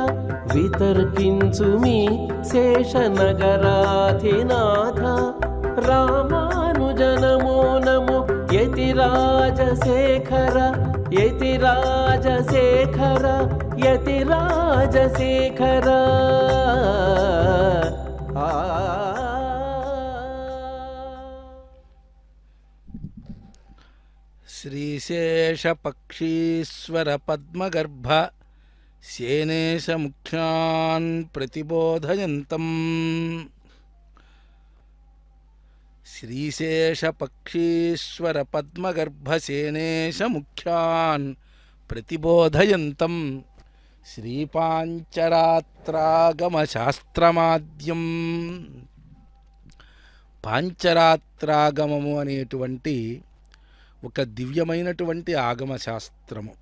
వితర్కించు మీ శేషనగరాధినాథ రామానుజనమో నమో యతిరాజశేఖర యతిరాజశేఖర యతిరాజశేఖర శ్రీశేషపక్షీశ్వర పద్మగర్భ శేనేశ ముఖ్యాన్ ప్రతిబోధయంతం శ్రీశేషపక్షీశ్వర పద్మగర్భ శేనేశ ముఖ్యాన్ ప్రతిబోధయంతం శ్రీపాంచరాత్రాగమశాస్త్రమాద్యం పాంచరాత్రాగమము అనేటువంటి ఒక దివ్యమైనటువంటి ఆగమశాస్త్రము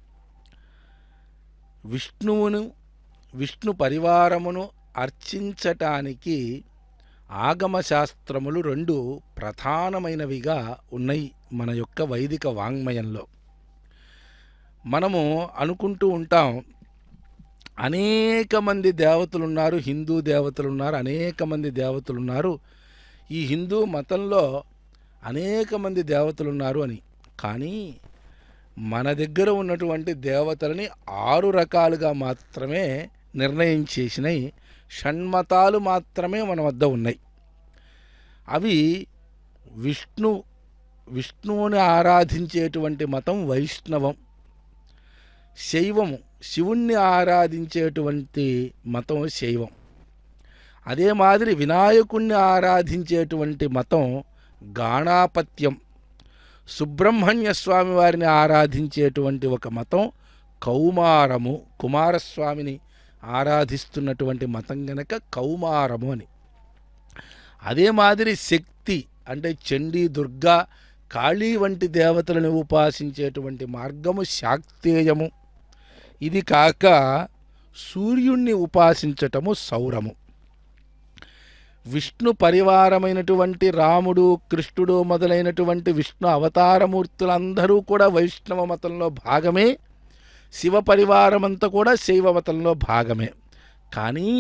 విష్ణు పరివారమును అర్చించటానికి ఆగమశాస్త్రములు రెండు ప్రధానమైనవిగా ఉన్నాయి మన యొక్క వైదిక వాంగ్మయంలో. మనము అనుకుంటూ ఉంటాం అనేక మంది దేవతలున్నారు, హిందూ దేవతలున్నారు, అనేక మంది దేవతలున్నారు, ఈ హిందూ మతంలో అనేక మంది దేవతలున్నారు అని. కానీ మన దగ్గర ఉన్నటువంటి దేవతలని 6 రకాలుగా మాత్రమే నిర్ణయం చేసినాయి. షణ్మతాలు మాత్రమే మన వద్ద ఉన్నాయి. అవి విష్ణువుని ఆరాధించేటువంటి మతం వైష్ణవం, శైవము శివుణ్ణి ఆరాధించేటువంటి మతం శైవం, అదే మాదిరి వినాయకుణ్ణి ఆరాధించేటువంటి మతం గాణాపత్యం, సుబ్రహ్మణ్య స్వామి వారిని ఆరాధించేటువంటి ఒక మతం కౌమారము, కుమారస్వామిని ఆరాధిస్తున్నటువంటి మతం గనక కౌమారము అని. అదే మాదిరి శక్తి అంటే చండీ, దుర్గా, కాళీ వంటి దేవతలను ఉపాసించేటువంటి మార్గము శాక్తేయము. ఇది కాక సూర్యుణ్ణి ఉపాసించటము సౌరము. విష్ణు పరివారమైనటువంటి రాముడు, కృష్ణుడు మొదలైనటువంటి విష్ణు అవతారమూర్తులందరూ కూడా వైష్ణవ మతంలో భాగమే. శివ పరివారమంతా కూడా శైవ మతంలో భాగమే. కానీ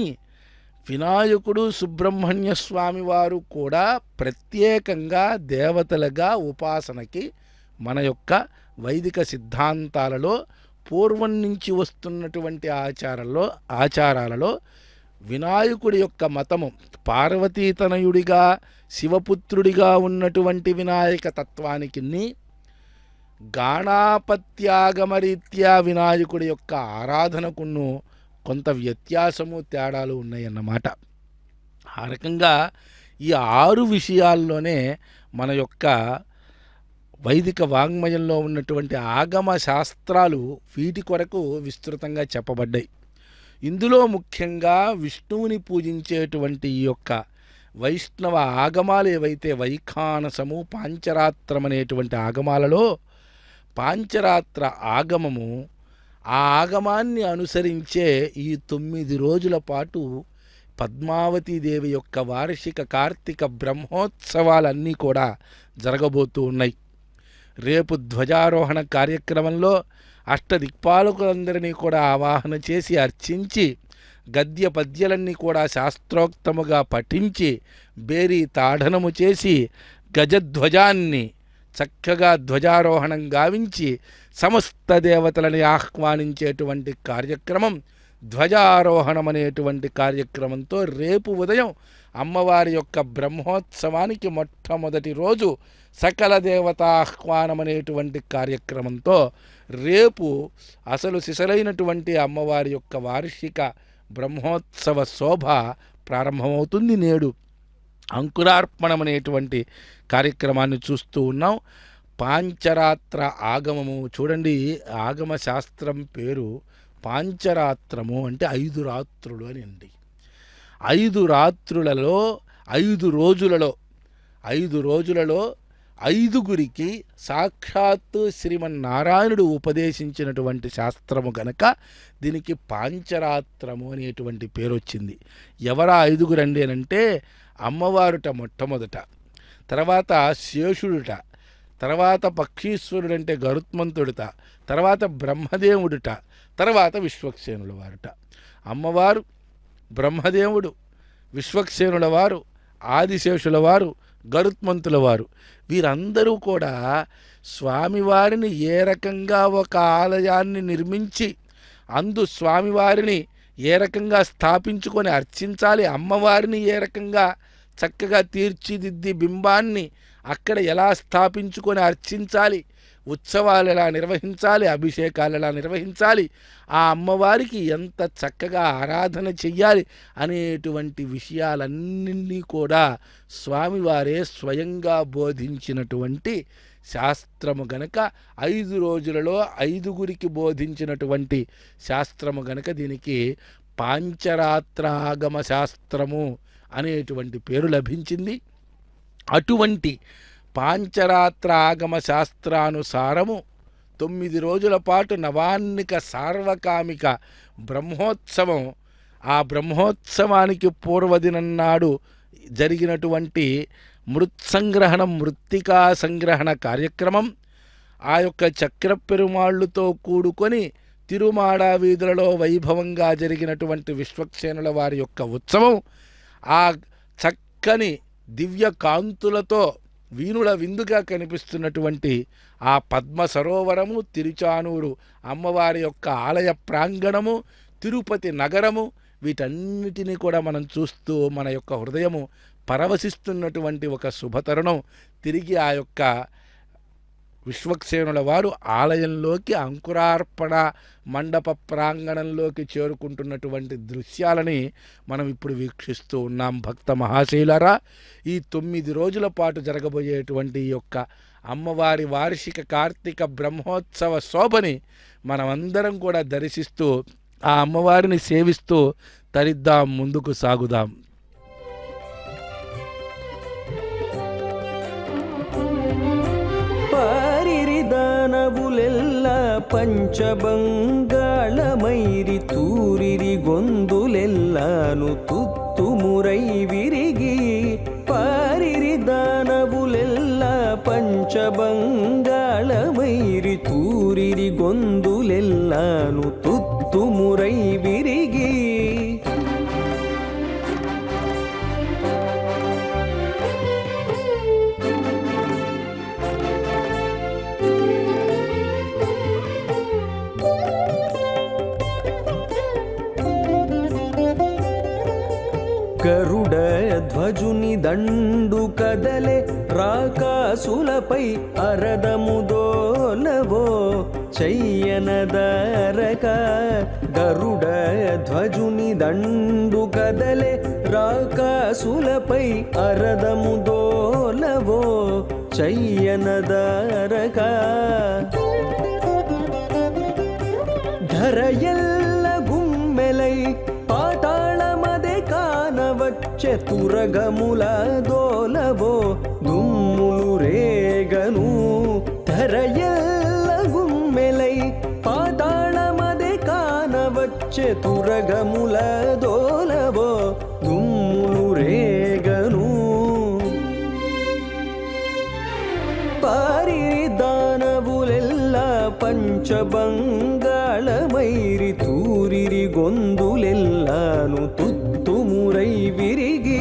వినాయకుడు, సుబ్రహ్మణ్య స్వామి వారు కూడా ప్రత్యేకంగా దేవతలుగా ఉపాసనకి మన యొక్క వైదిక సిద్ధాంతాలలో పూర్వం నుంచి వస్తున్నటువంటి ఆచారాలలో వినాయకుడి యొక్క మతము పార్వతీతనయుడిగా శివపుత్రుడిగా ఉన్నటువంటి వినాయక తత్వానికి గాణాపత్యాగమరీత్యా వినాయకుడి యొక్క ఆరాధనకును కొంత వ్యత్యాసము, తేడాలు ఉన్నాయన్నమాట. ఆ రకంగా ఈ 6 విషయాల్లోనే మన యొక్క వైదిక వాంగ్మయంలో ఉన్నటువంటి ఆగమ శాస్త్రాలు వీటి కొరకు విస్తృతంగా చెప్పబడ్డాయి. ఇందులో ముఖ్యంగా విష్ణువుని పూజించేటువంటి ఈ యొక్క వైష్ణవ ఆగమాలు ఏవైతే వైఖానసము, పాంచరాత్రం అనేటువంటి ఆగమాలలో పాంచరాత్ర ఆగమము, ఆ ఆగమాన్ని అనుసరించే ఈ 9 రోజుల పాటు పద్మావతీదేవి యొక్క వార్షిక కార్తీక బ్రహ్మోత్సవాలన్నీ కూడా జరగబోతూ ఉన్నాయి. రేపు ధ్వజారోహణ కార్యక్రమంలో అష్టదిక్పాలకులందరినీ కూడా ఆవాహన చేసి అర్చించి గద్య పద్యలన్నీ కూడా శాస్త్రోక్తముగా పఠించి బేరీ తాడనము చేసి గజధ్వజాన్ని చక్కగా ధ్వజారోహణం గావించి సమస్త దేవతలని ఆహ్వానించేటువంటి కార్యక్రమం ధ్వజారోహణం అనేటువంటి కార్యక్రమంతో రేపు ఉదయం అమ్మవారి యొక్క బ్రహ్మోత్సవానికి మొట్టమొదటి రోజు సకల దేవతా ఆహ్వానం అనేటువంటి కార్యక్రమంతో రేపు అసలు సిసలైనటువంటి అమ్మవారి యొక్క వార్షిక బ్రహ్మోత్సవ శోభ ప్రారంభమవుతుంది. నేడు అంకురార్పణం అనేటువంటి కార్యక్రమాన్ని చూస్తూ ఉన్నాం. పాంచరాత్ర ఆగమము చూడండి, ఆగమ శాస్త్రం పేరు పాంచరాత్రము అంటే 5 రాత్రులు అని అండి. 5 రాత్రులలో 5 రోజులలో 5గురికి సాక్షాత్తు శ్రీమన్నారాయణుడు ఉపదేశించినటువంటి శాస్త్రము గనక దీనికి పాంచరాత్రము అనేటువంటి పేరు వచ్చింది. ఎవరా 5గురు అండి అనంటే అమ్మవారుట మొట్టమొదట, తర్వాత శేషుడుట, తర్వాత పక్షీశ్వరుడంటే గరుత్మంతుడుట, తర్వాత బ్రహ్మదేవుడుట, తర్వాత విశ్వక్సేనుల వారుట. అమ్మవారు, బ్రహ్మదేవుడు, విశ్వక్సేనుల వారు, ఆదిశేషుల వారు, గరుత్మంతుల వారు వీరందరూ కూడా స్వామివారిని ఏ రకంగా ఒక ఆలయాన్ని నిర్మించి అందు స్వామివారిని ఏ రకంగా స్థాపించుకొని అర్చించాలి, అమ్మవారిని ఏ రకంగా చక్కగా తీర్చిదిద్ది బింబాన్ని అక్కడ ఎలా స్థాపించుకొని అర్చించాలి, ఉత్సవాలు ఎలా నిర్వహించాలి, అభిషేకాలు ఎలా నిర్వహించాలి, ఆ అమ్మవారికి ఎంత చక్కగా ఆరాధన చెయ్యాలి అనేటువంటి విషయాలన్నీ కూడా స్వామివారే స్వయంగా బోధించినటువంటి శాస్త్రము గనక 5 రోజులలో 5గురికి బోధించినటువంటి శాస్త్రము గనక దీనికి పాంచరాత్రాగమ శాస్త్రము అనేటువంటి పేరు లభించింది. అటువంటి పాంచరాత్ర ఆగమ శాస్త్రానుసారము 9 రోజుల పాటు నవాన్నిక సార్వకామిక బ్రహ్మోత్సవం, ఆ బ్రహ్మోత్సవానికి పూర్వదినన్నాడు జరిగినటువంటి మృత్సంగ్రహణం, మృత్తికా సంగ్రహణ కార్యక్రమం, ఆ యొక్క చక్ర పెరుమాళ్ళుతో కూడుకొని తిరుమాడ వీధులలో వైభవంగా జరిగినటువంటి విశ్వక్సేనుల వారి యొక్క ఉత్సవం, ఆ చక్కని దివ్య కాంతులతో వీణుల విందుగా కనిపిస్తున్నటువంటి ఆ పద్మ సరోవరము, తిరుచానూరు అమ్మవారి యొక్క ఆలయ ప్రాంగణము, తిరుపతి నగరము, వీటన్నిటినీ కూడా మనం చూస్తూ మన యొక్క హృదయము పరవశిస్తున్నటువంటి ఒక శుభతరుణం. తిరిగి ఆ యొక్క విశ్వక్సేనుల వారు ఆలయంలోకి అంకురార్పణ మండప ప్రాంగణంలోకి చేరుకుంటున్నటువంటి దృశ్యాలని మనం ఇప్పుడు వీక్షిస్తూ ఉన్నాం. భక్త మహాశైలారా, ఈ 9 రోజుల పాటు జరగబోయేటువంటి ఈ యొక్క అమ్మవారి వార్షిక కార్తీక బ్రహ్మోత్సవ శోభని మనమందరం కూడా దర్శిస్తూ ఆ అమ్మవారిని సేవిస్తూ తరిద్దాం, ముందుకు సాగుదాం. దానవులెల్ల పంచబంగాళమైరి తూరిరి గొందులెల్లాను తుత్తుమురై విరిగి పారిరి దానవులెల్ల పంచబంగాళమైరి తూరిరి గొందులెల్లాను తుత్తుమురై విరిగి గరుడ ధ్వజుని దండు కదలే రాకాసులపై అరదముదోలవో చెయ్యనదారక గరుడ ధ్వజుని దండు కదలే రాకాసులపై అరదముదోలవో ಚಯ್ಯನದಾರಕ ಧರೆಯೆಲ್ಲ ಗುಮ್ಮೆಲೈ పాతాళమదే కానవచ్చే తురగముల దోలవో దుమ్ములు రేగను ధరయల్ల గుమ్మెలై పాతాళమదే కానవచ్చే తురగముల దోలవో దుమ్ములు రేగను పారి దానవులెల్ల పంచబంగాళమైరి తూరిరి గొందులెల్లాను తుత్తుమురై విరిగి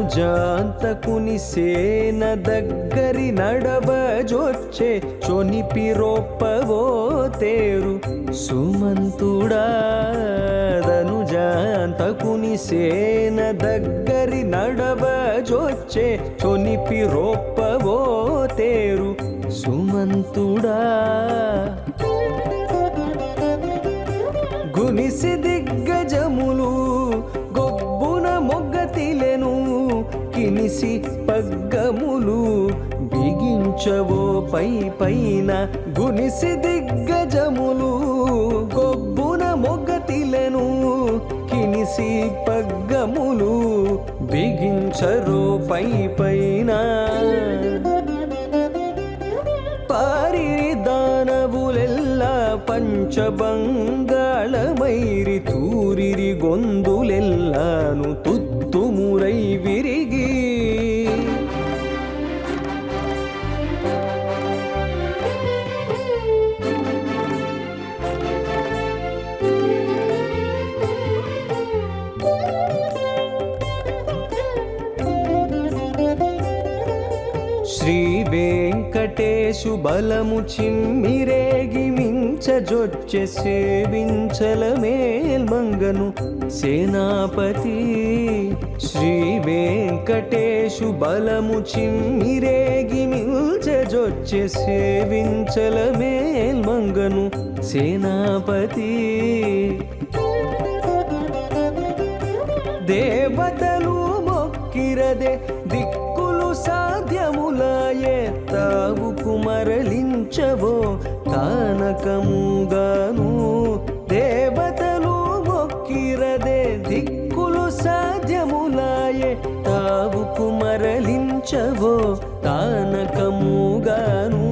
ధనుజాంతకుని సేన దగ్గరి నడవజొచ్చే చొనిపిరొప్పవో తేరు సుమంతుడా ధనుజాంతకుని సేన దగ్గరి నడవజొచ్చే చొనిపిరొప్పవో తేరు సుమంతుడా గునిసి దిగ్గజములు గొబ్బున మొగ్గతిలెను కినిసి పగ్గములు బిగించవో పై పైన గునిసి దిగ్గజములు గొబ్బున మొగ్గతిలెను కినిసి పగ్గములు బిగించరో పై పైన పారి దానవులెల్ల పంచబంగాళమైరి తూరిరి గొందులెల్లాను తుత్తుమురై విరిగి శ్రీ వెంకటేశు బలము చిమ్మిరేగి మించజొచ్చె సేవించల మేల్మంగను సేనాపతి శ్రీ వెంకటేశు బలము చిమ్మిరేగి మించజొచ్చె సేవించల మేల్మంగను సేనాపతి దేవతలు మొక్కిరదే దిక్కులు సాధ్యములాయే తావు కుమరలించవో తానకముగాను దేవతలు మొక్కిరదే దిక్కులు సాధ్యములాయే తావు కుమరలించవో తానకముగాను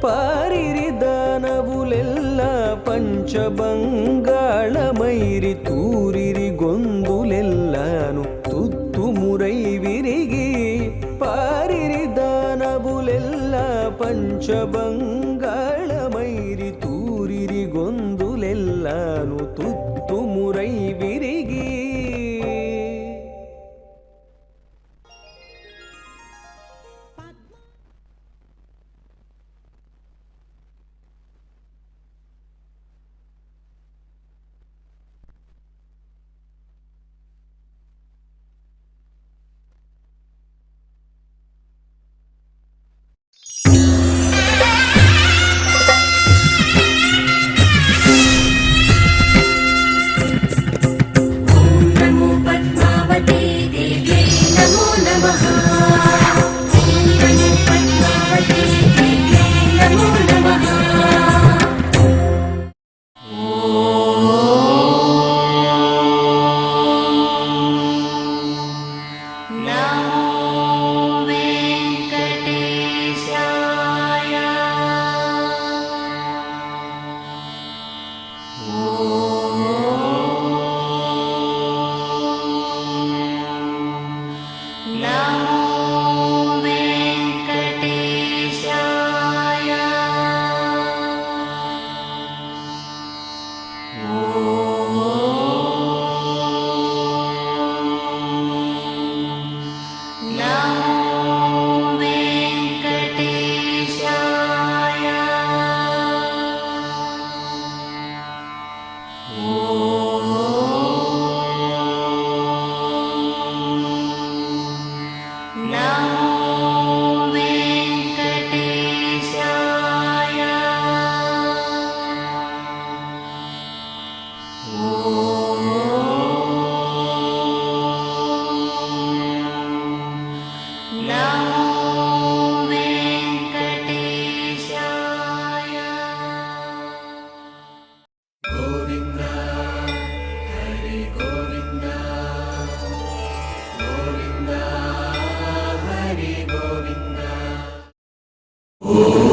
పారిరి దానవులెల్ల పంచబంగాళమైరి తూరిరి గొందులెల్లాను తుత్తుమురై విరిగి పారిరి దానవులెల్ల పంచబంగాళమైరి తూరిరి గొందులెల్లాను తుత్తుమురై విరిగి ఓం